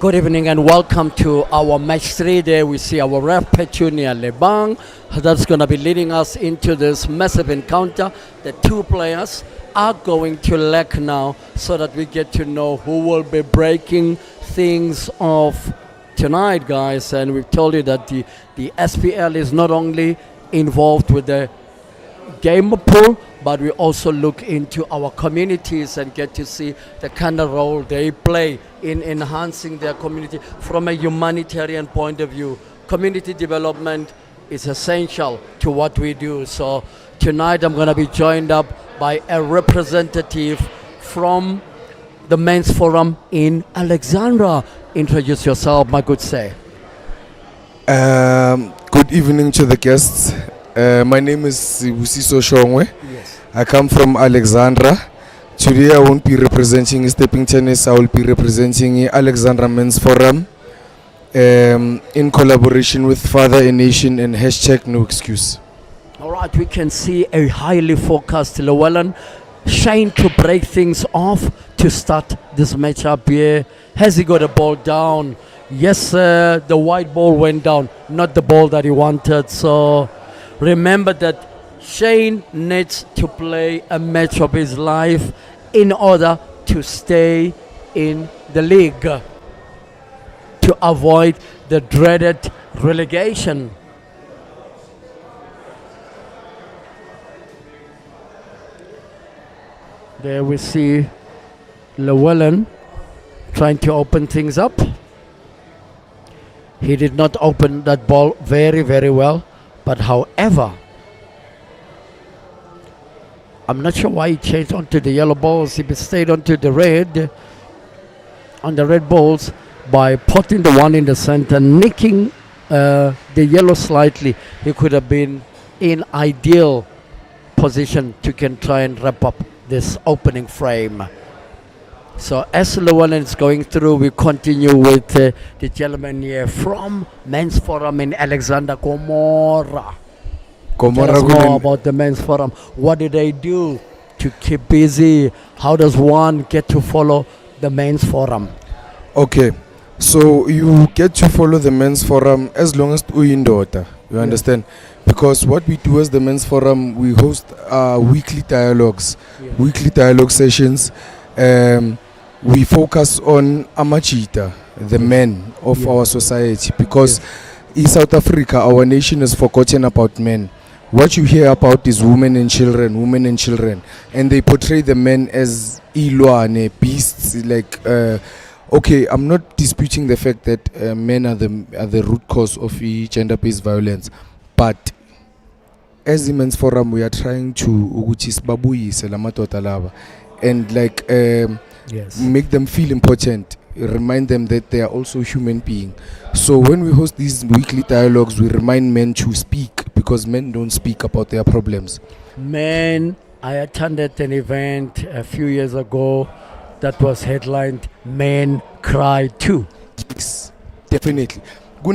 Good evening and welcome to our match 3. There we see our ref Petunia Lebang that's going to be leading us into this massive encounter. The two players are going to leg now so that we get to know who will be breaking things off tonight, guys. And we've told you that the SPL is not only involved with the game pool, but we also look into our communities and get to see the kind of role they play in enhancing their community from a humanitarian point of view. Community development is essential to what we do. So tonight I'm going to be joined up by a representative from the Men's Forum in Alexandra. Introduce yourself, my good sir. Good evening to the guests. My name is Sibusiso Shongwe. Yes. I come from Alexandra. Today I won't be representing stepping tennis. I will be representing Alexandra Men's Forum in collaboration with Father a Nation and hashtag No Excuse. All right, we can see a highly focused Llewellyn trying to break things off to start this matchup here. Has he got a ball down? Yes, the white ball went down, not the ball that he wanted. So remember that Shane needs to play a match of his life in order to stay in the league, to avoid the dreaded relegation. There we see Llewellyn trying to open things up. He did not open that ball very, very well. But however, I'm not sure why he changed onto the yellow balls. He stayed onto the red, on the red balls, by putting the one in the center, nicking the yellow slightly. He could have been in ideal position to can try and wrap up this opening frame. So as Llewellyn is going through, we continue with the gentleman here from Men's Forum in Alexander Gomora. Tell us more about the Men's Forum. What do they do to keep busy? How does one get to follow the Men's Forum? Okay, so you get to follow the Men's Forum as long as you're in daughter. You understand? Because what we do as the Men's Forum, we host weekly dialogues, weekly dialogue sessions. We focus on Amachita, the men of our society, because in South Africa, our nation is forgotten about men. What you hear about is women and children, and they portray the men as ilwane, beasts. Like, okay, I'm not disputing the fact that men are the root cause of gender-based violence, but as the Men's Forum, we are trying to and like make them feel important, remind them that they are also human beings. So when we host these weekly dialogues, we remind men to speak, because men don't speak about their problems. Men, I attended an event a few years ago that was headlined Men Cry Too. Yes, definitely. We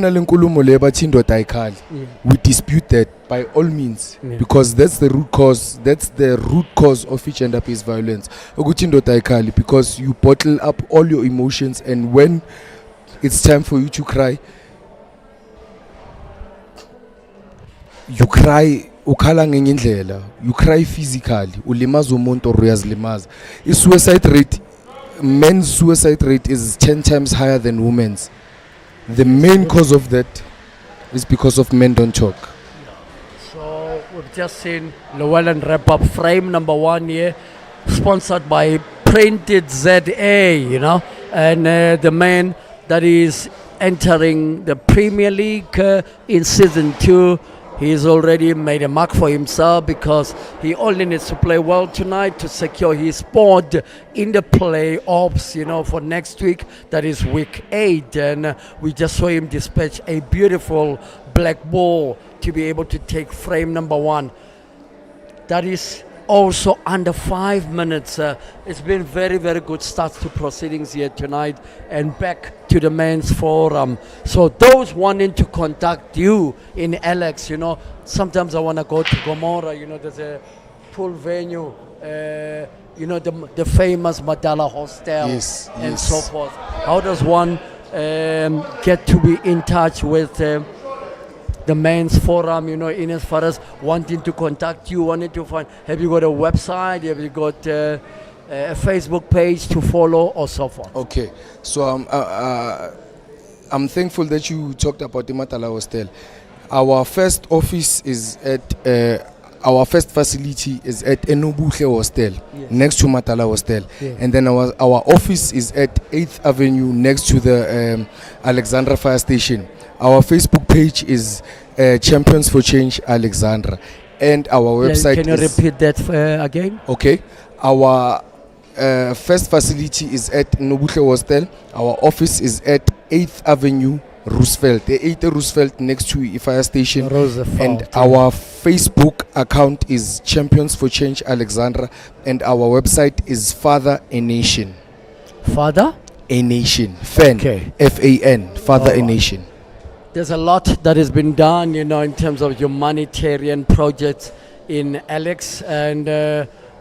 dispute that by all means, because that's the root cause. That's the root cause of gender-based violence. Because you bottle up all your emotions, and when it's time for you to cry, you cry. You cry physically. Suicide rate, men's suicide rate is 10 times higher than women's. The main cause of that is because of men don't talk. So we've just seen Llewellyn wrap up frame number 1 here, sponsored by Printed ZA, you know, and the man that is entering the Premier League in season 2. He's already made a mark for himself, because he only needs to play well tonight to secure his spot in the playoffs, you know, for next week. That is week 8. And we just saw him dispatch a beautiful black ball to be able to take frame number 1. That is also under 5 minutes. It's been very, very good start to proceedings here tonight, and back to the Men's Forum. So those wanting to contact you in Alex, you know, sometimes I want to go to Gomora, you know, there's a pool venue, you know, the famous Madala Hostel, and so forth. How does one get to be in touch with the men's forum, in as far as wanting to contact you, wanting to find, have you got a website, have you got a Facebook page to follow or so forth? Okay, so I'm thankful that you talked about the Matala Hostel. Our first office is at our first facility is at Enobuhle Hostel, next to Matala Hostel. And then our office is at 8th Avenue, next to the Alexandra Fire Station. Our Facebook page is Champions for Change Alexandra. And our website Can you repeat that again? Okay. Our first facility is at Enobuhle Hostel. Our office is at 8th Avenue, Roosevelt, the 8th Roosevelt next to Fire Station. And our Facebook account is Champions for Change Alexandra, and our website is Father a Nation. Father a Nation. Fan. Okay. FAN. Father a Nation. There's a lot that has been done, in terms of humanitarian projects in Alex, and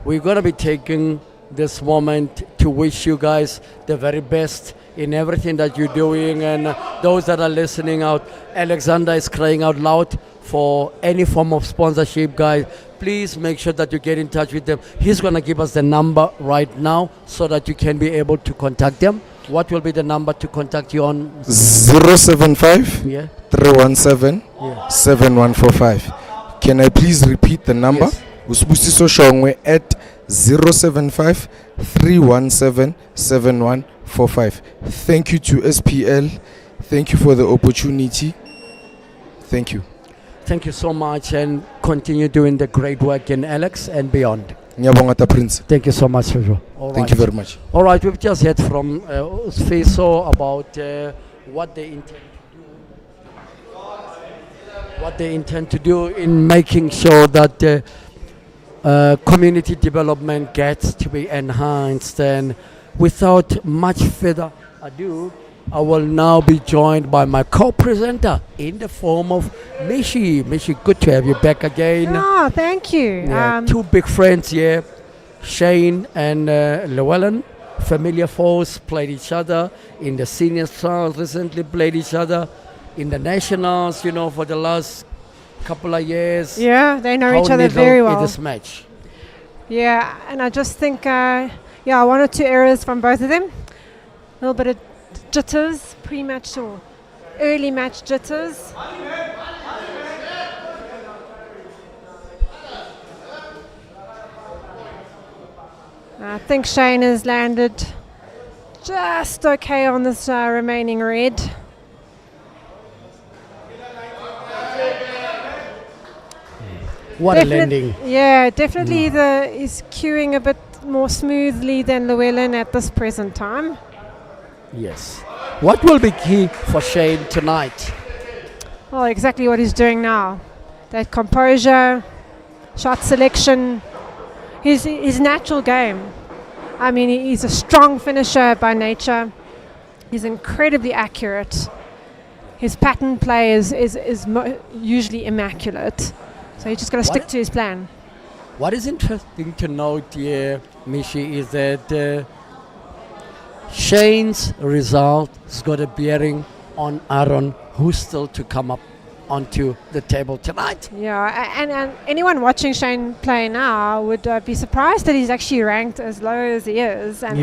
we're going to be taking this moment to wish you guys the very best in everything that you're doing, and those that are listening out, Alexander is crying out loud for any form of sponsorship, guys. Please make sure that you get in touch with them. He's going to give us the number right now so that you can be able to contact them. What will be the number to contact you on? 075 317 Yeah. 7145. Can I please repeat the number? Yes. Usibusiso Shongwe at 075 317 7145. Thank you to SPL. Thank you for the opportunity. Thank you. Thank you so much, and continue doing the great work in Alex and beyond. Nyabongata Prince. Thank you so much, Jojo. Thank you very much. All right, we've just heard from Fiso about what they intend to do. What they intend to do in making sure that community development gets to be enhanced. And without much further ado, I will now be joined by my co-presenter in the form of Mishi. Mishi, good to have you back again. Oh, thank you. Yeah, two big friends here, Shane and Llewellyn, familiar foes, played each other in the seniors trials, recently played each other in the nationals, for the last couple of years. Yeah, they know each other very well. In this match. Yeah, and I just think, one or two errors from both of them. A little bit of jitters, pre-match or early match jitters. I think Shane has landed just okay on this remaining red. What a landing. Yeah, definitely he's queuing a bit more smoothly than Llewellyn at this present time. Yes. What will be key for Shane tonight? Well, exactly what he's doing now. That composure, shot selection, his natural game. I mean, he's a strong finisher by nature. He's incredibly accurate. His pattern play is usually immaculate. So you just got to stick to his plan. What is interesting to note here, Mishi, is that Shane's result has got a bearing on Aaron, who's still to come up onto the table tonight. Yeah, and anyone watching Shane play now would be surprised that he's actually ranked as low as he is and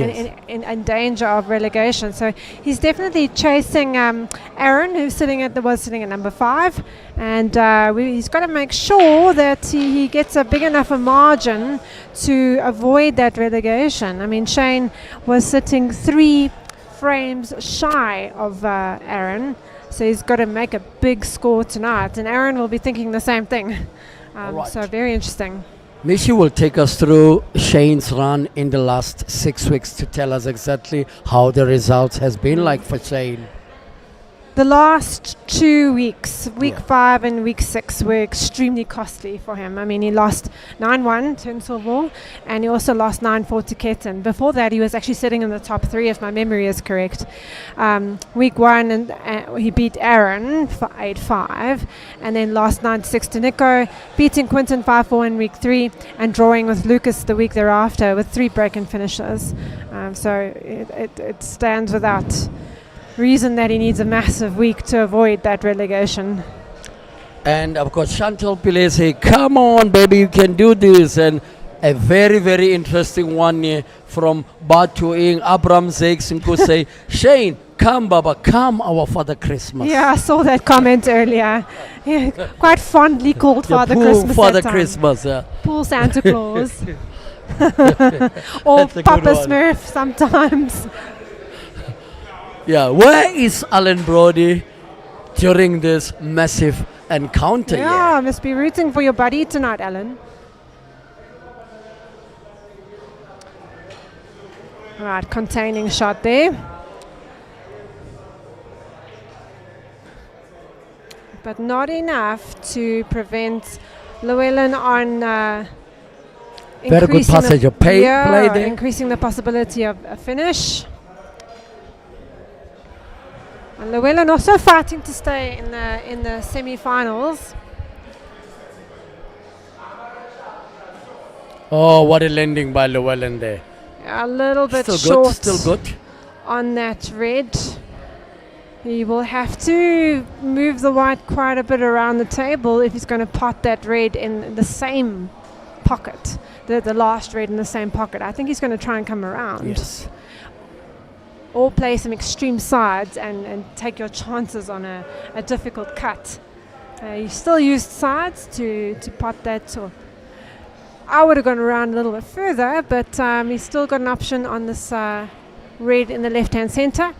in danger of relegation. So he's definitely chasing Aaron, who's sitting at number 5, and he's got to make sure that he gets a big enough a margin to avoid that relegation. I mean, Shane was sitting 3 frames shy of Aaron. So he's got to make a big score tonight, and Aaron will be thinking the same thing. Right. So very interesting. Mishi will take us through Shane's run in the last 6 weeks to tell us exactly how the results has been like for Shane. The last 2 weeks, week 5 and week 6, were extremely costly for him. I mean, he lost 9-1 to Insilville, and he also lost 9-4 to Ketten. Before that, he was actually sitting in the top 3, if my memory is correct. Week 1, and he beat Aaron 8-5, and then lost 9-6 to Nico, beating Quinton 5-4 in week 3, and drawing with Lucas the week thereafter with 3 break-in finishes. So it stands without reason that he needs a massive week to avoid that relegation. And of course, Chantal Pillay say, come on, baby, you can do this. And a very, very interesting one here from Batu Ing, Abram Zakes, and could say, Shane, come, Baba, come, our Father Christmas. Yeah, I saw that comment earlier. Yeah, quite fondly called Yeah, Father poor Christmas. Father that time. Christmas, yeah. Poor Santa Claus. Or That's a good Papa one. Smurf sometimes. Yeah, where is Alan Brody during this massive encounter? Yeah, must be rooting for your buddy tonight, Alan. Right, containing shot there. But not enough to prevent Llewellyn on Very good increasing passage of play there. increasing the possibility of a finish. And Llewellyn also fighting to stay in the semi-finals. Oh, what a landing by Llewellyn there. A little bit Still short good, still good. on that red. He will have to move the white quite a bit around the table if he's going to pot that red in the same pocket, the last red in the same pocket. I think he's going to try and come around. Yes. Or play some extreme sides and take your chances on a difficult cut. You still used sides to pot that. Or I would have gone around a little bit further, but he's still got an option on this red in the left-hand center.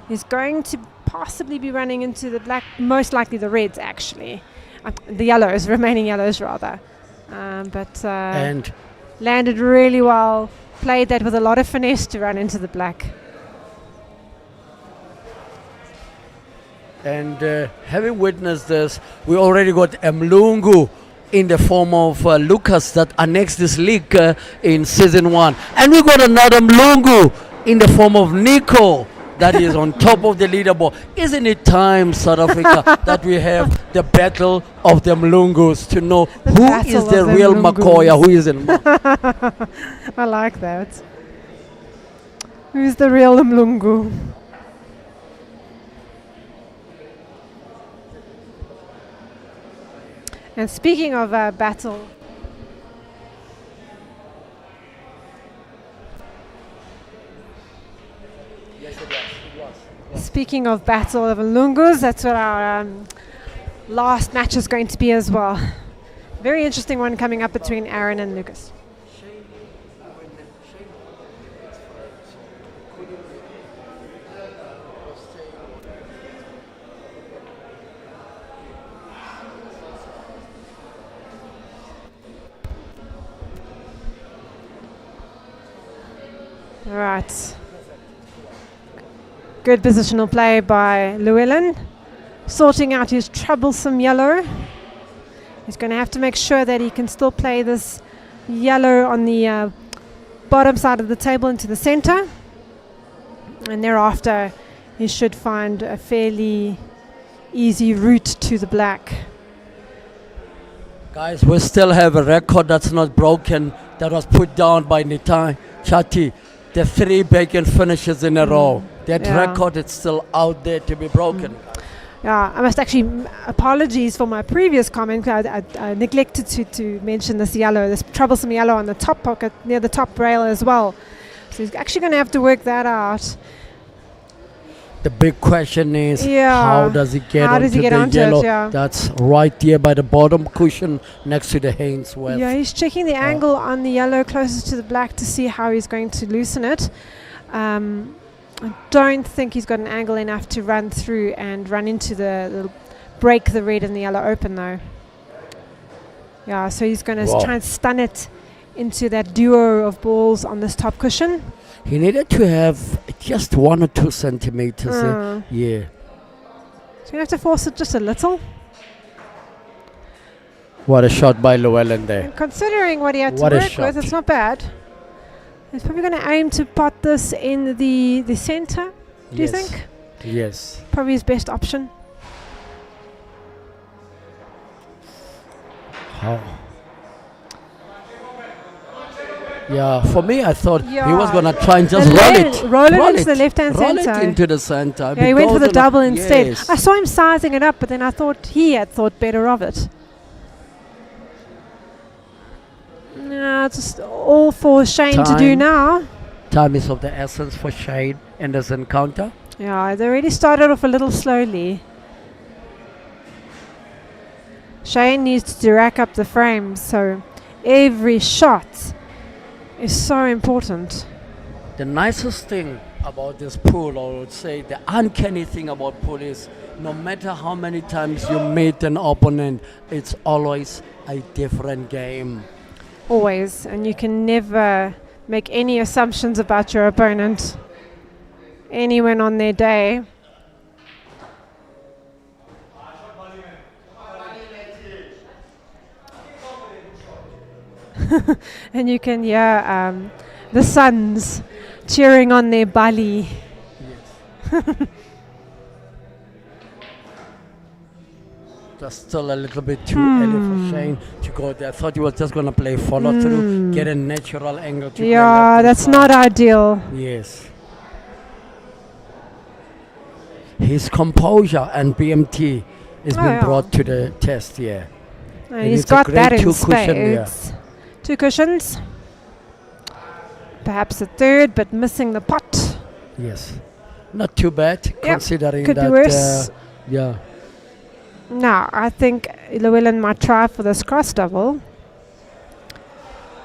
He's going to possibly be running into the black, most likely the reds actually. The yellows, remaining yellows rather. But And landed really well. Played that with a lot of finesse to run into the black. And having witnessed this, we already got Mlungu in the form of Lucas that annexed this league in season 1. And we got another Mlungu in the form of Nico that is on top of the leaderboard. Isn't it time, South Africa, that we have the battle of the Mlungus to know who battle is the of the real Mlungus. Makoya, who isn't? I like that. Who's the real Mlungu? And speaking of battle, speaking of battle of Mlungus, that's what our last match is going to be as well. Very interesting one coming up between Aaron and Lucas. Right. Good positional play by Llewellyn. Sorting out his troublesome yellow. He's going to have to make sure that he can still play this yellow on the bottom side of the table into the center. And thereafter, he should find a fairly easy route to the black. Guys, we still have a record that's not broken, that was put down by Nitai Chati. The 3 bacon finishes in a row. That Yeah. record is still out there to be broken. Yeah, I must actually apologies for my previous comment. I neglected to mention this yellow, this troublesome yellow on the top pocket near the top rail as well. So he's actually going to have to work that out. The big question is, Yeah. how does he get How onto does he get the onto it, yellow? yeah. That's right there by the bottom cushion next to the Haynes web. Yeah, he's checking the angle on the yellow closest to the black to see how he's going to loosen it. I don't think he's got an angle enough to run through and run into the break the red and the yellow open though. Yeah, so he's going to Wow. try and stun it into that duo of balls on this top cushion. He needed to have just 1 or 2 centimeters. Yeah. So you have to force it just a little. What a shot by Llewellyn there. And considering what he had to What a work shot. with, it's not bad. He's probably going to aim to pot this in the center, do you Yes. think? Yes. Probably his best option. How? Yeah, for me, I thought he was Yeah. going to try and just The roll le- it. roll it into the left-hand roll centre. it into the center. Yeah, he went for the Because double instead. Yes. I saw him sizing it up, but then I thought he had thought better of it. No, just all for Shane to do Time. now. Time is of the essence for Shane in this encounter. Yeah, they really started off a little slowly. Shane needs to rack up the frames, so every shot is so important. The nicest thing about this pool, I would say, the uncanny thing about pool is no matter how many times you meet an opponent, it's always a different game. Always, and you can never make any assumptions about your opponent. Anyone on their day. And you can hear the sons cheering on their bali. Just still a little bit too early for Shane to go there. I thought he was just going to play follow through, get a natural angle to play Yeah, left and that's side. not ideal. Yes. His composure and BMT is Oh, being yeah. brought to the test here. And And he's it's a got great that in two-cushion here. spades. 2 cushions. Perhaps a third, but missing the pot. Yes. Not too bad, considering could be that. worse. Yeah. Now, I think Llewellyn might try for this cross double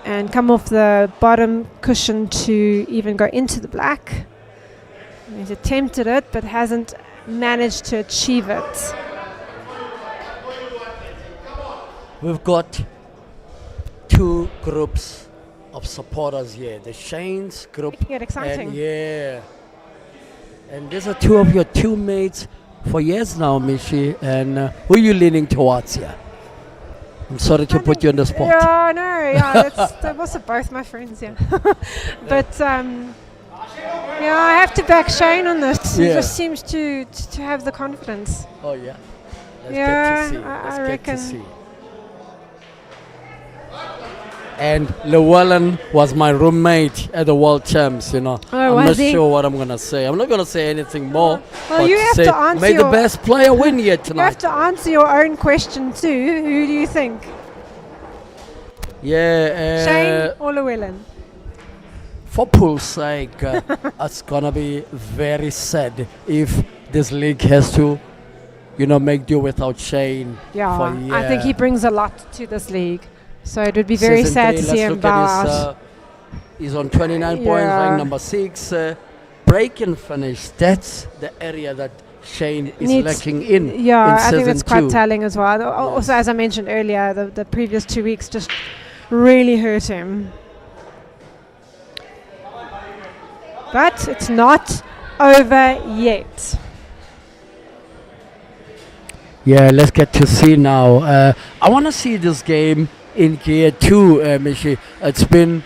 and come off the bottom cushion to even go into the black. He's attempted it, but hasn't managed to achieve it. We've got 2 groups of supporters here. The Shane's group. Making it exciting. And yeah. And these are 2 of your teammates for years now, Mishi. And who are you leaning towards here? I'm sorry to put you on the spot. Yeah, no, yeah, they're also both my friends, yeah. But yeah, I have to back Shane on this. He Yeah. just seems to have the confidence. Oh, yeah. Let's Yeah, get to see. I Let's get reckon. to see. And Llewellyn was my roommate at the World Champs, you know. Oh, I'm was not he? sure what I'm going to say. I'm not going to say anything more. Well, but you have say, to answer may the your- best player win here You have tonight. to answer your own question too. Who do you think? Yeah. Shane or Llewellyn? For pool's sake, it's going to be very sad if this league has to, make do without Shane. Yeah, for I think he year. brings a lot to this league. So it would be very Season sad three, to see let's him look bow at his, out. he's on 29 points, Yeah. ranked number 6. Break and finish. That's the area that Shane is Needs- lacking in. Yeah, in I think season that's quite 2. telling as well. Also, as I mentioned earlier, the previous 2 weeks just really hurt him. But it's not over yet. Yeah, let's get to see now. I want to see this game in gear 2, Michi. It's been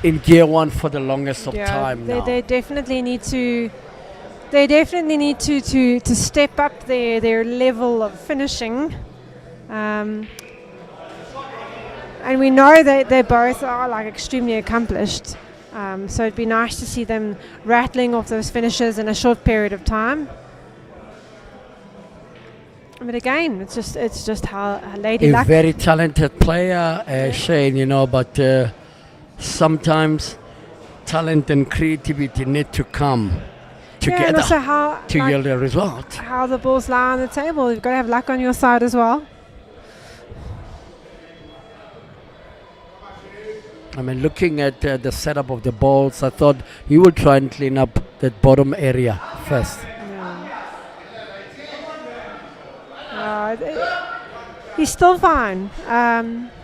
in gear 1 for the longest of time now. They definitely need to. They definitely need to step up their level of finishing. And we know that they both are like extremely accomplished. So it'd be nice to see them rattling off those finishes in a short period of time. But again, it's just how lady A luck. very talented player, Shane, but sometimes talent and creativity need to come Yeah, and together also how to yield a result. how the balls lie on the table. You've got to have luck on your side as well. I mean, looking at the setup of the balls, I thought he would try and clean up that bottom area first. He's still fine.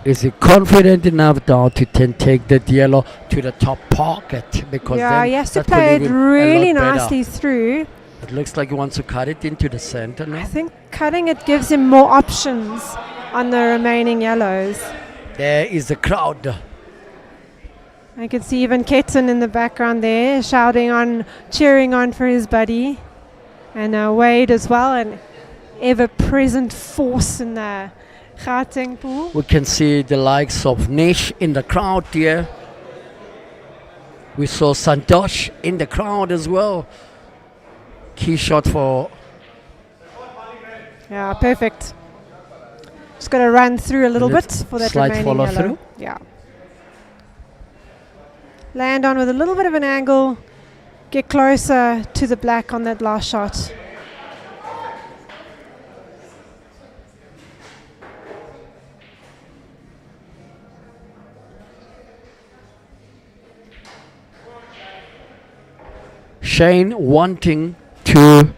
Is he confident enough now to take that yellow to the top pocket? Because Yeah, then he has to that could play it even a really lot better. nicely through. It looks like he wants to cut it into the center now. I think cutting it gives him more options on the remaining yellows. There is the crowd. I can see even Ketten in the background there shouting on, cheering on for his buddy. And Wade as well, an ever-present force in the Gauteng pool. We can see the likes of Nish in the crowd here. We saw Santosh in the crowd as well. Key shot for Yeah, perfect. Just got to run through a little bit for that slight remaining follow yellow. through. Yeah. Land on with a little bit of an angle. Get closer to the black on that last shot. Shane wanting to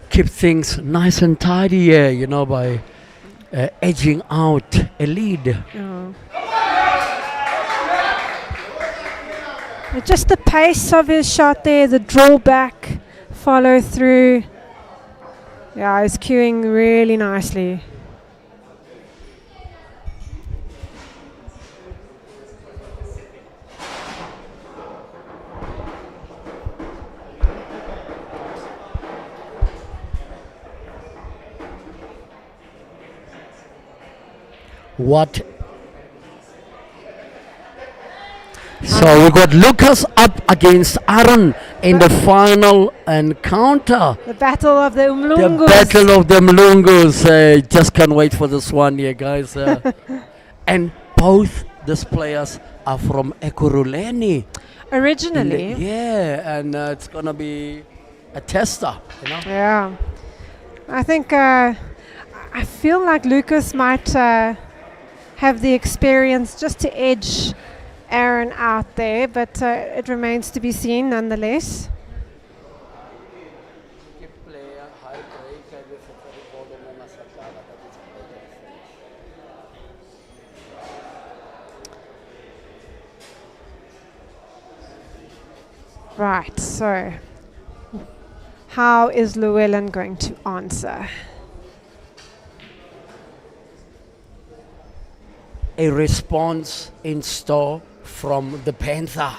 keep things nice and tidy here, you know, by edging out a lead. Oh. Just the pace of his shot there, the drawback, follow through. Yeah, he's cueing really nicely. What? So we got Lucas up against Aaron in the final encounter. The battle of the The Umlungus. battle of the Mlungus. Just can't wait for this one here, guys. And both these players are from Ekurhuleni. Originally. Yeah, and it's going to be a tester, you know. Yeah. I think, I feel like Lucas might have the experience just to edge Aaron out there, but it remains to be seen nonetheless. Right, so how is Llewellyn going to answer? A response in store from the Panther.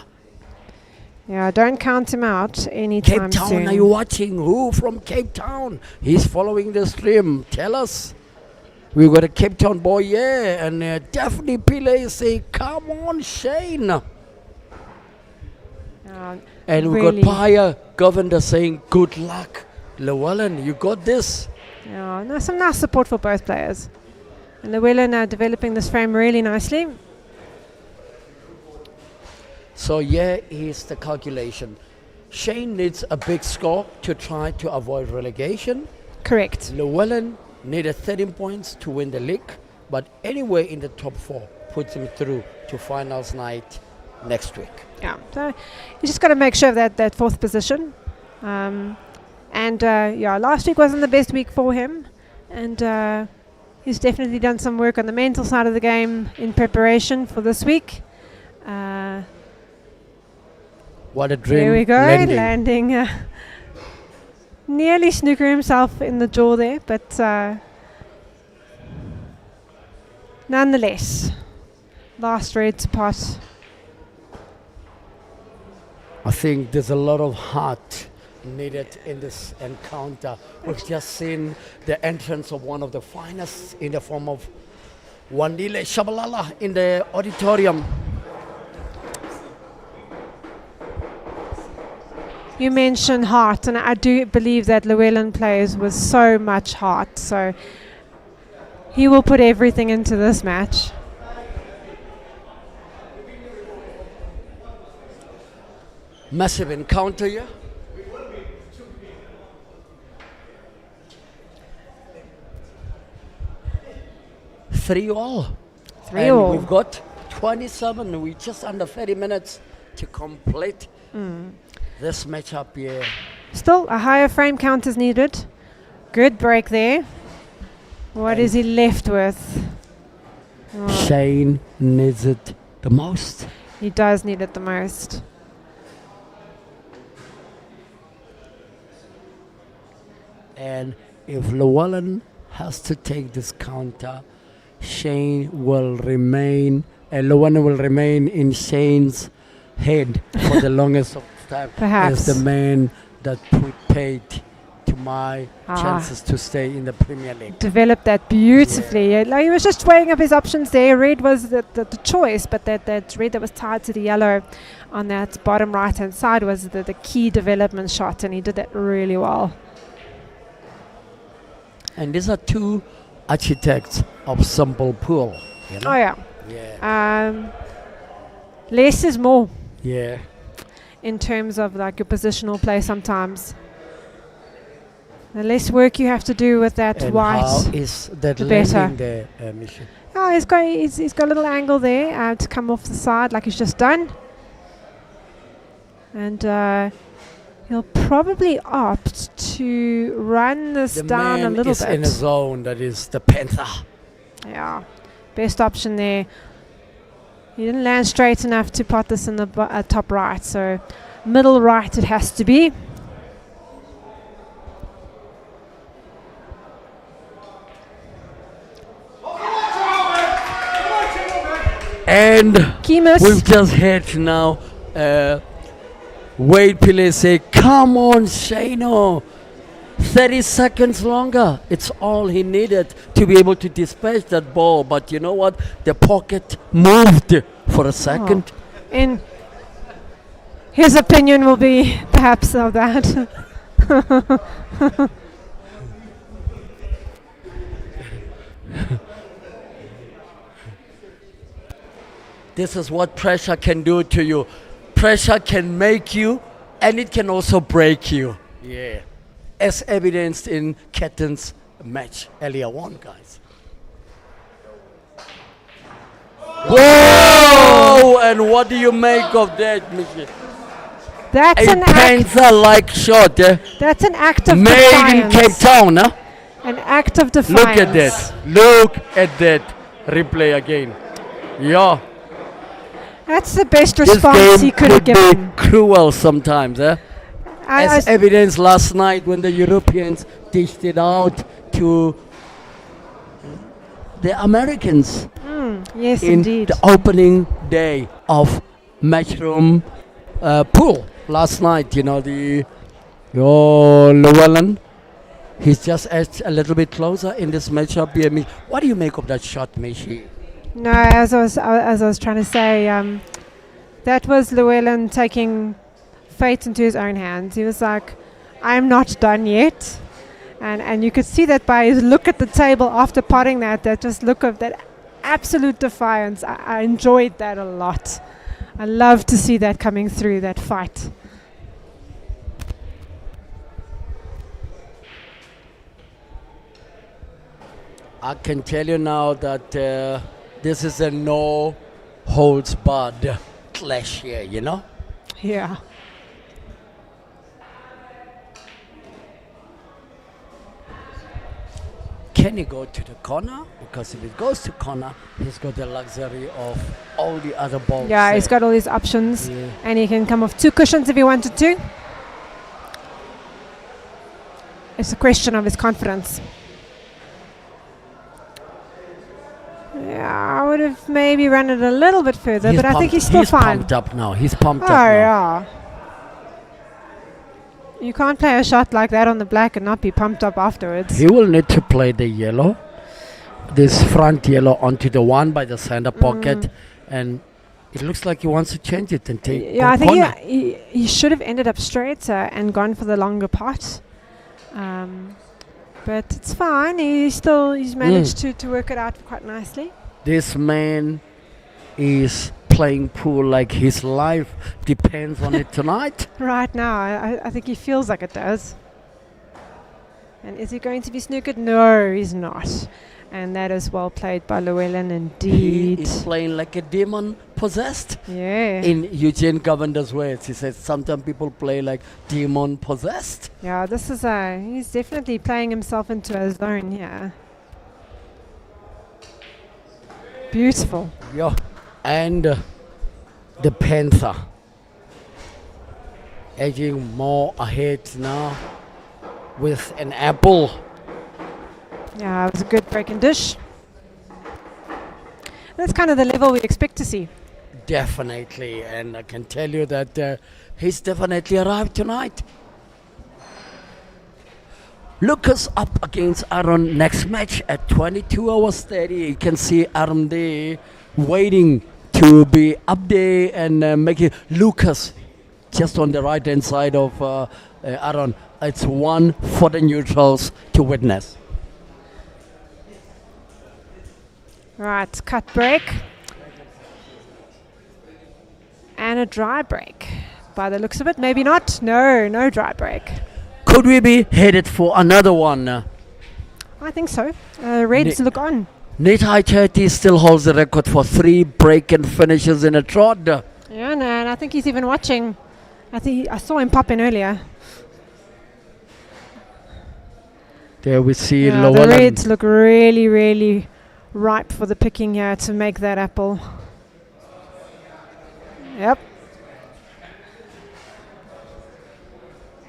Yeah, don't count him out anytime Cape Town, soon. are you watching? Who from Cape Town? He's following the stream. Tell us. We've got a Cape Town boy, yeah, and Daphne Pillay say, come on, Shane. And we really got Paya Govender saying, good luck. Llewellyn, you got this. Yeah, no, some nice support for both players. And Llewellyn are developing this frame really nicely. So here is the calculation. Shane needs a big score to try to avoid relegation. Correct. Llewellyn needed 13 points to win the league, but anywhere in the top 4 puts him through to finals night next week. Yeah, so you just got to make sure of that fourth position. Last week wasn't the best week for him, and he's definitely done some work on the mental side of the game in preparation for this week. What a dream. There we go, landing. landing. Nearly snooker himself in the jaw there, but nonetheless, last red to pot. I think there's a lot of heart needed in this encounter. We've just seen the entrance of one of the finest in the form of Wandile Shabalala in the auditorium. You mentioned heart, and I do believe that Llewellyn plays with so much heart, so he will put everything into this match. Massive encounter here. Three all. Three all. We've got 27. We're just under 30 minutes to complete this matchup here. Still, a higher frame count is needed. Good break there. What is he left with? Shane needs it the most. He does need it the most. And if Llewellyn has to take this counter, Shane will remain, Llewellyn will remain in Shane's head for the longest of time. Perhaps. As the man that paid to my chances to stay in the Premier League. Developed that beautifully. Like, he was just weighing up his options there. Red was the choice, but that red that was tied to the yellow on that bottom right-hand side was the key development shot, and he did that really well. And these are two architects of simple pool. You know? Oh, yeah. Yeah. Less is more Yeah. in terms of like your positional play sometimes. The less work you have to do with that And white, how is that the better. landing there, Michelle? Oh, he's got a little angle there to come off the side like he's just done. And he'll probably opt to run this The down a man little is bit. in a zone that is the Panther. Yeah, best option there. He didn't land straight enough to pot this in the top right, so middle right it has to be. And Key miss. we've just had now Wade Pillay say, come on, Shano. 30 seconds longer. It's all he needed to be able to dispatch that ball. But you know what? The pocket moved for a second. In his opinion will be perhaps of that. This is what pressure can do to you. Pressure can make you, and it can also break you. Yeah. As evidenced in Ketten's match earlier on, guys. Whoa! And what do you make of that, Michi? That's A an act. Panther-like shot, That's an act of made in defiance. Cape Town, huh? An act of defiance. Look at that. Look at that replay again. Yeah. That's the best This response game he could have be given. cruel sometimes, eh? As evidence last night when the Europeans dished it out to the Americans Yes, in indeed. the opening day of Matchroom pool last night. You know, Llewellyn, he's just edged a little bit closer in this matchup here. What do you make of that shot, Michi? No, as I was trying to say, that was Llewellyn taking fate into his own hands. He was like, I'm not done yet. And you could see that by his look at the table after potting that just look of that absolute defiance. I enjoyed that a lot. I love to see that coming through, that fight. I can tell you now that this is a no holds barred clash here, you know? Yeah. Can he go to the corner? Because if it goes to corner, he's got the luxury of all the other balls. Yeah, he's got all these options. Yeah. And he can come off two cushions if he wanted to. It's a question of his confidence. Yeah, I would have maybe run it a little bit further, but I think he's still fine. Pumped up now. He's pumped Oh, up now. yeah. You can't play a shot like that on the black and not be pumped up afterwards. He will need to play the yellow, this front yellow onto the one by the center pocket, and it looks like he wants to change it and take Yeah, I think corner. he should have ended up straighter and gone for the longer pot. But it's fine. He's managed to work it out quite nicely. This man is playing pool like his life depends on it tonight. Right now, I think he feels like it does. And is he going to be snookered? No, he's not. And that is well played by Llewellyn indeed. He is playing like a demon possessed. Yeah. In Eugene Govinder's words, he says sometimes people play like demon possessed. Yeah, this is he's definitely playing himself into a zone here. Beautiful. Yeah. And the Panther edging more ahead now with an apple. Yeah, it was a good breaking dish. That's kind of the level we expect to see. Definitely, and I can tell you that he's definitely arrived tonight. Lucas up against Aaron next match at 22 hours 30. You can see Aaron there waiting to be up there and making Lucas just on the right hand side of Aaron. It's one for the neutrals to witness. Right, cut break. And a dry break. By the looks of it, maybe not. No dry break. Could we be headed for another one? I think so. Reds look on. Netai Chetty still holds the record for 3 break and finishes in a trot. Yeah, no, and I think he's even watching. I saw him pop in earlier. There we see Yeah, the Llewellyn. Reds look really, really ripe for the picking here to make that apple. Yep.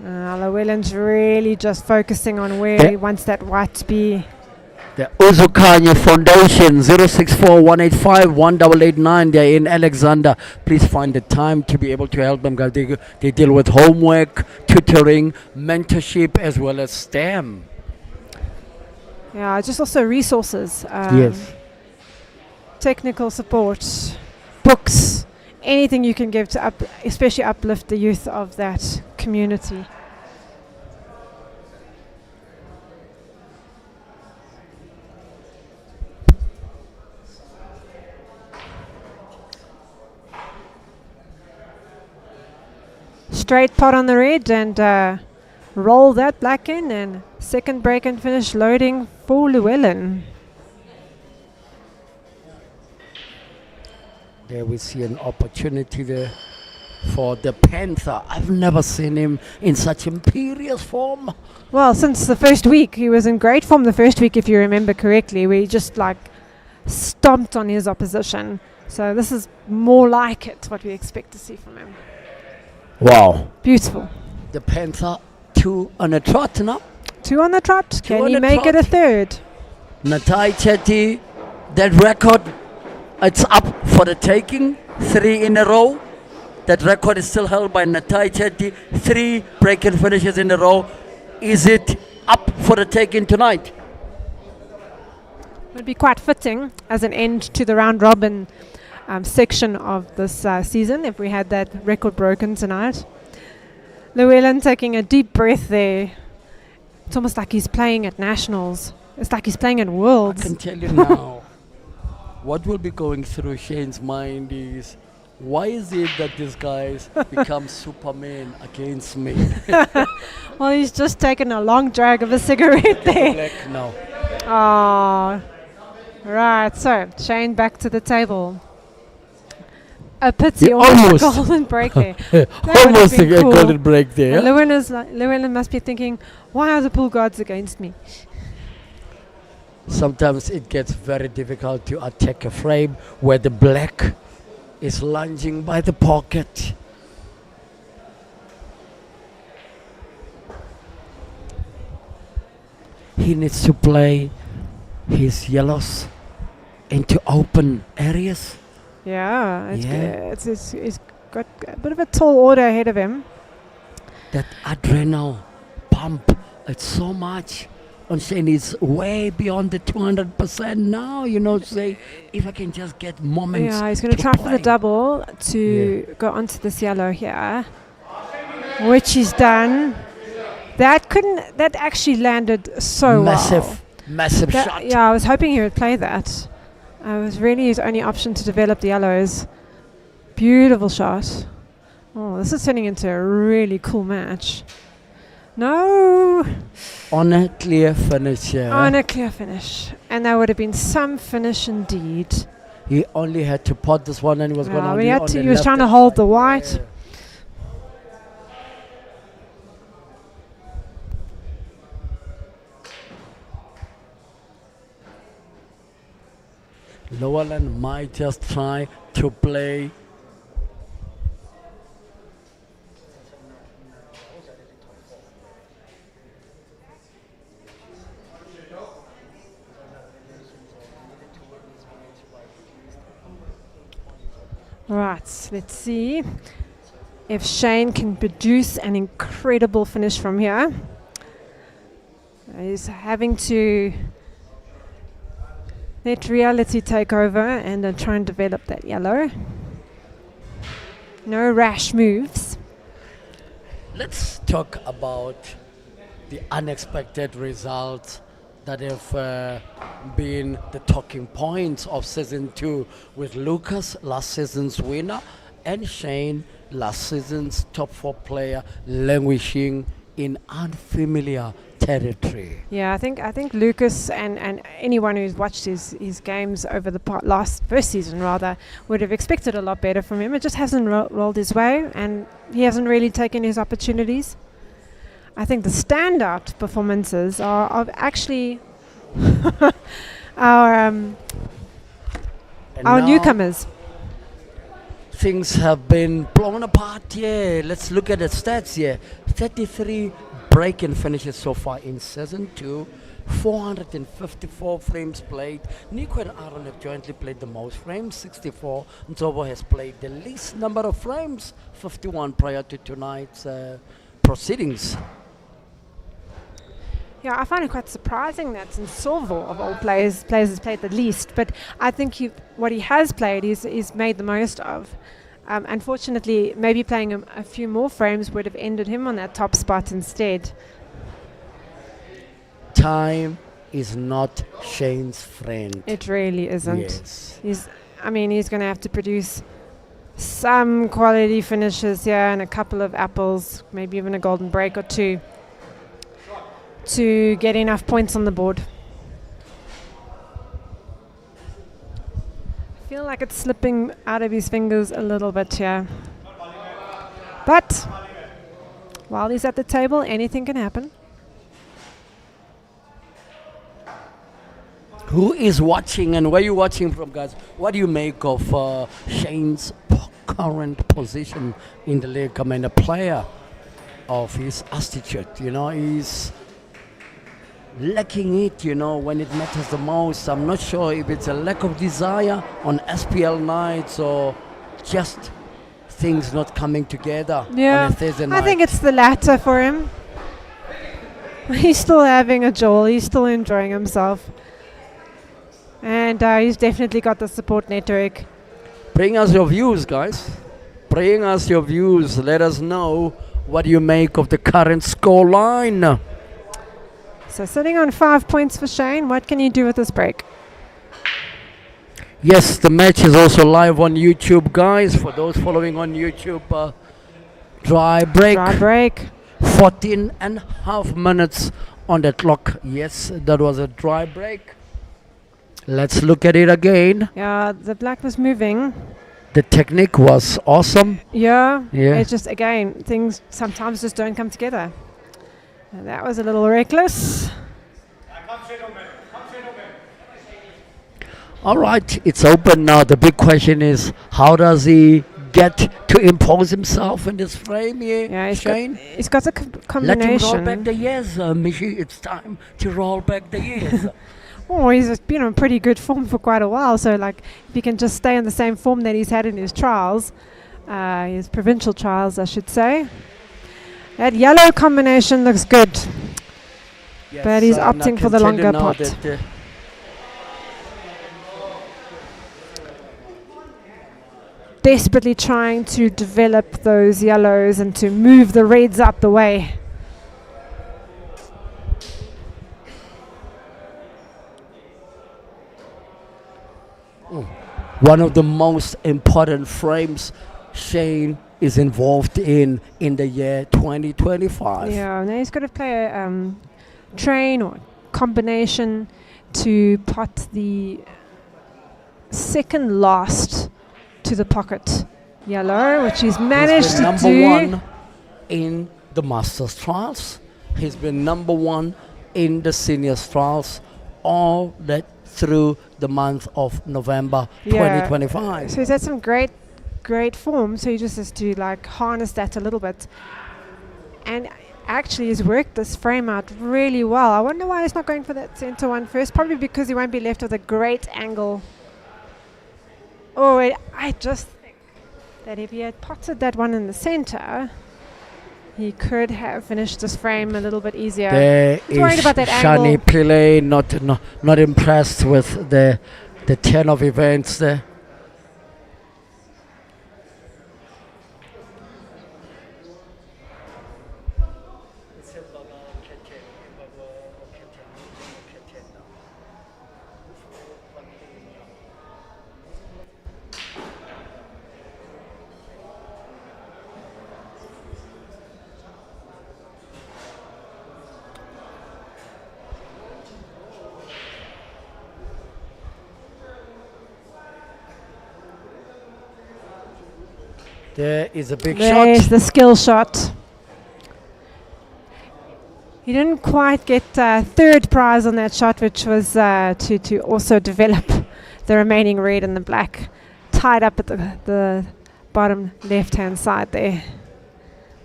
Llewellyn's really just focusing on where he wants that white to be. The Uzukanya Foundation 064-185-1889. They're in Alexander. Please find the time to be able to help them, guys. They deal with homework, tutoring, mentorship, as well as STEM. Yeah, just also resources. Yes. Technical support, books, anything you can give to especially uplift the youth of that community. Straight pot on the red and roll that black in, and second break and finish loading for Llewellyn. There we see an opportunity there for the Panther. I've never seen him in such imperious form. Well, since the first week, he was in great form the first week, if you remember correctly, where he just like stomped on his opposition. So this is more like it, what we expect to see from him. Wow. Beautiful. The Panther, 2 on a trot now. 2 on the trot. Can on he the make it a trot. third? Natai Chetty, that record, it's up for the taking. 3 in a row. That record is still held by Natai Chetty. 3 break and finishes in a row. Is it up for the taking tonight? It would be quite fitting as an end to the round robin section of this season if we had that record broken tonight. Llewellyn taking a deep breath there. It's almost like he's playing at nationals. It's like he's playing at I worlds. can tell you now, what will be going through Shane's mind is, why is it that these guys become Superman against me? Well, he's just taken a long drag of a cigarette there. Black now. Oh, right. So Shane back to the table. A pity, Yeah, almost a almost. golden break there. That would have Almost been a cool. golden break there. And Llewellyn must be thinking, why are the pool gods against me? Sometimes it gets very difficult to attack a frame where the black is lunging by the pocket. He needs to play his yellows into open areas. Yeah, Yeah. He's got a bit of a tall order ahead of him. That adrenal pump, it's so much. And Shane is way beyond the 200% now, say, if I can just get moments. Yeah, he's going to try for the play. double to go onto this yellow here, which he's done. That actually landed so well. Massive shot. Yeah, I was hoping he would play that. It was really his only option to develop the yellows. Beautiful shot. Oh, this is turning into a really cool match. No! On a clear finish, yeah. On a clear finish. And that would have been some finish indeed. He only had to pot this one and he was going Yeah, on he the was left trying to hand hold the side. white. Llewellyn might just try to play. Right, let's see if Shane can produce an incredible finish from here. he's having to let reality take over and try and develop that yellow. No rash moves. Let's talk about the unexpected results that have been the talking points of season 2, with Lucas, last season's winner, and Shane, last season's top 4 player, languishing in unfamiliar territory. Yeah, I think Lucas and anyone who's watched his games over the first season rather would have expected a lot better from him. It just hasn't rolled his way, and he hasn't really taken his opportunities. I think the standout performances are of actually our newcomers. Things have been blown apart here. Let's look at the stats here. 33 break-in finishes so far in season 2. 454 frames played. Nico and Aaron have jointly played the most frames, 64. Nzobo has played the least number of frames, 51 prior to tonight's proceedings. Yeah, I find it quite surprising that Nsovo, of all players has played the least. But I think what he has played is made the most of. Unfortunately, maybe playing a few more frames would have ended him on that top spot instead. Time is not Shane's friend. It really isn't. Yes. He's going to have to produce some quality finishes here and a couple of apples, maybe even a golden break or two, to get enough points on the board. I feel like it's slipping out of his fingers a little bit here. But while he's at the table, anything can happen. Who is watching and where are you watching from, guys? What do you make of Shane's current position in the league? I mean, a player of his attitude, he's lacking it, when it matters the most. I'm not sure if it's a lack of desire on SPL nights or just things not coming together on a Thursday night. I think it's the latter for him. He's still having a jolt. He's still enjoying himself. And he's definitely got the support network. Bring us your views, guys. Bring us your views. Let us know what you make of the current score line. So sitting on 5 points for Shane, what can you do with this break? Yes, the match is also live on YouTube, guys. For those following on YouTube, dry break. 14 and a half minutes on the clock. Yes, that was a dry break. Let's look at it again. Yeah, the black was moving. The technique was awesome. Yeah. It's just, again, things sometimes just don't come together. And that was a little reckless. All right, it's open now. The big question is, how does he get to impose himself in this frame here, yeah, Shane? He's got a combination. Let him roll back the years, Michi. It's time to roll back the years. Oh, he's been on pretty good form for quite a while. So, if he can just stay in the same form that he's had in his trials, his provincial trials, I should say. That yellow combination looks good. Yes, but he's opting for the longer pot. Desperately trying to develop those yellows and to move the reds out the way. One of the most important frames Shane is involved in the year 2025. Yeah, now he's got to play a train or combination to pot the second last to the pocket yellow, which he's managed to number do. Number 1 in the Masters trials. He's been number 1 in the Seniors trials, all that through the month of November 2025. So he's had some great form, so he just has to harness that a little bit. And actually he's worked this frame out really well. I wonder why he's not going for that center one first. Probably because he won't be left with a great angle. I just think that if he had potted that one in the center, He could have finished this frame a little bit easier. There He's worried is about that Shani angle. Pillay not impressed with the turn of events there. There is a big There's shot. the skill shot. He didn't quite get third prize on that shot, which was to also develop the remaining red and the black, tied up at the bottom left-hand side there.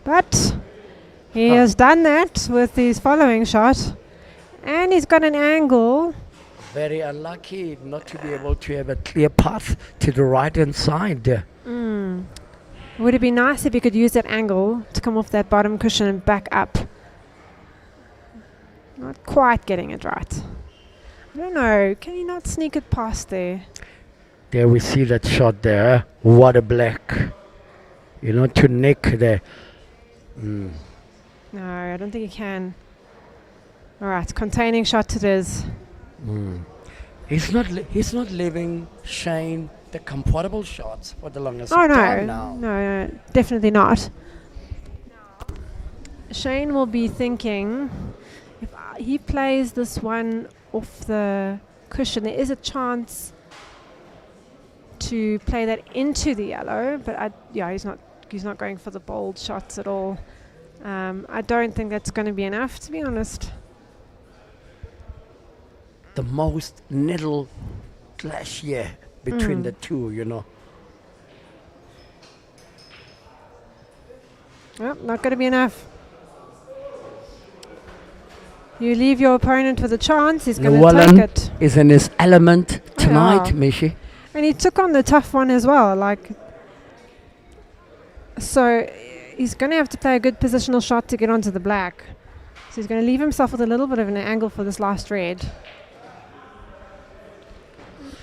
But he has done that with his following shot, and he's got an angle. Very unlucky not to be able to have a clear path to the right-hand side there. Would it be nice if you could use that angle to come off that bottom cushion and back up? Not quite getting it right. I don't know. Can he not sneak it past there? There we see that shot there. What a black. You know, to nick there. No, I don't think he can. All right, containing shot it is. He's not leaving Shane the comfortable shots for the longest Oh time no, now. no, definitely not. Shane will be thinking, if he plays this one off the cushion, there is a chance to play that into the yellow. But he's not going for the bold shots at all. I don't think that's going to be enough, to be honest. The most little clash here between the two, you know. Well, not going to be enough. You leave your opponent with a chance, he's going to take Llewellyn it. is in his element tonight, Yeah. Mishi. And he took on the tough one as well. So he's going to have to play a good positional shot to get onto the black. So he's going to leave himself with a little bit of an angle for this last red.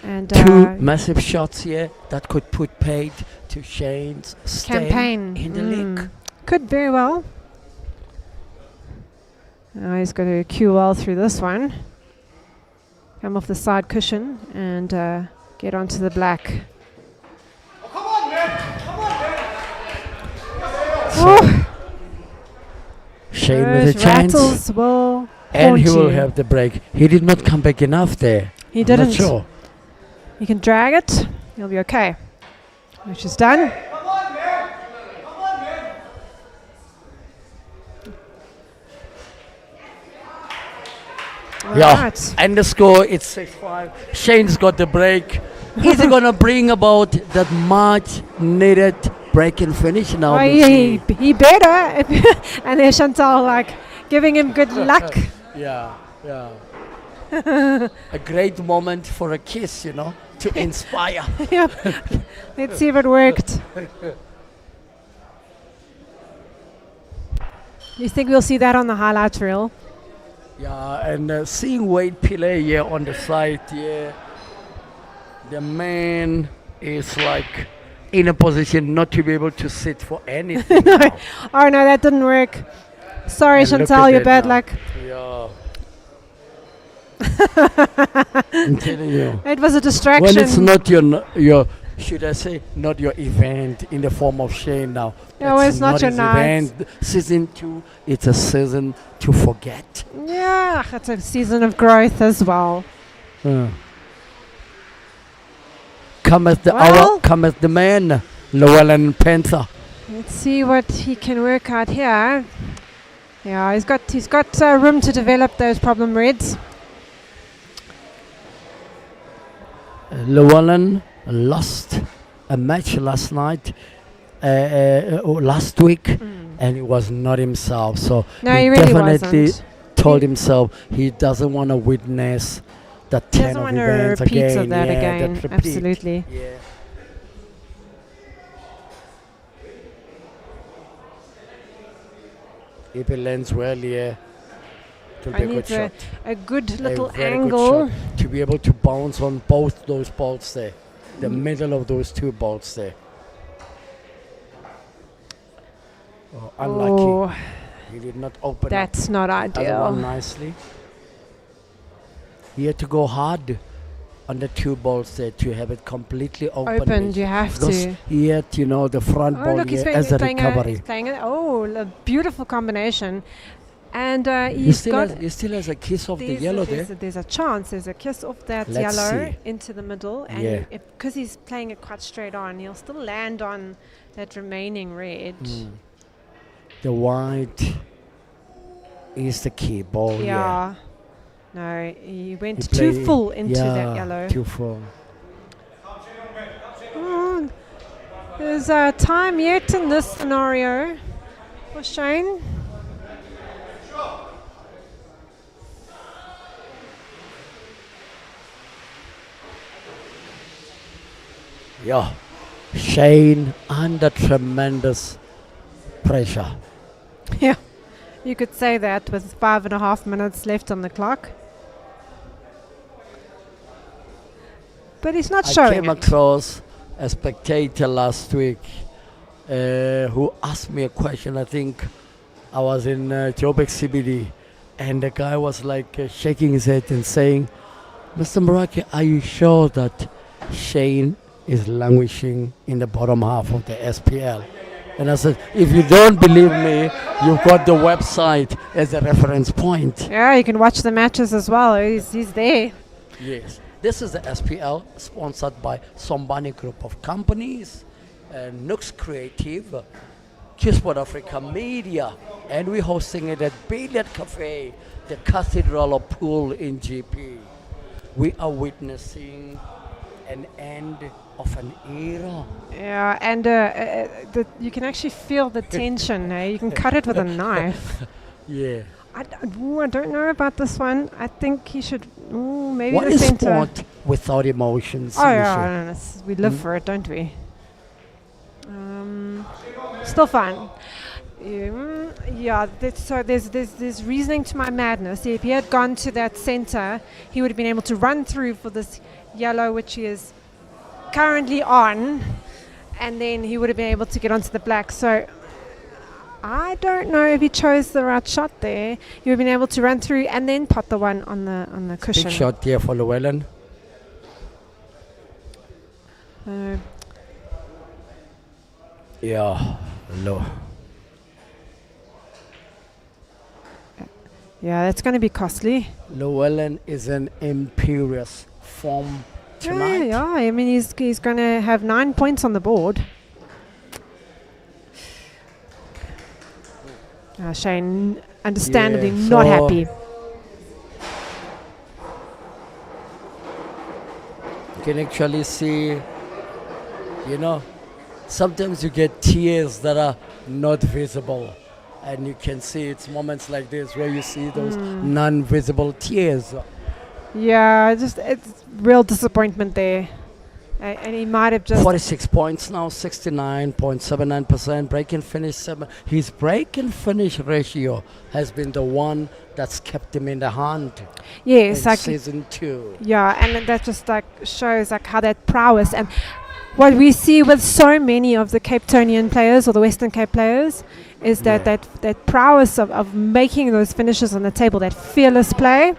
And Two massive shots here that could put paid to Shane's stay campaign in the league. could very well. Now he's got to cue well through this one. Come off the side cushion and get onto the black. Shane with a Those chance. rattles will And he haunt will you. have the break. He did not come back enough there. He I'm didn't. not sure. You can drag it. You'll be okay. Which is done. Yeah. Right. And the score, it's 6-5. Shane's got the break. Is he going to bring about that much needed break and finish now? Oh, he better. And there's Chantal giving him good luck. Yeah, yeah. A great moment for a kiss, you know, to inspire. Yep. Let's see if it worked. You think we'll see that on the highlight reel? Yeah, and seeing Wade Pillay here on the side, yeah, the man is in a position not to be able to sit for anything. now. Oh no, that didn't work. Sorry, And look Chantal, at you're that bad now. luck. Yeah. I'm telling you. It was a distraction. When it's not your should I say, not your event in the form of Shane now. No, it's not your his night. event. Season 2, it's a season to forget. Yeah, it's a season of growth as well. Come as the Well- hour, come as the man, Llewellyn Panther. Let's see what he can work out here. Yeah, he's got room to develop those problem reds. Llewellyn lost a match last night, or last week, and he was not himself. So No, he really definitely wasn't. told himself he doesn't want to witness that He 10 doesn't of want to events repeat again. of that yeah, again. that repeat. Absolutely. Yeah. If it lands well here, it'll be a good Needs shot. a good A little very angle. good shot to be able to bounce on both those balls there. The middle of those two balls there. Oh, unlucky. Oh, He did not open that's not up the other one ideal. nicely. He had to go hard on the two balls there to have it completely open. Opened, you have because to. he had, the front Oh, ball look, he's here as a playing recovery. a beautiful combination. And He he's still, got. he still has a kiss of the There's yellow a, there. there's a chance. There's a kiss off that Let's yellow see. into the middle, and Yeah. because he's playing it quite straight on, he'll still land on that remaining red. The white is the key ball. Yeah. No, he went He too play- full into yeah, that yellow. Too full. Oh, there's time yet in this scenario for Shane. Yeah. Shane under tremendous pressure. Yeah, you could say that with 5.5 minutes left on the clock. But he's not I showing came it. across a spectator last week who asked me a question. I think I was in Joburg CBD, and the guy was like shaking his head and saying, "Mr. Maraki, are you sure that Shane is languishing in the bottom half of the SPL?" And I said, if you don't believe me, you've got the website as a reference point. Yeah, you can watch the matches as well. He's there. Yes. This is the SPL, sponsored by Sombani Group of Companies, Nooks Creative, Kisport Africa Media, and we're hosting it at Billiard Cafe, the Cathedral of Pool in GP. We are witnessing an end of an era. Yeah, and you can actually feel the tension. You can cut it with a knife. Yeah. I don't know about this one. I think he should. Maybe What the is center. sport without emotions? Oh yeah, Yusuf? I don't know. We live for it, don't we? Still fun. Yeah. So there's reasoning to my madness. If he had gone to that center, he would have been able to run through for this yellow, which he is currently on, and then he would have been able to get onto the black. So I don't know if he chose the right shot there. He would have been able to run through and then pot the one on the cushion. Big shot here for Llewellyn. Yeah, low. Yeah, that's going to be costly. Llewellyn is an imperious form tonight. Yeah, I mean, he's going to have 9 points on the board. Shane, understandably Yeah, not so happy. You can actually see, sometimes you get tears that are not visible. And you can see it's moments like this where you see those non-visible tears. Yeah, it's real disappointment there. And he might have just 46 points now, 69.79%. Break and finish 7. His break and finish ratio has been the one that's kept him in the hunt yes, in season 2. yeah, and that just shows how that prowess and what we see with so many of the Cape Townian players or the Western Cape players is that prowess of making those finishes on the table, that fearless play,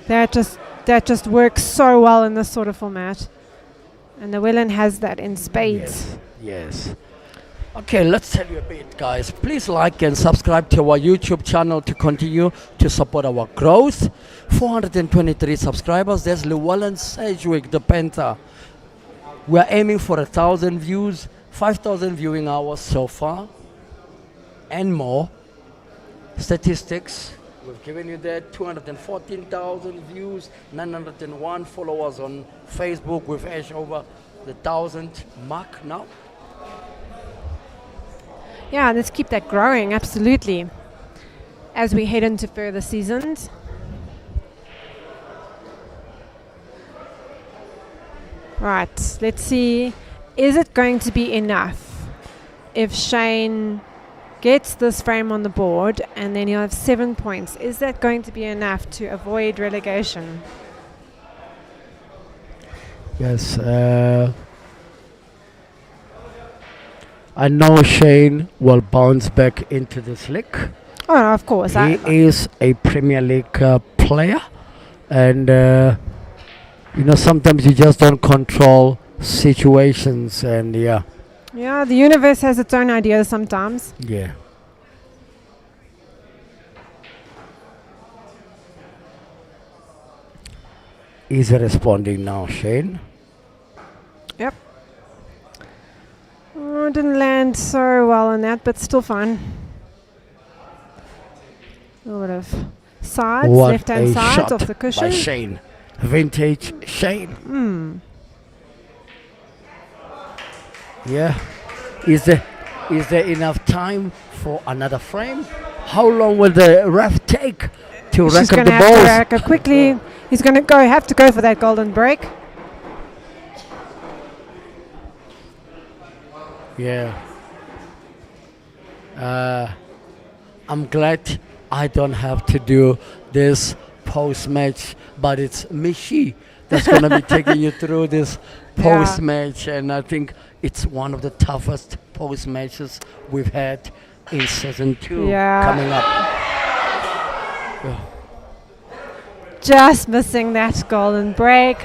that just works so well in this sort of format. And Llewellyn has that in spades. Yes. Okay, let's tell you a bit, guys. Please like and subscribe to our YouTube channel to continue to support our growth. 423 subscribers. There's Llewellyn Sedgwick, the Panther. We're aiming for 1,000 views, 5,000 viewing hours so far, and more. Statistics, we've given you that, 214,000 views, 901 followers on Facebook. We've edged over the 1,000 mark now. Yeah, let's keep that growing, absolutely, as we head into further seasons. Right, let's see. Is it going to be enough if Shane gets this frame on the board, and then he'll have 7 points. Is that going to be enough to avoid relegation? Yes. I know Shane will bounce back into this league. Oh, no, of course. He is a Premier League player, and sometimes you just don't control situations, and Yeah, the universe has its own ideas sometimes. yeah. He's responding now, Shane. Yep. Oh, didn't land so well on that, but still fine. A little bit of sides, What left-hand a sides shot off the by cushion. Shane. Vintage Shane. Yeah. Is there enough time for another frame? How long will the ref take to She's record going the to have to balls? rack up quickly. He's going to have to go for that golden break. Yeah. I'm glad I don't have to do this post-match, but it's Michi that's going to be taking you through this post-match, and I think it's one of the toughest post-matches we've had in season 2 coming up. Yeah. Just missing that golden break.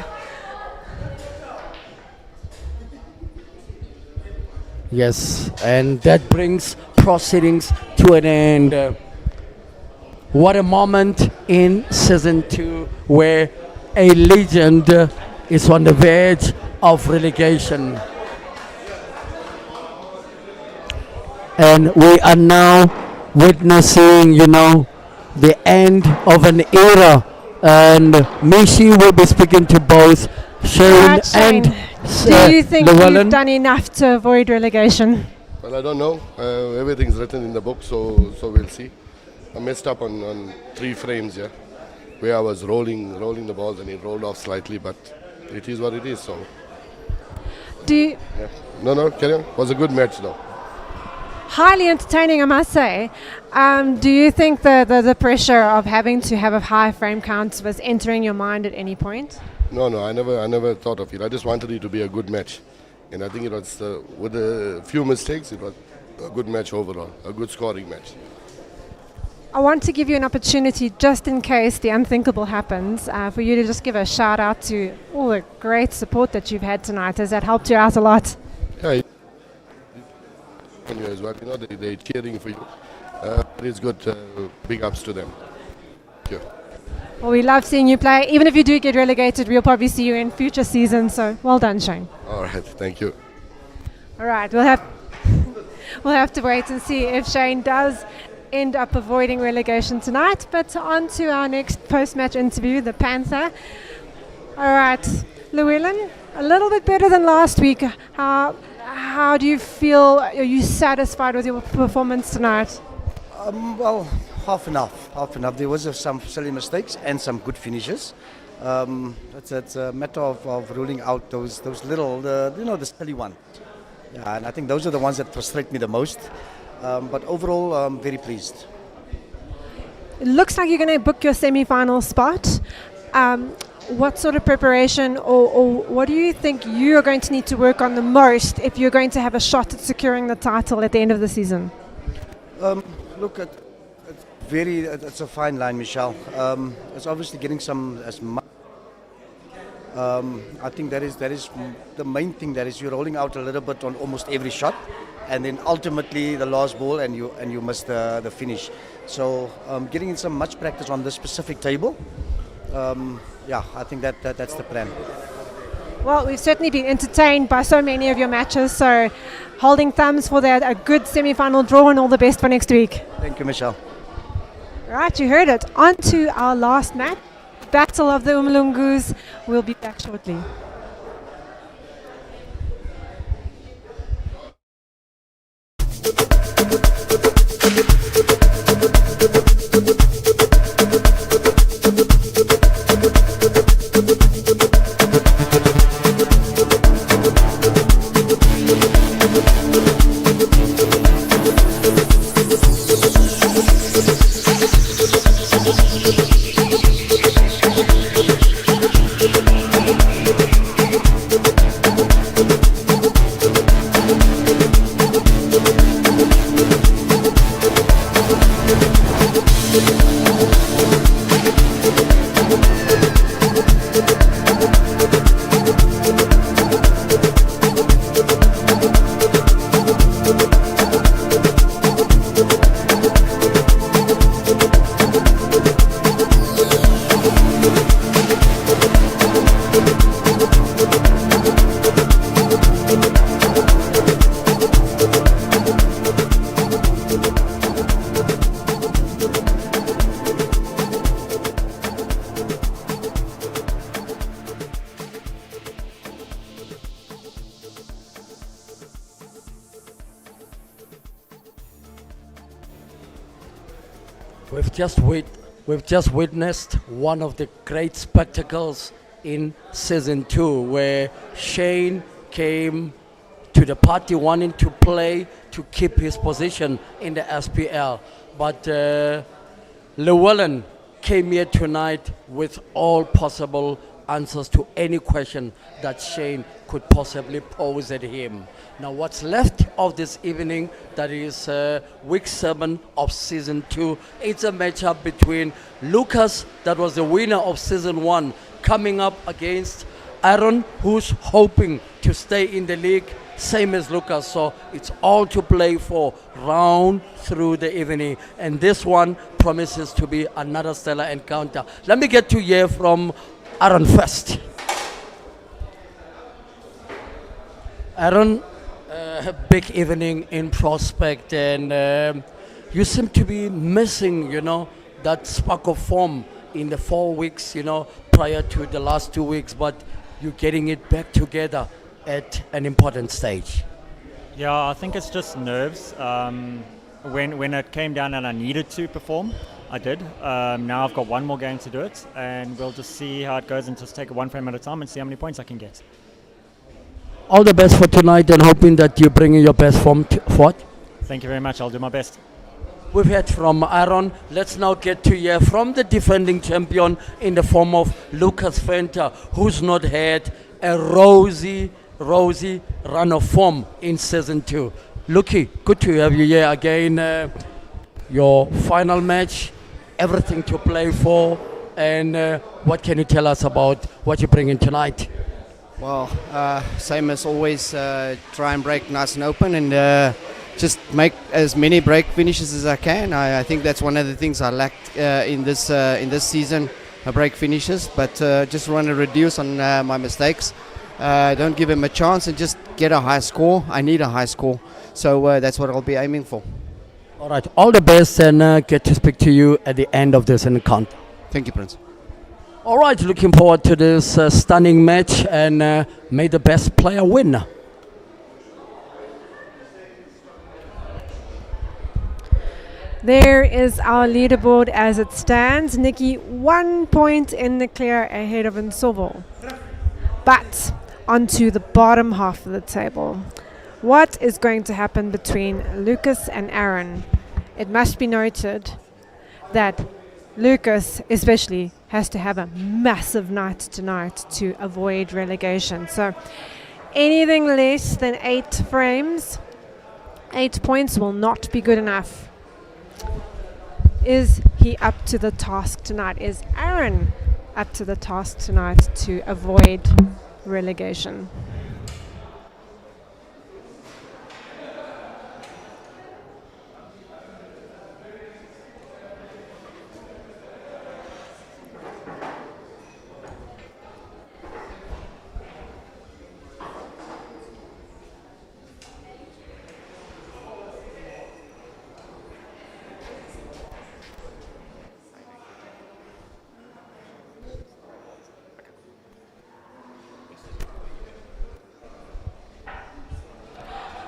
Yes, and that brings proceedings to an end. What a moment in season 2 where a legend is on the verge of relegation. And we are now witnessing, the end of an era. And Michi will be speaking to both Shane Right, Shane, and do you think Llewellyn. you've done enough to avoid relegation? Well, I don't know. Everything's written in the book, so we'll see. I messed up on 3 frames, where I was rolling the balls and it rolled off slightly, but it is what it is. So. Do you, No, carry on. It was a good match, though. highly entertaining, I must say. Do you think the pressure of having to have a high frame count was entering your mind at any point? No, I never thought of it. I just wanted it to be a good match, and I think it was with a few mistakes, it was a good match overall, a good scoring match. I want to give you an opportunity, just in case the unthinkable happens, for you to just give a shout out to all the great support that you've had tonight. Has that helped you out a lot? Yeah, and you as well. They're cheering for you. It's good. Big ups to them. Thank you. Well, we love seeing you play. Even if you do get relegated, we'll probably see you in future seasons. So well done, Shane. All right, thank you. All right, we'll have to wait and see if Shane does end up avoiding relegation tonight. But on to our next post-match interview, the Panther. All right, Llewellyn, a little bit better than last week. How do you feel? Are you satisfied with your performance tonight? Well, half enough. There was some silly mistakes and some good finishes. It's a matter of ruling out those little, the silly one. Yeah, and I think those are the ones that frustrate me the most. But overall, I'm very pleased. It looks like you're going to book your semi-final spot. What sort of preparation or what do you think you are going to need to work on the most if you're going to have a shot at securing the title at the end of the season? Look, it's a fine line, Michelle. It's obviously getting as much. I think that is the main thing. That is, you're rolling out a little bit on almost every shot, and then ultimately the last ball, and you miss the finish. So getting in some much practice on this specific table. I think that's the plan. Well, we've certainly been entertained by so many of your matches. So, holding thumbs for a good semi-final draw, and all the best for next week. Thank you, Michelle. Right, you heard it. On to our last match, Battle of the Umlungus. We'll be back shortly. We've just witnessed one of the great spectacles in season 2, where Shane came to the party wanting to play to keep his position in the SPL, but Llewellyn came here tonight with all possible answers to any question that Shane could possibly pose at him. Now, what's left of this evening, that is week 7 of season 2, it's a matchup between Lucas, that was the winner of season 1, coming up against Aaron, who's hoping to stay in the league, same as Lucas. So it's all to play for round through the evening. And this one promises to be another stellar encounter. Let me get to hear from Aaron first. Aaron, big evening in Prospect, and you seem to be missing, that spark of form in the 4 weeks, prior to the last 2 weeks, but you're getting it back together at an important stage. Yeah, I think it's just nerves. When it came down and I needed to perform, I did. Now I've got one more game to do it, and we'll just see how it goes and just take it one frame at a time and see how many points I can get. All the best for tonight, and hoping that you bring in your best form forward. Thank you very much. I'll do my best. We've heard from Aaron. Let's now get to hear from the defending champion in the form of Lucas Venter, who's not had a rosy run of form in season 2. Lucky, good to have you here again. Your final match, everything to play for, and what can you tell us about what you bring in tonight? Well, same as always, try and break nice and open, and just make as many break finishes as I can. I think that's one of the things I lacked in this season, break finishes. But just want to reduce on my mistakes. Don't give him a chance and just get a high score. I need a high score, so that's what I'll be aiming for. All right, all the best, and get to speak to you at the end of this encounter. Thank you, Prince. All right, looking forward to this stunning match, and may the best player win. There is our leaderboard as it stands. Nikki, 1 point in the clear ahead of Nsovo. But onto the bottom half of the table. What is going to happen between Lucas and Aaron? It must be noted that Lucas especially has to have a massive night tonight to avoid relegation. So anything less than 8 frames, 8 points will not be good enough. Is he up to the task tonight? Is Aaron up to the task tonight to avoid relegation?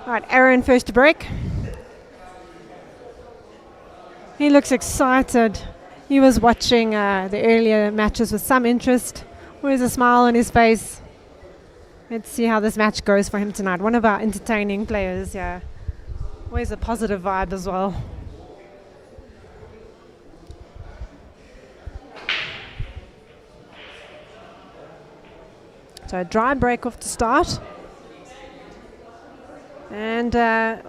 All right, Aaron first to break. He looks excited. He was watching the earlier matches with some interest. Always a smile on his face. Let's see how this match goes for him tonight. One of our entertaining players, yeah. Always a positive vibe as well. So a dry break off to start. And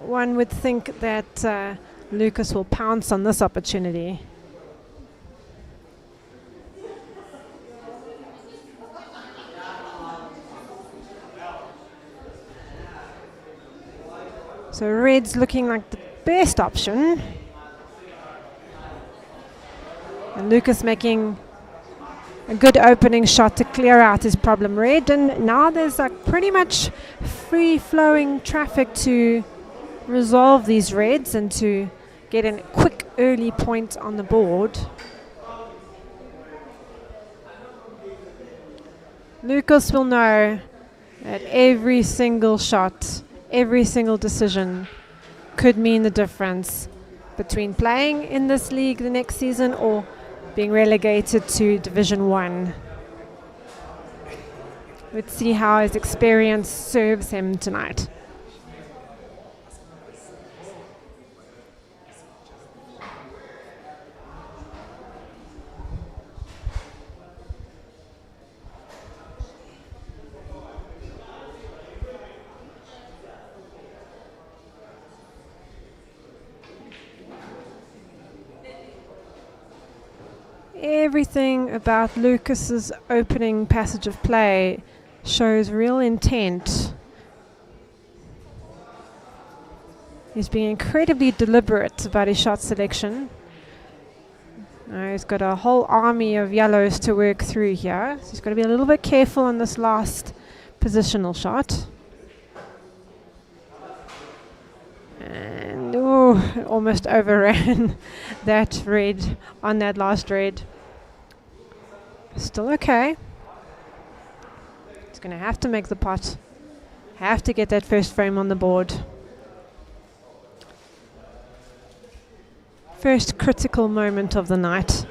one would think that Lucas will pounce on this opportunity. So red's looking like the best option. And Lucas making a good opening shot to clear out his problem red, and now there's pretty much free-flowing traffic to resolve these reds and to get a quick early point on the board. Lucas will know that every single shot, every single decision could mean the difference between playing in this league the next season or being relegated to Division 1. Let's see how his experience serves him tonight. Everything about Lucas's opening passage of play shows real intent. He's being incredibly deliberate about his shot selection. He's got a whole army of yellows to work through here, so he's got to be a little bit careful on this last positional shot. And almost overran that red on that last red. Still okay. He's going to have to make the pot. Have to get that first frame on the board. First critical moment of the night.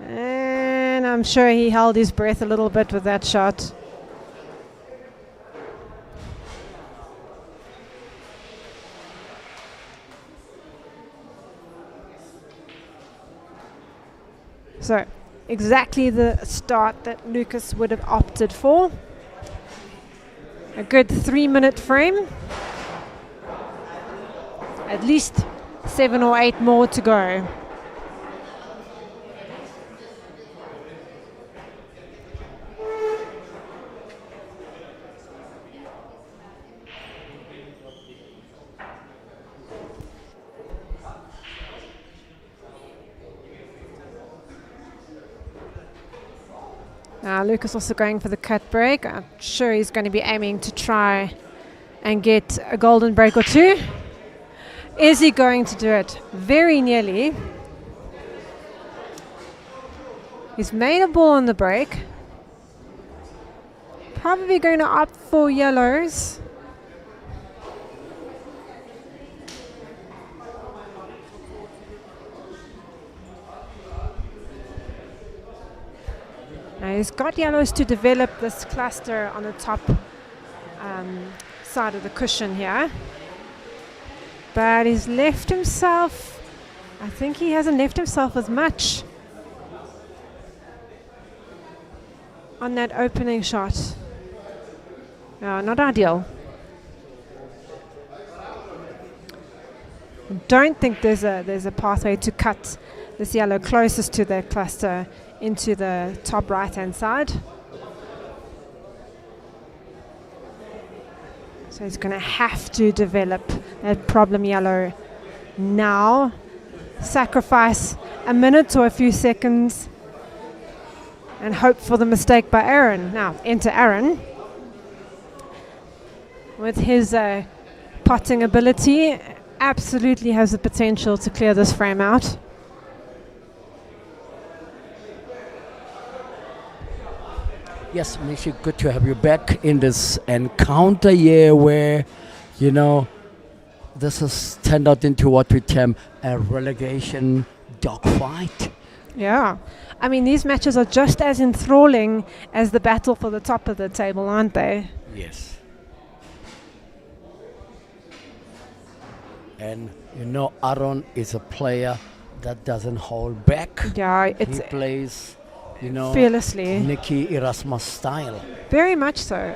And I'm sure he held his breath a little bit with that shot. So, exactly the start that Lucas would have opted for. A good 3-minute frame. At least 7 or 8 more to go. Lucas also going for the cut break. I'm sure he's going to be aiming to try and get a golden break or two. Is he going to do it? Very nearly. He's made a ball on the break. Probably going to opt for yellows. Now he's got yellows to develop this cluster on the top side of the cushion here. But he's left himself, I think he hasn't left himself as much on that opening shot. Not ideal. Don't think there's a pathway to cut this yellow closest to the cluster into the top right hand side. So he's going to have to develop that problem yellow now. Sacrifice a minute or a few seconds and hope for the mistake by Aaron. Now enter Aaron with his potting ability. Absolutely has the potential to clear this frame out. Yes, Mishi, good to have you back in this encounter year where, this has turned out into what we term a relegation dogfight. Yeah. I mean, these matches are just as enthralling as the battle for the top of the table, aren't they? Yes. And Aaron is a player that doesn't hold back. Yeah, he plays, fearlessly. Nikki Erasmus style. Very much so.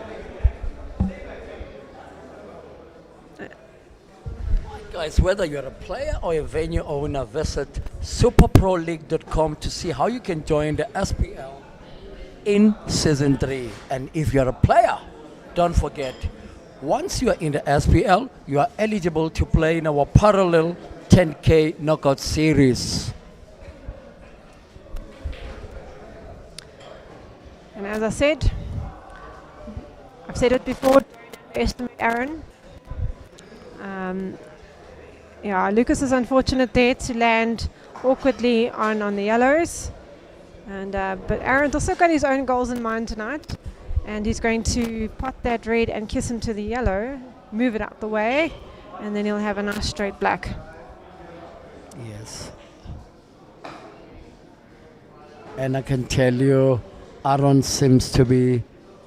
Guys, whether you're a player or a venue owner, visit superproleague.com to see how you can join the SPL in Season 3. And if you're a player, don't forget, once you are in the SPL, you are eligible to play in our parallel 10K knockout series. And as I said, I've said it before, estimate Aaron. Lucas is unfortunate there to land awkwardly on the yellows. But Aaron's also got his own goals in mind tonight. And he's going to pot that red and kiss him to the yellow, move it out the way, and then he'll have a nice straight black. Yes. And I can tell you, Aaron seems to be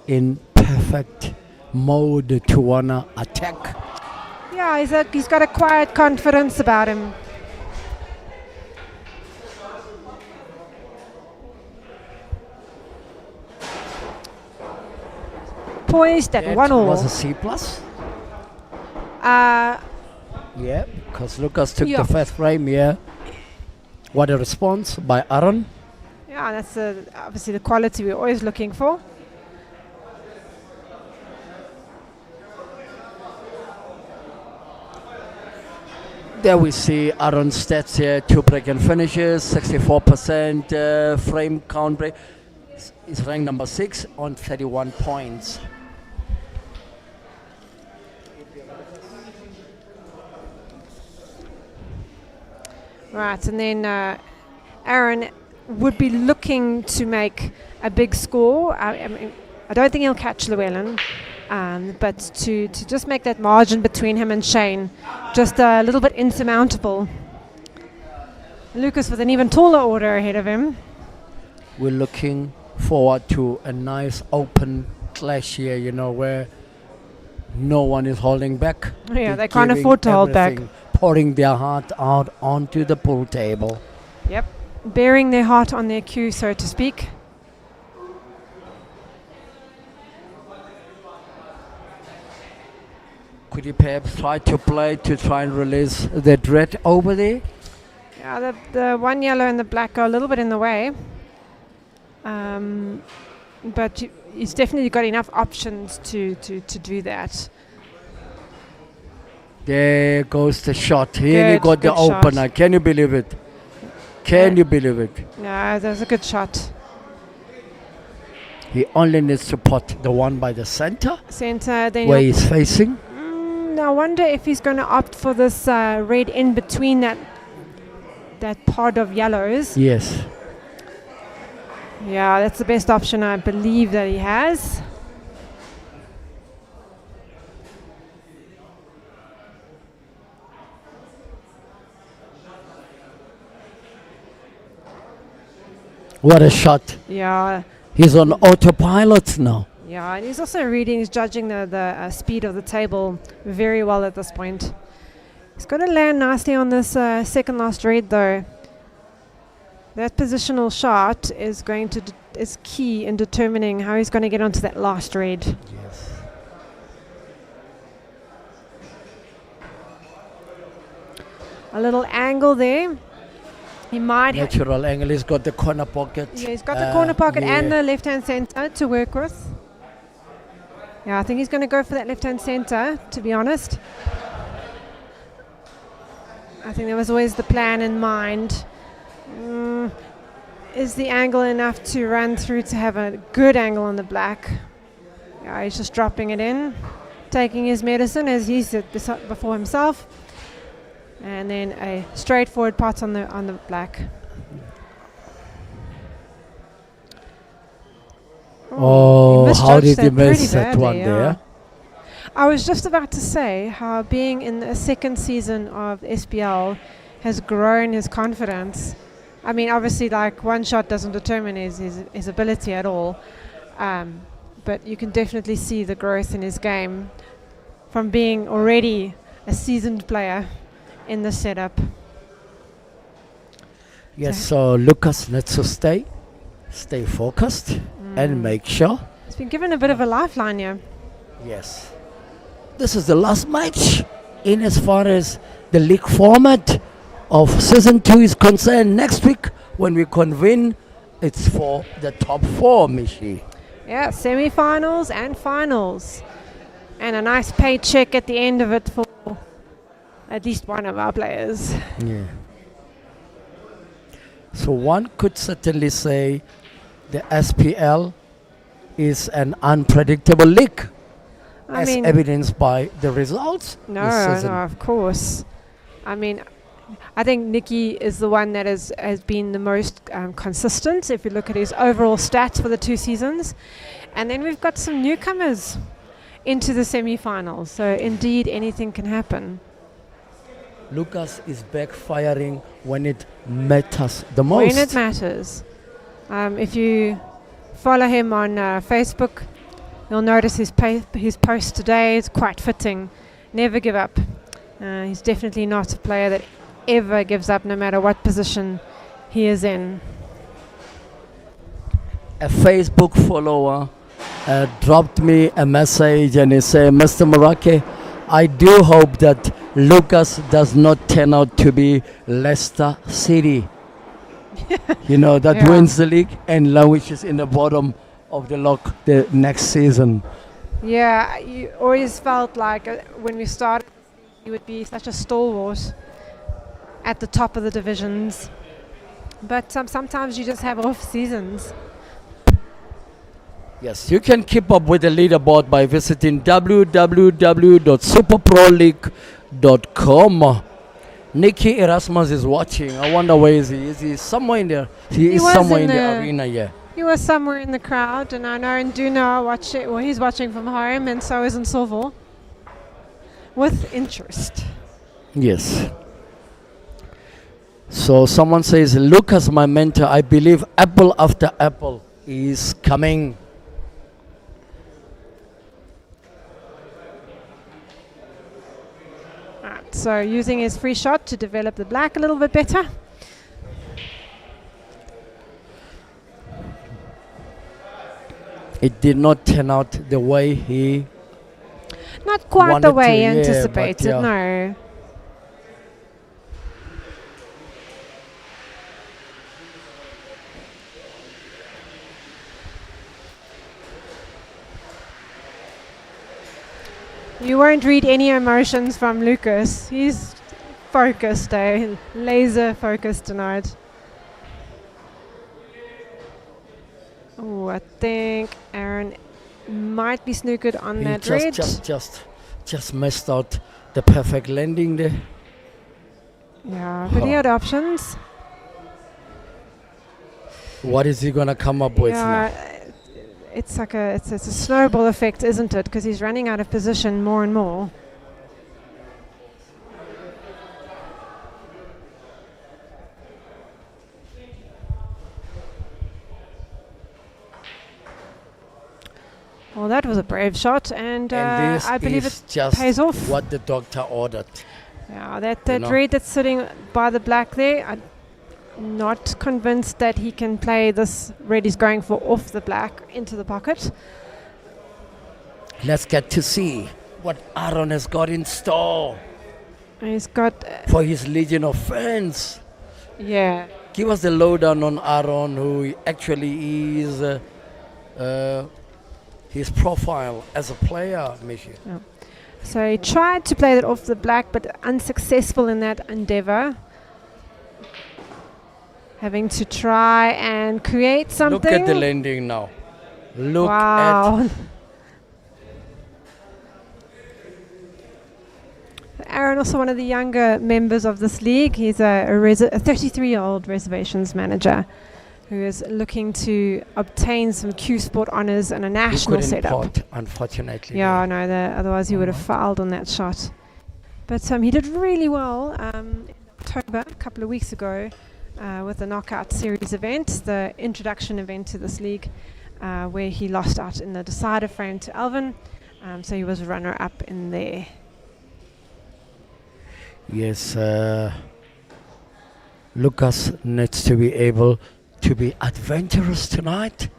in perfect mode to wanna attack. Yeah, he's got a quiet confidence about him. Poised at That 1-all. was a C plus. Uh, Yeah, because Lucas took Yeah. the first frame here. What a response by Aaron. yeah, that's obviously the quality we're always looking for. There we see Aaron's stats here, 2 break and finishes, 64% frame count break. He's ranked number 6 on 31 points. Right, and then Aaron would be looking to make a big score. I mean, I don't think he'll catch Llewellyn, but to just make that margin between him and Shane just a little bit insurmountable. Lucas with an even taller order ahead of him. We're looking forward to a nice open clash here, you know, where no one is holding back. Yeah, They're they can't giving afford to hold back. everything, pouring their heart out onto the pool table. Yep, bearing their heart on their cue, so to speak. Could you perhaps try to play to try and release the dread over there? Yeah, the one yellow and the black are a little bit in the way. But he's definitely got enough options to do that. There goes the shot. Here he got Good the opener. shot. Can you believe it? Can you believe it? Yeah, that was a good shot. He only needs to pot the one by the center, Center, then where he'll- he's facing. I wonder if he's going to opt for this red in between that pod of yellows. Yes. Yeah, that's the best option I believe that he has. What a shot. Yeah, He's on autopilot now. yeah, and he's also reading, he's judging the speed of the table very well at this point. He's got to land nicely on this second last red though. That positional shot is going to is key in determining how he's going to get onto that last red. Yes. A little angle there. He might have. Natural angle. He's got the corner pocket. Yeah, he's got the corner pocket and yeah. the left-hand center to work with. Yeah, I think he's going to go for that left-hand center, to be honest. I think there was always the plan in mind. Is the angle enough to run through to have a good angle on the black? Yeah, he's just dropping it in, taking his medicine as he said before himself. And then a straightforward pot on the black. Oh, he how did misjudged he that pretty miss that badly, one yeah. there? I was just about to say how being in the second season of SPL has grown his confidence. I mean, obviously, like one shot doesn't determine his ability at all, but you can definitely see the growth in his game from being already a seasoned player in the setup. Yes, so Lucas needs to stay focused and make sure. He's been given a bit of a lifeline here. Yes. This is the last match in as far as the league format of season 2 is concerned. Next week when we convene, it's for the top 4, Mishi. Yeah, semi-finals and finals. And a nice paycheck at the end of it for at least one of our players. Yeah. So one could certainly say the SPL is an unpredictable league, I as mean, evidenced by the results no, this season. no, of course. I mean, I think Nicky is the one that has been the most consistent if you look at his overall stats for the 2 seasons. And then we've got some newcomers into the semi-finals. So indeed, anything can happen. Lucas is backfiring when it matters the most. When it matters. If you follow him on Facebook, you'll notice his post today is quite fitting. Never give up. He's definitely not a player that ever gives up, no matter what position he is in. A Facebook follower dropped me a message and he said, Mr. Marake, I do hope that Lucas does not turn out to be Leicester City. You know, that wins the league and languishes in the bottom of the log the next season. Yeah, you always felt like when we started, he would be such a stalwart at the top of the divisions. But sometimes you just have off seasons. Yes, you can keep up with the leaderboard by visiting www.superproleague.com. Nicky Erasmus is watching. I wonder where is he? Is he somewhere in there? He is somewhere in the arena, yeah. He was somewhere in the crowd, and I know and do know watch it. Well, he's watching from home, and so is Nsovo. With interest. Yes. So someone says, Lucas, my mentor, I believe apple after apple is coming. Right, so using his free shot to develop the black a little bit better. It did not turn out the way he Not quite the way he wanted to, yeah, anticipated, but yeah. no. You won't read any emotions from Lucas. He's focused, laser focused tonight. Oh, I think Aaron might be snookered on he that red. just missed out the perfect landing there. Yeah, but he had options. What is he gonna come up with now? Yeah, it's like it's a snowball effect, isn't it? Because he's running out of position more and more. Well, that was a brave shot, and this I believe is it just pays off. what the doctor ordered. Yeah, that know. red that's sitting by the black there, I'm not convinced that he can play this red he's going for off the black into the pocket. Let's get to see what Aaron has got in store He's got, for his legion of fans. yeah. Give us the lowdown on Aaron, who actually is his profile as a player, Michi. Yeah. So he tried to play that off the black, but unsuccessful in that endeavor. Having to try and create something. Look at the landing now. Look wow. at Aaron, also one of the younger members of this league. He's a 33-year-old reservations manager who is looking to obtain some Q Sport honours and a national setup. Pot, unfortunately. Yeah, no, otherwise he would have fouled on that shot. But he did really well in October, a couple of weeks ago, with the Knockout Series event, the introduction event to this league, where he lost out in the decider frame to Alvin. So he was runner-up in there. Yes, Lucas needs to be able to be adventurous tonight.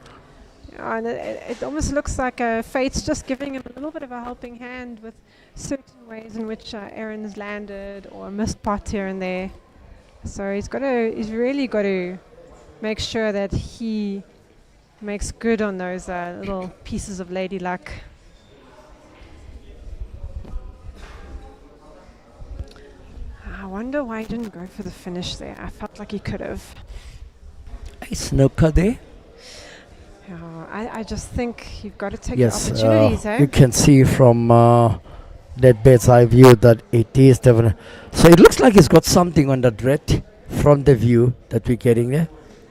Yeah, and it almost looks like fate's just giving him a little bit of a helping hand with certain ways in which Aaron has landed or missed pots here and there. So he's really got to make sure that he makes good on those little pieces of lady luck. I wonder why he didn't go for the finish there. I felt like he could have. A snooker there. Yeah, I just think you've got to take Yes, the opportunities, you can see from that bird's eye view that it is definitely. So it looks like he's got something on that red from the view that we're getting there.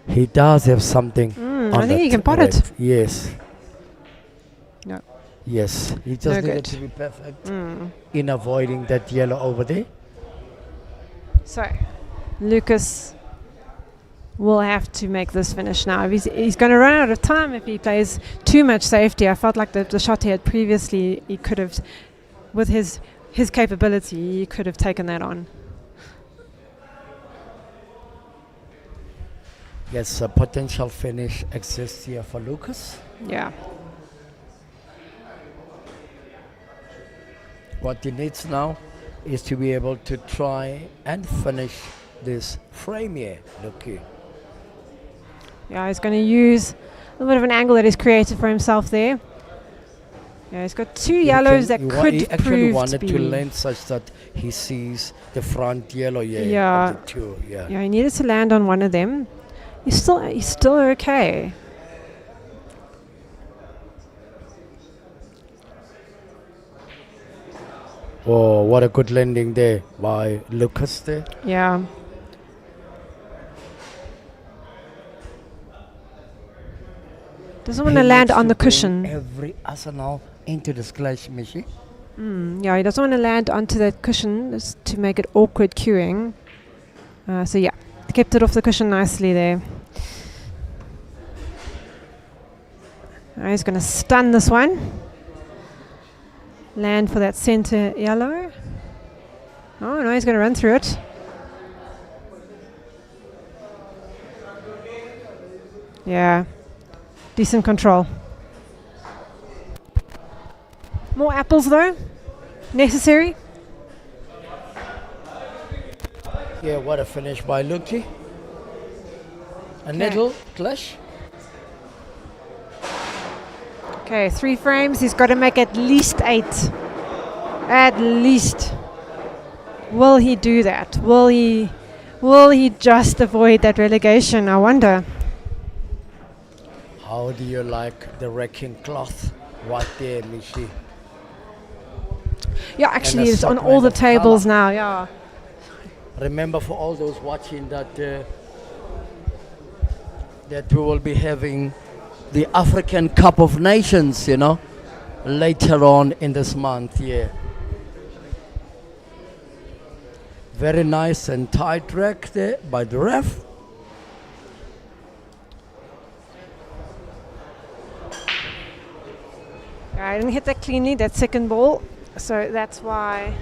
He does have something. I think you can pot red. it. Yes. No. Yes. He just No needed good. to be perfect in avoiding that yellow over there. So, Lucas will have to make this finish now. If he's going to run out of time if he plays too much safety. I felt like the shot he had previously, he could have, with his capability, he could have taken that on. Yes, a potential finish exists here for Lucas. Yeah. What he needs now is to be able to try and finish this frame here. Look here. Yeah, he's going to use a little bit of an angle that he's created for himself there. Yeah, he's got two yellows that could he actually prove wanted to to be. land such that he sees the front yellow here. Yeah. Of the two. Yeah. Yeah, he needed to land on one of them. He's still okay. Oh, what a good landing there by Lucas there. Yeah. Doesn't want to He land needs on the bring cushion. Every arsenal into the splash machine. Yeah, he doesn't want to land onto that cushion just to make it awkward queuing. So yeah, kept it off the cushion nicely there. He's going to stun this one. Land for that center yellow. Oh no, he's going to run through it. Yeah, decent control. More apples though, necessary. Yeah, what a finish by Luki. A little clash. Okay, 3 frames. He's got to make at least 8. At least. Will he do that? Will he just avoid that relegation? I wonder. How do you like the wrecking cloth right there, Michi? Yeah, actually, a it's on stock all the man of tables colour. now. Yeah. Remember, for all those watching, that we will be having the African Cup of Nations, later on in this month. Yeah. Very nice and tight track there by the ref. I didn't hit that cleanly, that second ball, so that's why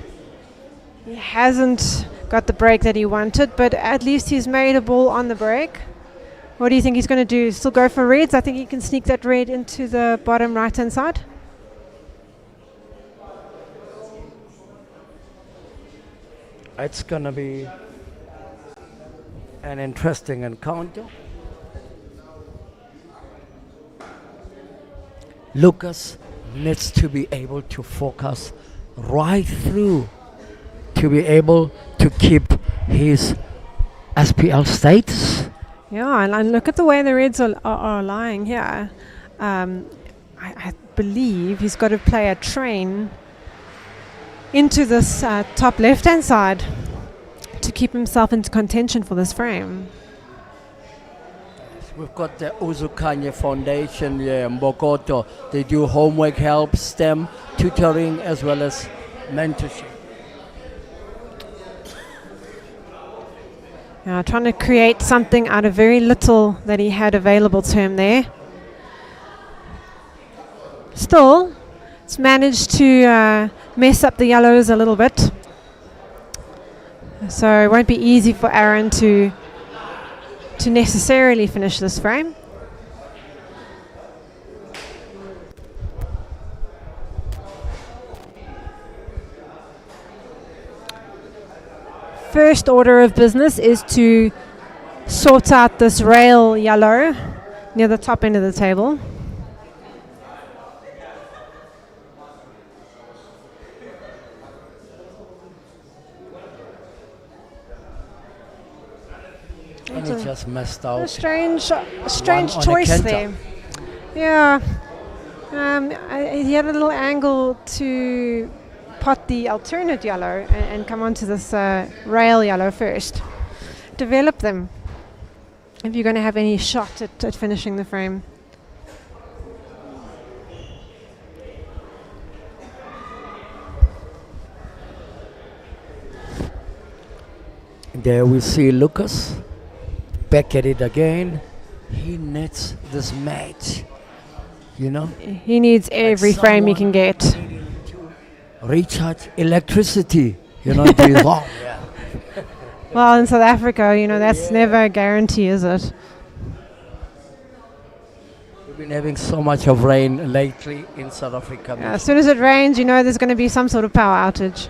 he hasn't got the break that he wanted, but at least he's made a ball on the break. What do you think he's going to do? Still go for reds? I think he can sneak that red into the bottom right-hand side. It's going to be an interesting encounter. Lucas needs to be able to focus right through to be able to keep his SPL status. Yeah, and look at the way the reds are lying here. I believe he's got to play a train into this top left-hand side to keep himself into contention for this frame. We've got the Uzukanye Foundation here in Bogoto. They do homework help, STEM, tutoring, as well as mentorship. Trying to create something out of very little that he had available to him there. Still, it's managed to mess up the yellows a little bit. So it won't be easy for Aaron to necessarily finish this frame. First order of business is to sort out this rail yellow near the top end of the table. And he just messed out. A strange One on a choice canter. there. Yeah. He had a little angle to pot the alternate yellow and come onto this rail yellow first. Develop them if you're going to have any shot at finishing the frame. There we see Lucas back at it again. He needs this match, you know. He needs every frame he can get. Recharge electricity, you know, to his home. Yeah. Well, in South Africa, you know, that's never a guarantee, is it? We've been having so much of rain lately in South Africa. As soon as it rains, you know there's going to be some sort of power outage.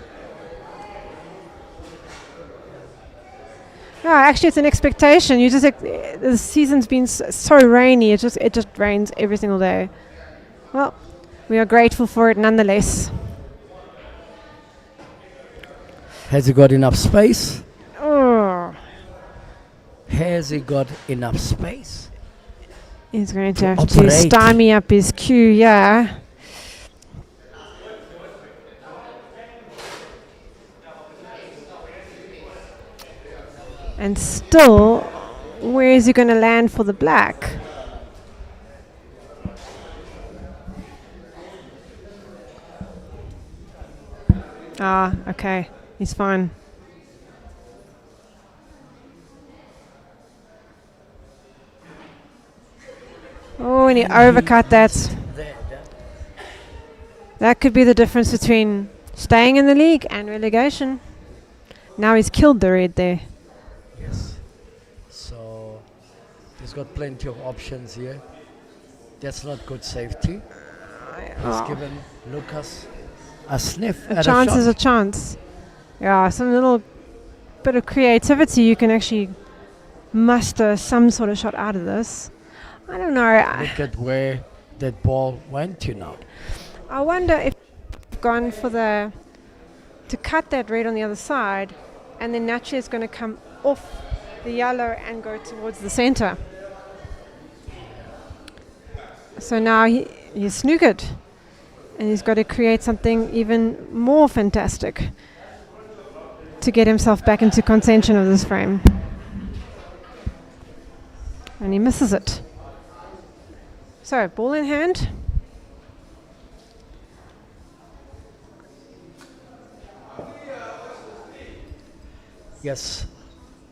No, actually, it's an expectation. You just the season's been so rainy. It just rains every single day. Well, we are grateful for it nonetheless. Has he got enough space? Oh. Has he got enough space? He's going to have to stymie up his cue, yeah. And still, where is he going to land for the black? Ah, okay. He's fine. Oh, and he overcut that. That could be the difference between staying in the league and relegation. Now he's killed the red there. Yes. So he's got plenty of options here. That's not good safety. He's given Lucas a sniff at A chance a shot. is a chance. Yeah, some little bit of creativity, you can actually muster some sort of shot out of this. I don't know. Look at where that ball went to now. I wonder if gone for to cut that red on the other side, and then naturally it's going to come off the yellow and go towards the center. So now he's snookered, and he's got to create something even more fantastic to get himself back into contention of this frame. And he misses it. So, ball in hand. Yes,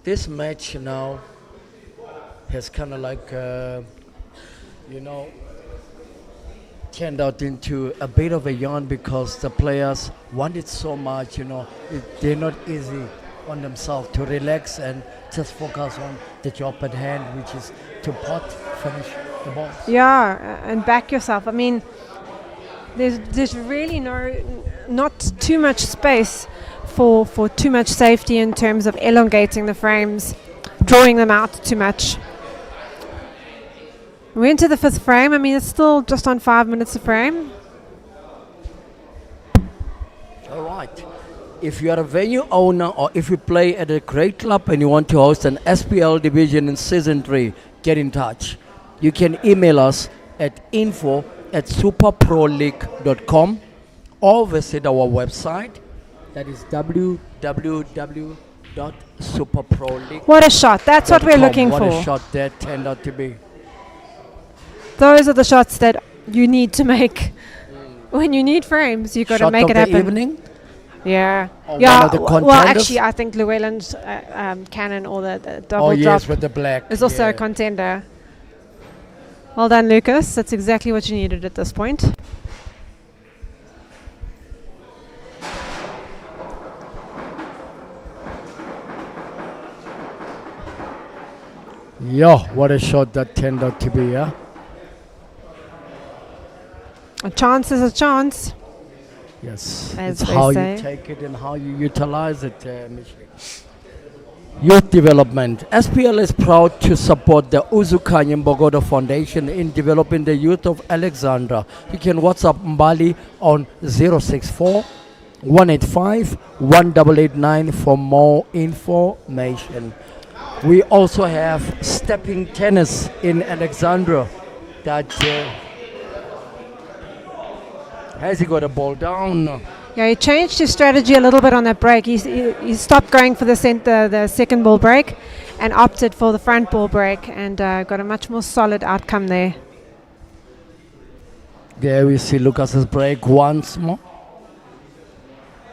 this match now has kind of like, turned out into a bit of a yarn because the players want it so much, they're not easy on themselves to relax and just focus on the job at hand, which is to finish the balls. Yeah, and back yourself. I mean, there's really not too much space for too much safety in terms of elongating the frames, drawing them out too much. We're into the fifth frame. I mean, it's still just on 5 minutes a frame. All right. If you are a venue owner or if you play at a great club and you want to host an SPL division in Season 3, get in touch. You can email us at info@supaproleague.com or visit our website. That is www.supaproleague.com. What a shot. That's what we're looking for. What a shot that turned out to be. Those are the shots that you need to make. When you need frames, you've got to make it happen. Shot of the evening? Yeah. Or Yeah. one of the Well, contenders? actually, I think Llewellyn's cannon or the double Oh, yes, drop with the black. is also a contender. Well done, Lucas. That's exactly what you needed at this point. Yo, what a shot that turned out to be, yeah? A chance is a chance. Yes. As It's they how say. you take it and how you utilize it, Michelle. Youth development. SPL is proud to support the Uzukanye Mbogodo Foundation in developing the youth of Alexandra. You can WhatsApp Mbali on 064 185 1889 for more information. We also have stepping tennis in Alexandra. That has he got a ball down? Yeah, he changed his strategy a little bit on that break. He stopped going for the second ball break and opted for the front ball break and got a much more solid outcome there. There we see Lucas's break once more.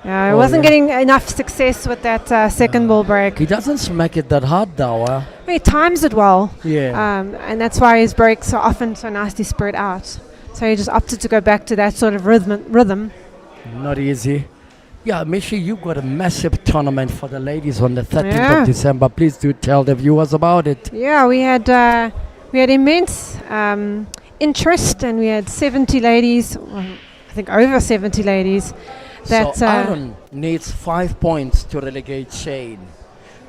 Yeah, he wasn't getting enough success with that second ball break. He doesn't smack it that hard though. He times it well. Yeah. And that's why his breaks are often so nicely spread out. So he just opted to go back to that sort of rhythm. Not easy. Yeah, Mishi, you got a massive tournament for the ladies on the 13th of December. Please do tell the viewers about it. Yeah, we had immense interest, and we had 70 ladies, I think over 70 ladies. So Aaron needs 5 points to relegate Shane.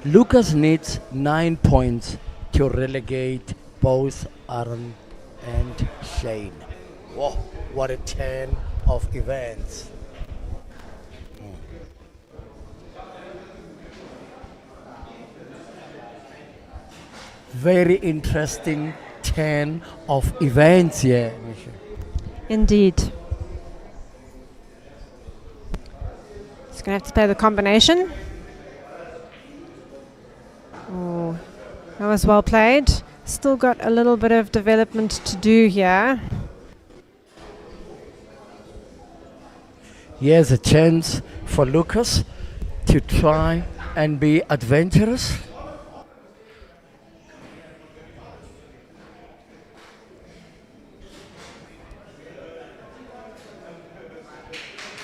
Lucas needs 9 points to relegate both Aaron and Shane. Whoa, what a 10 of events. Very interesting 10 of events here. Indeed. He's going to have to play the combination. Oh, that was well played. Still got a little bit of development to do here. Here's a chance for Lucas to try and be adventurous.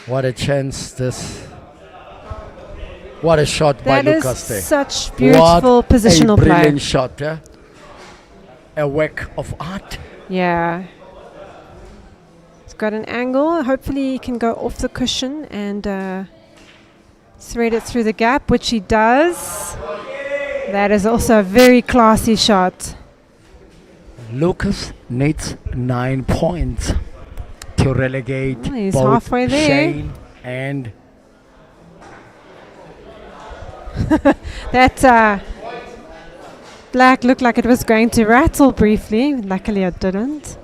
What a chance this. What a shot by Lucas there. That is such beautiful positional play. What a brilliant play. shot, yeah? A work of art. Yeah. It's got an angle. Hopefully he can go off the cushion and thread it through the gap, which he does. That is also a very classy shot. Lucas needs 9 points to relegate he's both halfway there. Shane and that black looked like it was going to rattle briefly. Luckily it didn't.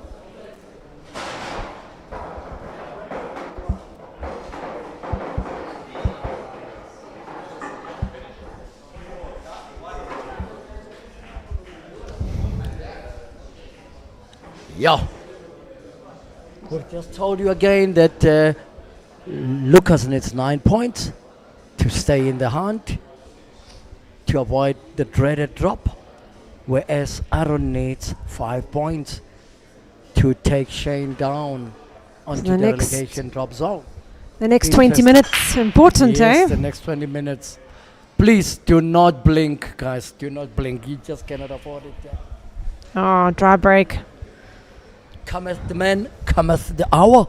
Yeah. We've just told you again that Lucas needs 9 points to stay in the hunt, to avoid the dreaded drop, whereas Aaron needs 5 points to take Shane down onto the relegation drop zone. The next 20 minutes, important, yes, the next 20 minutes. Please do not blink, guys. Do not blink. You just cannot afford it. Oh, dry break. Cometh the man, cometh the hour.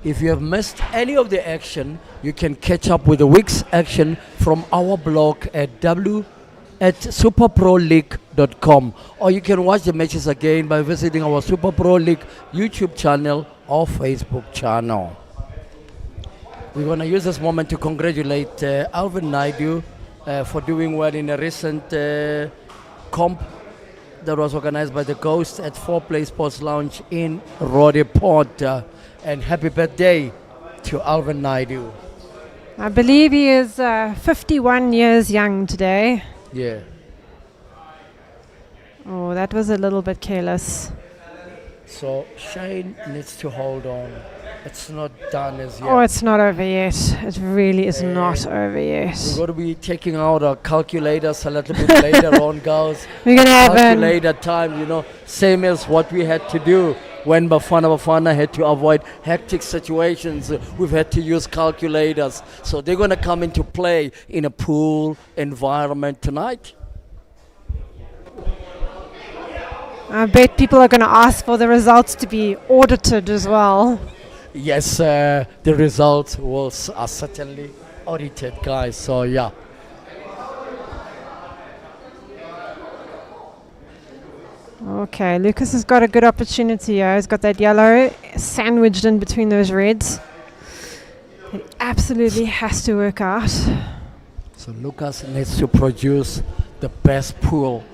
If you have missed any of the action, you can catch up with the week's action from our blog at superproleague.com, or you can watch the matches again by visiting our Super Pro League YouTube channel or Facebook channel. We're going to use this moment to congratulate Alvin Naidu for doing well in a recent comp that was organized by the Ghost at 4Play Sports Lounge in Roodepoort. And happy birthday to Alvin Naidu. I believe he is 51 years young today. Yeah. Oh, that was a little bit careless. So Shane needs to hold on. It's not done as yet. Oh, it's not over yet. It really is not over yet. We're going to be taking out our calculators a little bit later on, girls. We're going to have calculator time, you know, same as what we had to do when Bafana had to avoid hectic situations. We've had to use calculators. So they're going to come into play in a pool environment tonight. I bet people are going to ask for the results to be audited as well. Yes, the results are certainly audited, guys. So, yeah. Okay, Lucas has got a good opportunity here. He's got that yellow sandwiched in between those reds. It absolutely has to work out. So Lucas needs to produce the best pool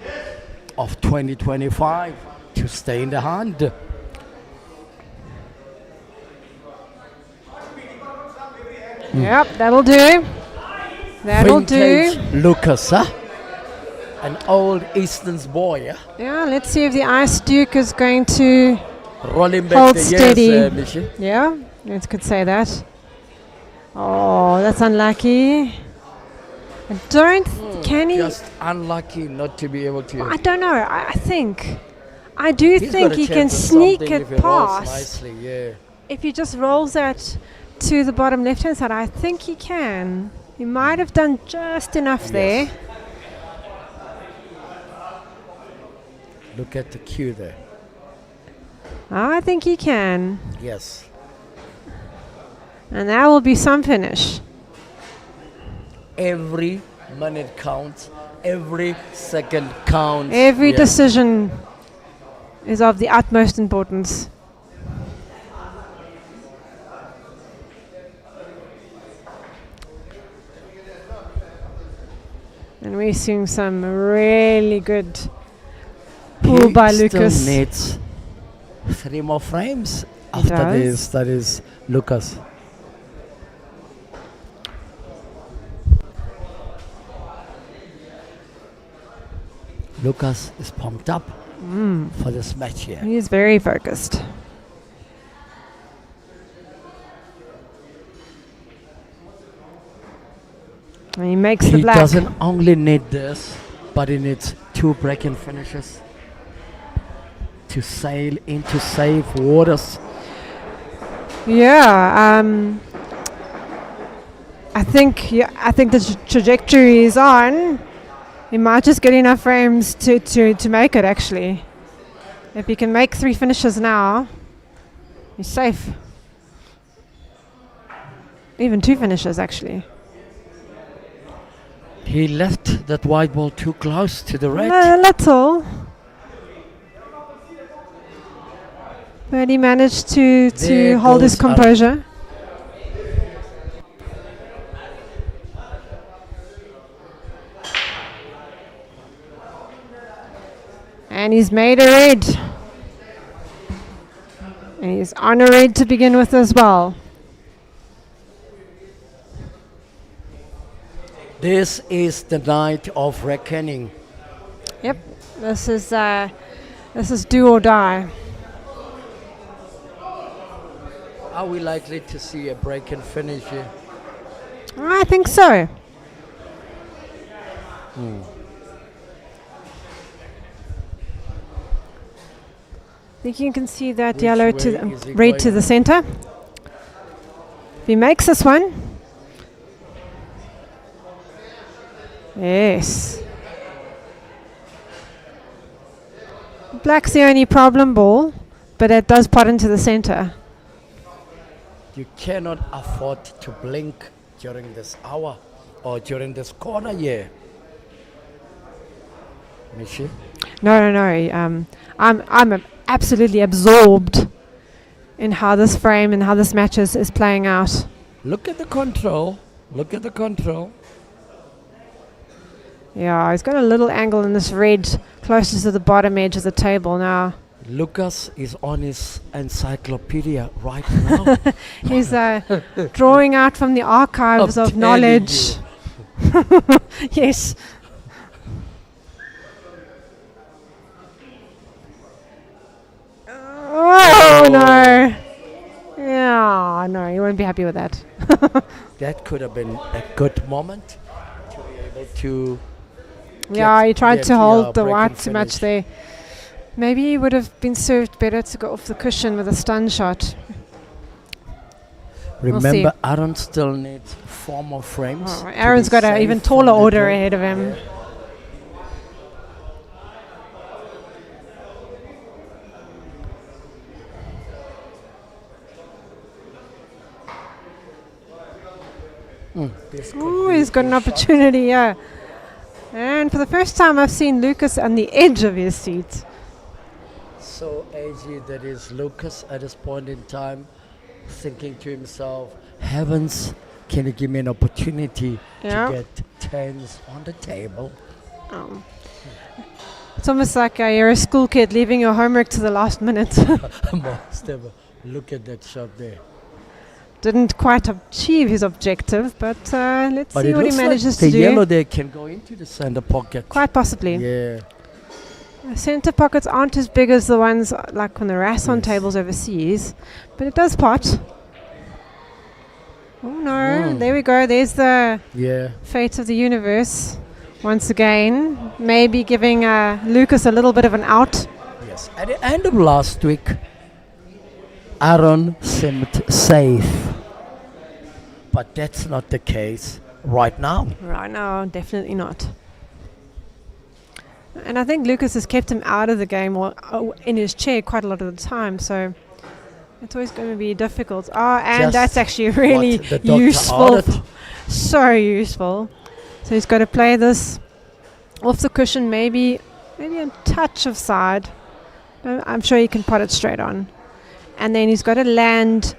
of 2025 to stay in the hunt. Yep, that'll do. That'll do. Vintage Lucas, huh? An old Eastern's boy, yeah? Yeah, let's see if the Ice Duke is going to Rolling back hold the steady. years, Michi. Yeah, you could say that. Oh, that's unlucky. I don't. Can he? Just unlucky not to be able to. I don't know. I do He's think got a he can chance of sneak something it if he rolls past. nicely, yeah. If he just rolls that to the bottom left-hand side, I think he can. He might have done just enough there. Look at the cue there. I think he can. Yes. And that will be some finish. Every minute counts. Every second counts. Every Yeah. decision is of the utmost importance. And we're seeing some really good pull by He Lucas. still needs 3 more frames He after does. this. That is Lucas. Lucas is pumped up for this match here. He is very focused. And he makes the He black. doesn't only need this, but he needs 2 break-in finishes to sail into safe waters. Yeah, I think the trajectory is on. He might just get enough frames to make it, actually. If he can make 3 finishes now, he's safe. Even 2 finishes, actually. He left that white ball too close to the red. A little. But he managed to There hold his goes Aaron. composure. And he's made a red. And he's on a red to begin with as well. This is the night of reckoning. Yep, this is do or die. Are we likely to see a break and finish here? I think so. I think you can see that Which yellow to way the is he red to going? the center. If he makes this one, yes. Black's the only problem ball, but it does pot into the center. You cannot afford to blink during this hour or during this corner here. Michi? No. I'm absolutely absorbed in how this frame and how this match is playing out. Look at the control. Look at the control. Yeah, he's got a little angle in this red closer to the bottom edge of the table now. Lucas is on his encyclopedia right now. He's drawing out from the archives I'm of telling knowledge. Yes. Oh no. Yeah, no, you won't be happy with that. That could have been a good moment to be able to. Yeah, he tried get to hold the break white and too much finish. there. Maybe he would have been served better to go off the cushion with a stun shot. We'll see. Remember, Aaron still needs 4 more frames. Oh, to Aaron's be got an safe even from taller the order draw. ahead of him. This could Ooh, be he's got a an shot. opportunity, yeah. And for the first time, I've seen Lucas on the edge of his seat. So edgy that is Lucas at this point in time, thinking to himself, heavens, can you give me an opportunity Yeah. to get 10s on the table? It's almost like you're a school kid leaving your homework to the last minute. Most ever. Look at that shot there. didn't quite achieve his objective, but let's But see it what he looks manages like to the yellow do. there can go into the center pocket. Quite possibly. Yeah. Center pockets aren't as big as the ones like on the Rasson Yes. tables overseas, but it does pot. Oh no, there we go. There's the Yeah. fate of the universe. Once again, maybe giving Lucas a little bit of an out. Yes. At the end of last week, Aaron seemed safe. But that's not the case right now. Right now, definitely not. And I think Lucas has kept him out of the game or in his chair quite a lot of the time, so it's always going to be difficult. Oh, and Just that's actually really what the doctor useful. ordered. So useful. So he's got to play this off the cushion, maybe a touch of side. But I'm sure he can pot it straight on. And then he's got to land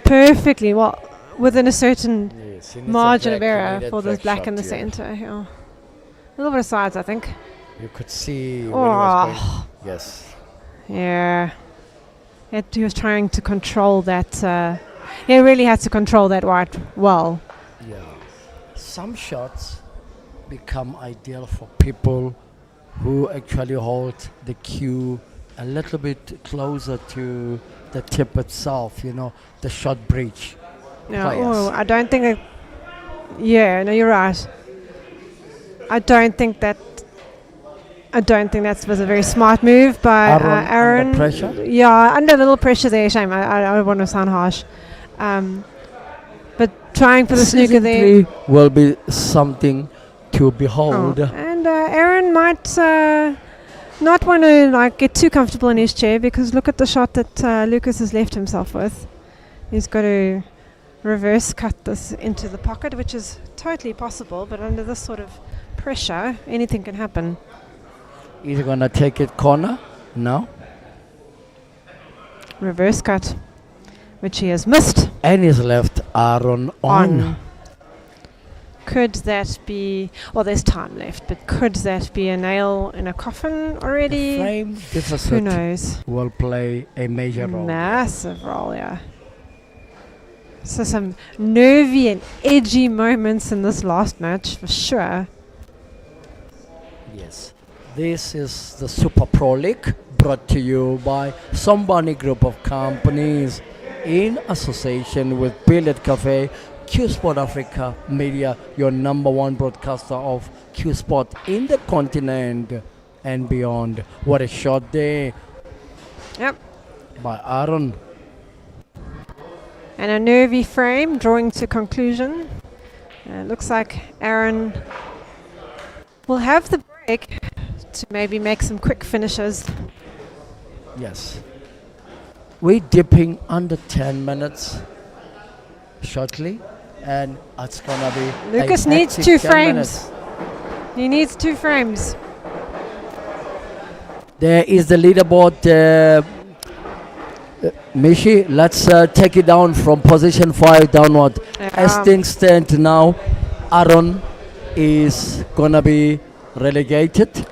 perfectly, well, within a certain Yes, he needs a margin of black, he error needed for this black shot, in the yeah. center. Yeah. A little bit of sides, I think. You could see when he was Oh, going. Yes. yeah. He was trying to control that. He really had to control that white well. Yeah. Some shots become ideal for people who actually hold the cue a little bit closer to the tip itself, the shot bridge. Yeah. players. Oh, I don't think that. Yeah, no, you're right. I don't think that was a very smart move by Aaron Aaron. under pressure? Yeah, under a little pressure there, shame. I don't want to sound harsh. But trying for the snooker Season there. 3 will be something to behold. And Aaron might not want to get too comfortable in his chair, because look at the shot that Lucas has left himself with. He's got to reverse cut this into the pocket, which is totally possible, but under this sort of pressure, anything can happen. Is he gonna take it corner? No. Reverse cut, which he has missed. And he's left Aaron on. Could that be... Well, there's time left, but could that be a nail in a coffin already? Frame deficit Who knows? will play a major role. Massive role, yeah. So some nervy and edgy moments in this last match, for sure. Yes. This is the Super Pro League, brought to you by Sombani Group of Companies in association with Billiard Cafe, Q Sport Africa Media, your #1 broadcaster of Q Sport in the continent and beyond. What a shot there. Yep. By Aaron. And a nervy frame drawing to conclusion. Looks like Aaron will have the break to maybe make some quick finishes. Yes. We're dipping under 10 minutes shortly, and it's gonna be Lucas a needs hectic 2 10 frames. minutes. He needs 2 frames. There is the leaderboard. Mishi, let's take it down from position 5 downward. As things stand now, Aaron is gonna be relegated.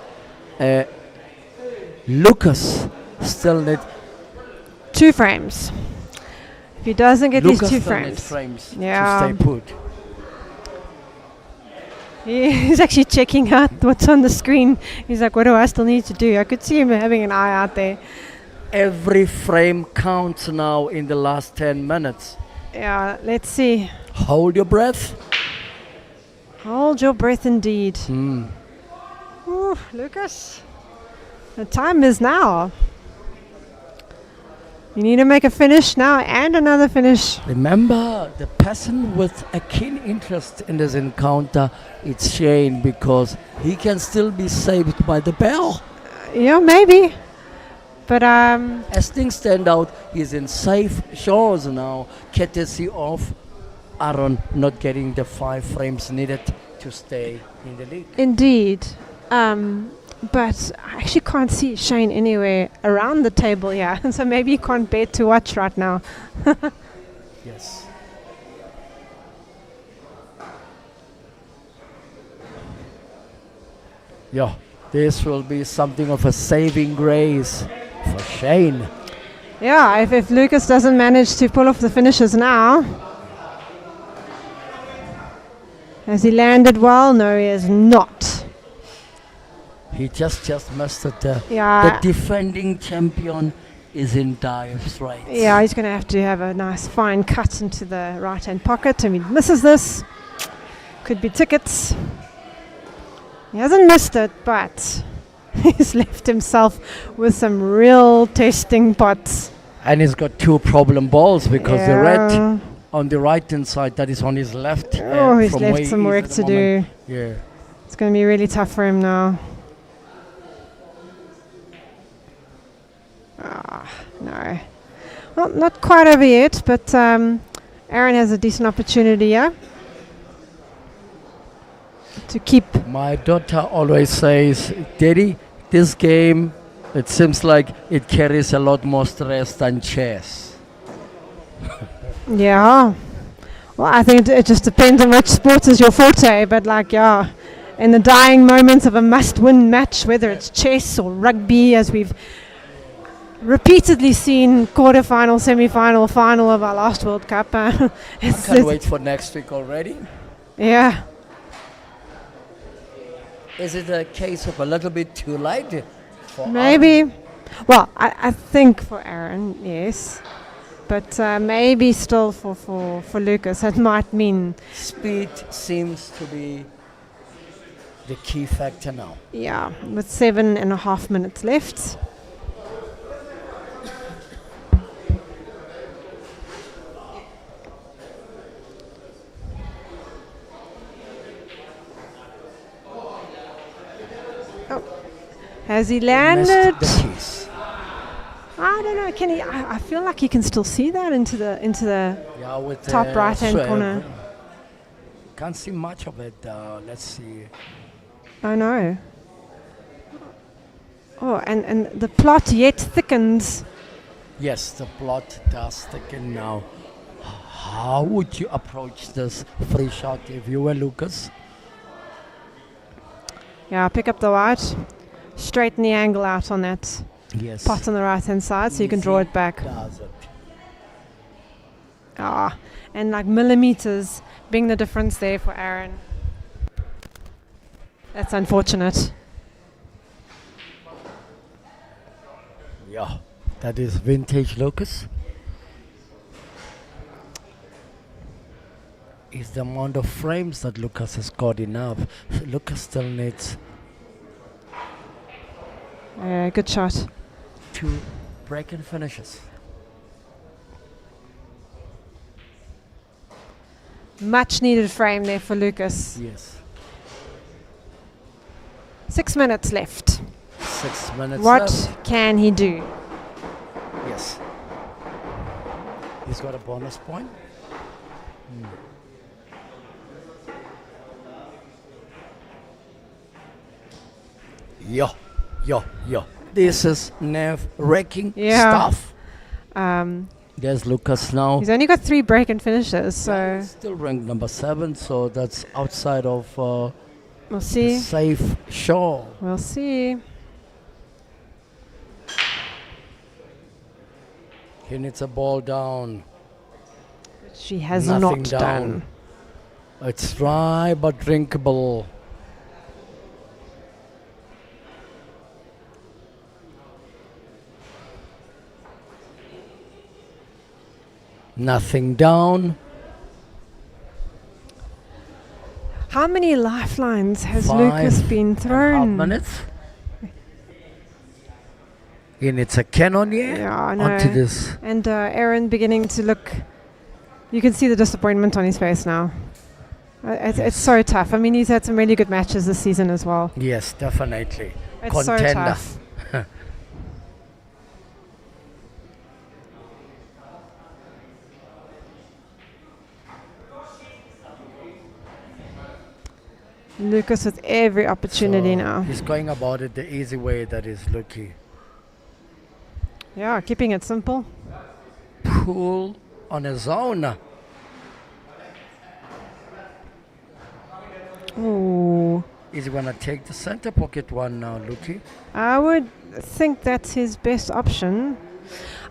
Lucas still need 2 frames. If he doesn't get Lucas these 2 still needs frames, to stay put. He's actually checking out what's on the screen. He's like, what do I still need to do? I could see him having an eye out there. Every frame counts now in the last 10 minutes. Yeah, let's see. Hold your breath. Hold your breath indeed. Ooh, Lucas, the time is now. You need to make a finish now and another finish. Remember, the person with a keen interest in this encounter, it's Shane, because he can still be saved by the bell. Yeah, maybe. But as things stand out, he's in safe shores now, courtesy of Aaron not getting the 5 frames needed to stay in the league. Indeed. But I actually can't see Shane anywhere around the table here. So maybe you can't bear to watch right now. Yes. Yeah, this will be something of a saving grace for Shane. Yeah, if Lucas doesn't manage to pull off the finishes now. Has he landed well? No, he has not. He just missed it. The Yeah. defending champion is in dire straits. Yeah, he's going to have a nice fine cut into the right-hand pocket. And he misses this. Could be tickets. He hasn't missed it, but he's left himself with some real testing pots. And he's got two problem balls because the Yeah. red on the right-hand side, that is on his left. Oh, he's from left where some he is work at the to do. moment. Yeah. It's going to be really tough for him now. No. Well, not quite over yet, but Aaron has a decent opportunity here to keep. My daughter always says, Daddy, this game, it seems like it carries a lot more stress than chess. Yeah. Well, I think it just depends on which sport is your forte, but in the dying moments of a must-win match, whether it's chess or rugby, as we've repeatedly seen quarter-final, semi-final, final of our last World Cup. I can't wait for next week already. Yeah. Is it a case of a little bit too late? For Maybe. Well, I think for Aaron, yes. But maybe still for Lucas, that might mean... Speed seems to be the key factor now. Yeah, with 7.5 minutes left. Has he landed? I don't know. Can he? I feel like he can still see that into the with top the right-hand corner. Can't see much of it. Let's see. I know. Oh, and the plot yet thickens. Yes, the plot does thicken now. How would you approach this free shot if you were Lucas? Yeah, pick up the white, straighten the angle out on that pot on the right-hand side, so you can draw it back. Does it. And like millimeters being the difference there for Aaron. That's unfortunate. Yeah, that is vintage Lucas. Is the amount of frames that Lucas has got enough? Lucas still needs Good shot. 2 break-in finishes. Much needed frame there for Lucas. Yes. 6 minutes left. 6 minutes What left. can he do? Yes. He's got a bonus point. Yeah. This is nerve-wracking stuff. There's Lucas now. He's only got 3 break and finishes, so Yeah, he's still ranked number 7, so that's outside of we'll see. safe shore. We'll see. He needs a ball down. She has Nothing not down. done. It's dry but drinkable. Nothing down. How many lifelines has 5 Lucas been and a half thrown? minutes. He needs a cannon here. Yeah, I know. Onto this. And Aaron beginning to look. You can see the disappointment on his face now. It's so tough. I mean, he's had some really good matches this season as well. Yes, definitely. It's Contender. so tough. Lucas with every opportunity So now. He's going about it the easy way, that is Lucky. Yeah, keeping it simple. Pool on his own. Ooh. Is he going to take the center pocket one now, Lucky? I would think that's his best option.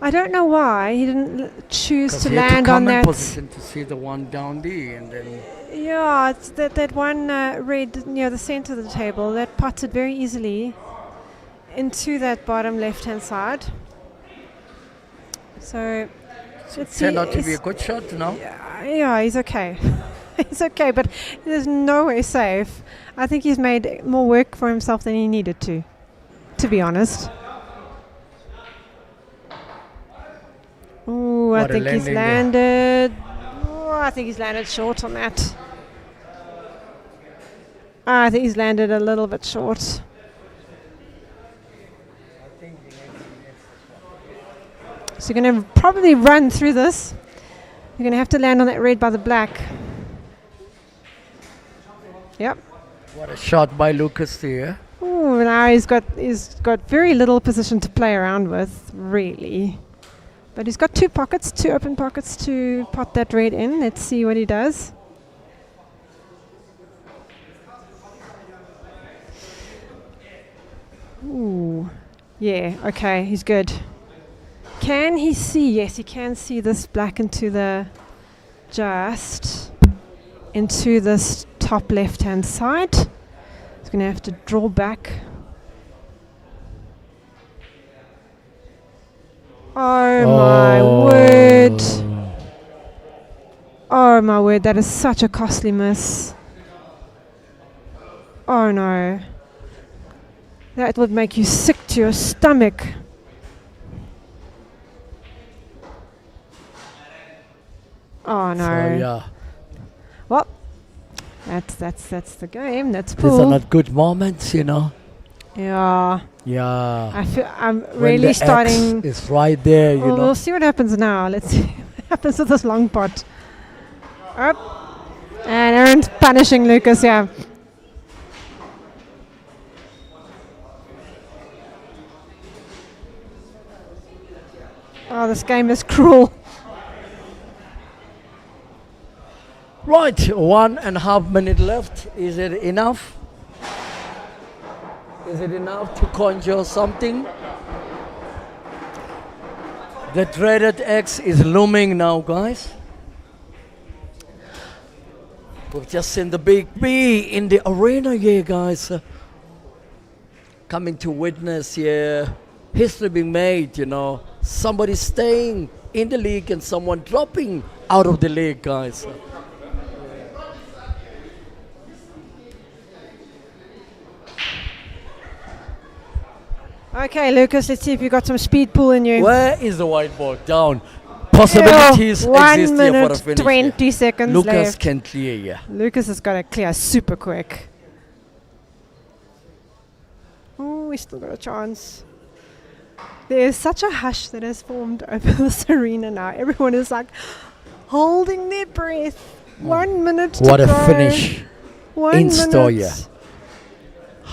I don't know why he didn't choose 'Cause to he had to land come on in that. position to see the one down there, and then Yeah, it's that one red near the center of the table that potted very easily into that bottom left-hand side. So let's see. turned out to be a is- good shot, no? Yeah, he's okay. He's okay, but there's no way safe. I think he's made more work for himself than he needed to be honest. Ooh, I What a think he's landing there. landed. Oh, I think he's landed short on that. I think he's landed a little bit short. So you're going to probably run through this. You're going to have to land on that red by the black. Yep. What a shot by Lucas there. Ooh, now he's got very little position to play around with, really. But he's got two open pockets to pot that red in. Let's see what he does. Ooh, yeah, okay, he's good. Can he see? Yes, he can see this black into this top left-hand side. He's going to have to draw back. Oh my word. Oh my word, that is such a costly miss. Oh no. That would make you sick to your stomach. Oh no. So yeah, Well, that's the game. That's these are pool. not good moments, you know. Yeah. Yeah. I'm When really the starting. X is right there, you Well, know. we'll see what happens now. Let's see what happens with this long pot. Up. And Aaron's punishing Lucas, yeah. Oh, this game is cruel. Right, 1.5 minutes left. Is it enough? Is it enough to conjure something? The dreaded X is looming now, guys. We've just seen the big B in the arena here, guys. Coming to witness here. History being made, you know. Somebody staying in the league and someone dropping out of the league, guys. Okay, Lucas, let's see if you got some speed pool in you. Where is the white ball? Down. Possibilities One exist here for a minute, finish. 20 seconds Lucas left. can clear, yeah. Lucas has got to clear super quick. Oh, we still got a chance. There is such a hush that has formed over this arena now. Everyone is like holding their breath. 1 minute to What go. a finish 1 in store, yeah. minute.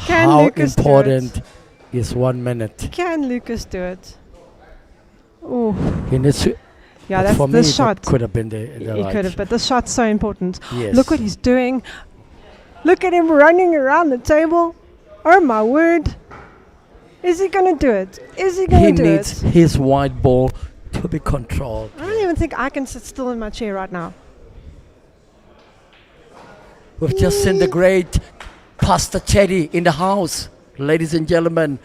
Can How Lucas do important it? is 1 minute? Can Lucas do it? Oh, He needs to, yeah, but that's for the me, shot. that could have been the He right. could have, but the shot's so important. Yes. Look what he's doing. Look at him running around the table. Oh my word. Is he going to do it? Is he He going to do needs it? his white ball to be controlled. I don't even think I can sit still in my chair right now. We've just seen the great Pastor Chetty in the house, ladies and gentlemen.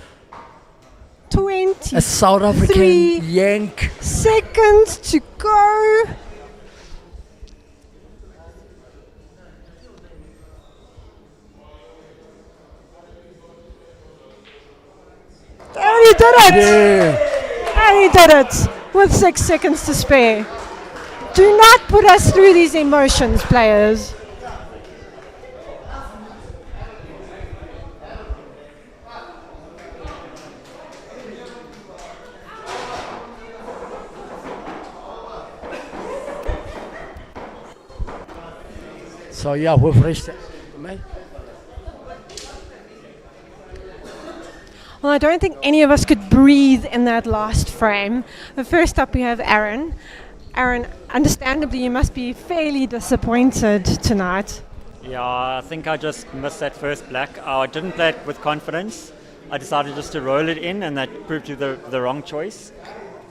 20 A South African 3 Yank. seconds to go. And he did it! Yeah. And he did it with 6 seconds to spare. Do not put us through these emotions, players. So yeah, we've reached it. Well, I don't think any of us could breathe in that last frame. First up, we have Aaron. Aaron, understandably, you must be fairly disappointed tonight. Yeah, I think I just missed that first black. I didn't play it with confidence. I decided just to roll it in, and that proved to be the wrong choice.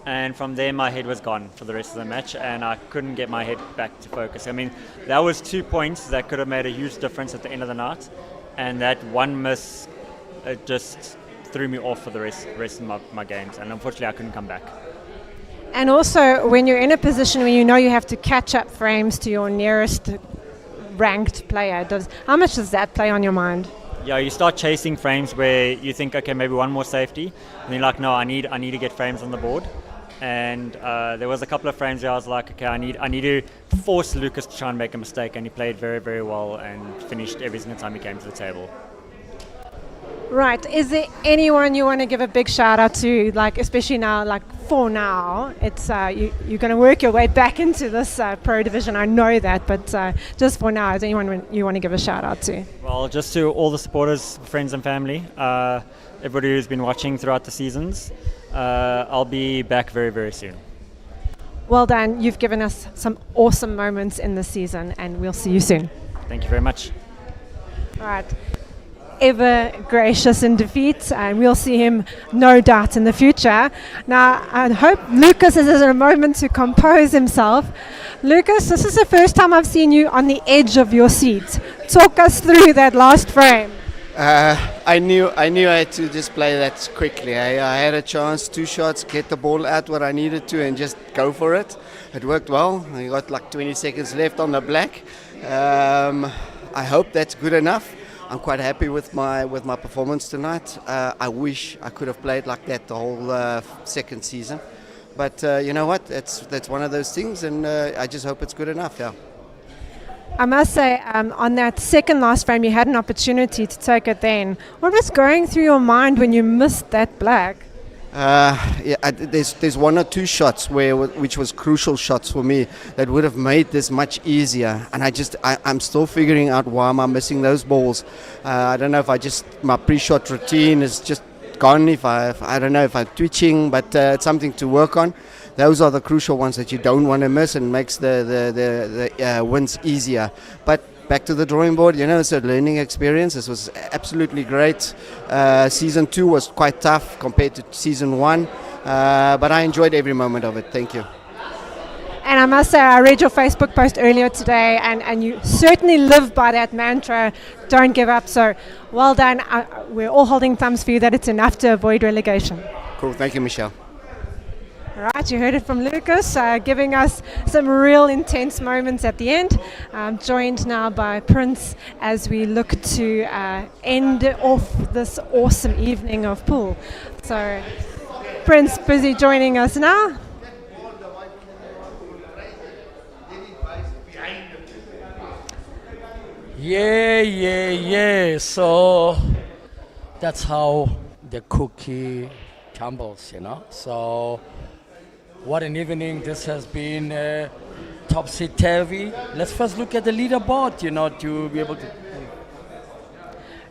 And from there, my head was gone for the rest of the match, and I couldn't get my head back to focus. I mean, that was 2 points that could have made a huge difference at the end of the night, and that one miss just threw me off for the rest of my games, and unfortunately, I couldn't come back. And also, when you're in a position where you know you have to catch up frames to your nearest ranked player, how much does that play on your mind? Yeah, you start chasing frames where you think, okay, maybe one more safety, and you're like, no, I need to get frames on the board. And there was a couple of frames where I was like, okay, I need to force Lucas to try and make a mistake, and he played very, very well and finished every single time he came to the table. Right. Is there anyone you want to give a big shout out to, like especially now, like for now, it's you're going to work your way back into this pro division. I know that, but just for now, is anyone you want to give a shout out to? Well, just to all the supporters, friends and family, everybody who's been watching throughout the seasons, I'll be back very, very soon. Well done. You've given us some awesome moments in the season, and we'll see you soon. Thank you very much. All right. Ever gracious in defeat, and we'll see him no doubt in the future. Now, I hope Lucas is in a moment to compose himself. Lucas, this is the first time I've seen you on the edge of your seat. Talk us through that last frame. I knew I had to just play that quickly. I had a chance, 2 shots, get the ball out where I needed to, and just go for it. It worked well. I got like 20 seconds left on the black. I hope that's good enough. I'm quite happy with my performance tonight. I wish I could have played like that the whole second season, but you know what? That's one of those things, and I just hope it's good enough. Yeah. I must say, on that second last frame, you had an opportunity to take it then. What was going through your mind when you missed that black? There's 1 or 2 shots which was crucial shots for me that would have made this much easier, and I'm still figuring out why am I missing those balls. I don't know if my pre-shot routine is just gone. I don't know if I'm twitching, but it's something to work on. Those are the crucial ones that you don't want to miss, and makes the wins easier. But back to the drawing board, it's a learning experience. This was absolutely great. Season 2 was quite tough compared to season 1, but I enjoyed every moment of it. Thank you. And I must say, I read your Facebook post earlier today, and you certainly live by that mantra, don't give up. So well done. We're all holding thumbs for you that it's enough to avoid relegation. Cool. Thank you, Michelle. All right, you heard it from Lucas, giving us some real intense moments at the end. Joined now by Prince as we look to end off this awesome evening of pool. So, Prince, busy joining us now. Yeah. So that's how the cookie tumbles, So what an evening this has been, topsy-turvy. Let's first look at the leaderboard, to be able to...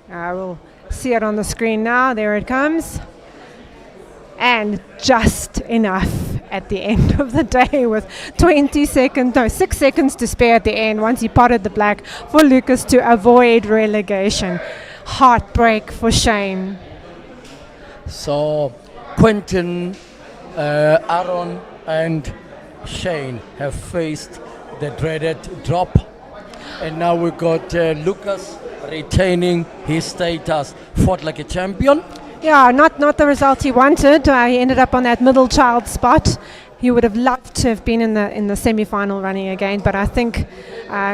We'll see it on the screen now. There it comes. And just enough at the end of the day with 6 seconds to spare at the end once he potted the black for Lucas to avoid relegation. Heartbreak for Shane. So Quentin, Aaron and Shane have faced the dreaded drop, and now we got Lucas retaining his status, fought like a champion. Yeah, not the result he wanted. He ended up on that middle child spot. He would have loved to have been in the semi-final running again, but I think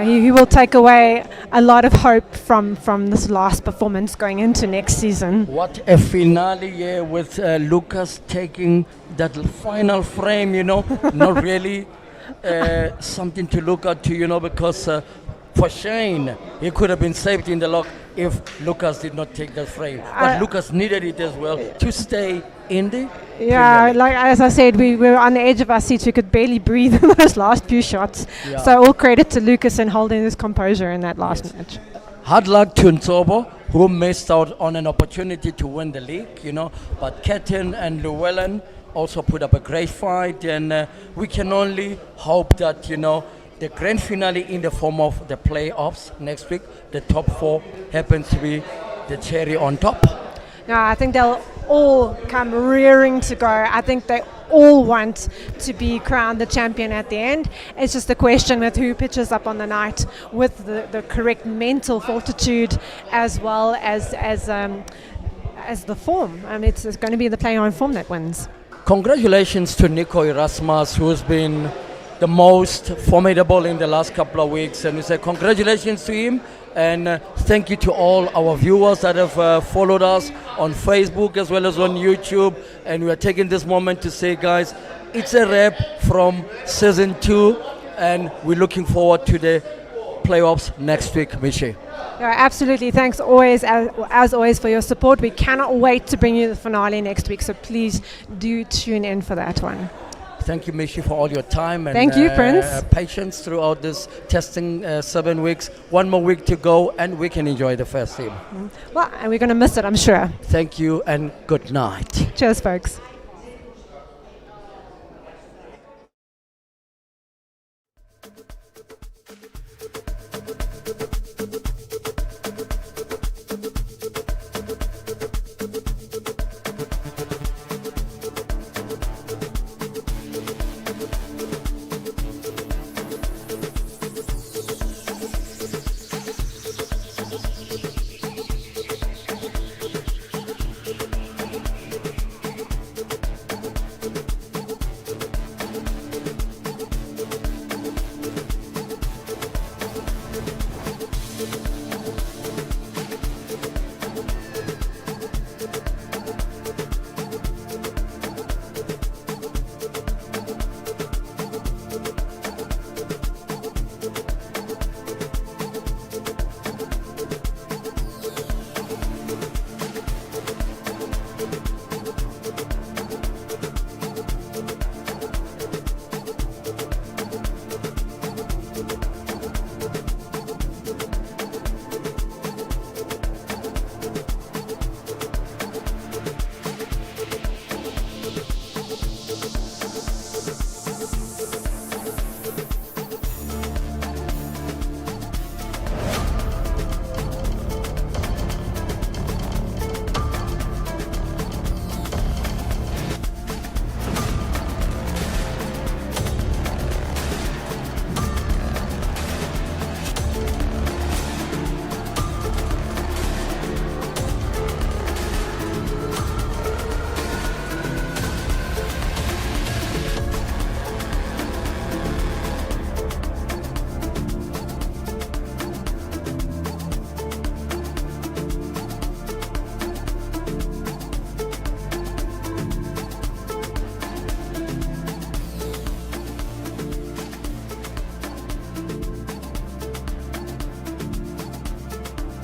he will take away a lot of hope from this last performance going into next season. What a finale, with Lucas taking that final frame, not really something to look at to, because for Shane, he could have been saved in the lock if Lucas did not take that frame. But Lucas needed it as well to stay in the... Yeah, like as I said, we were on the edge of our seats. We could barely breathe in those last few shots. Yeah. So all credit to Lucas and holding his composure in that last match. Hard luck to Nzobo, who missed out on an opportunity to win the league, But Ketin and Llewellyn also put up a great fight, and we can only hope that, the grand finale in the form of the playoffs next week, the top 4 happens to be the cherry on top. No, I think they'll all come rearing to go. I think they all want to be crowned the champion at the end. It's just a question with who pitches up on the night with the correct mental fortitude as well as the form. It's going to be the player on form that wins. Congratulations to Nico Erasmus, who's been the most formidable in the last couple of weeks. And we say congratulations to him. And thank you to all our viewers that have followed us on Facebook as well as on YouTube. And we are taking this moment to say, guys, it's a wrap from season 2. And we're looking forward to the playoffs next week, Michi. Yeah, absolutely. Thanks always, as always, for your support. We cannot wait to bring you the finale next week. So please do tune in for that one. Thank you, Michi, for all your time and thank you, Prince. Patience throughout this testing 7 weeks. One more week to go, and we can enjoy the first team. Well, and we're going to miss it, I'm sure. Thank you, and good night. Cheers, folks.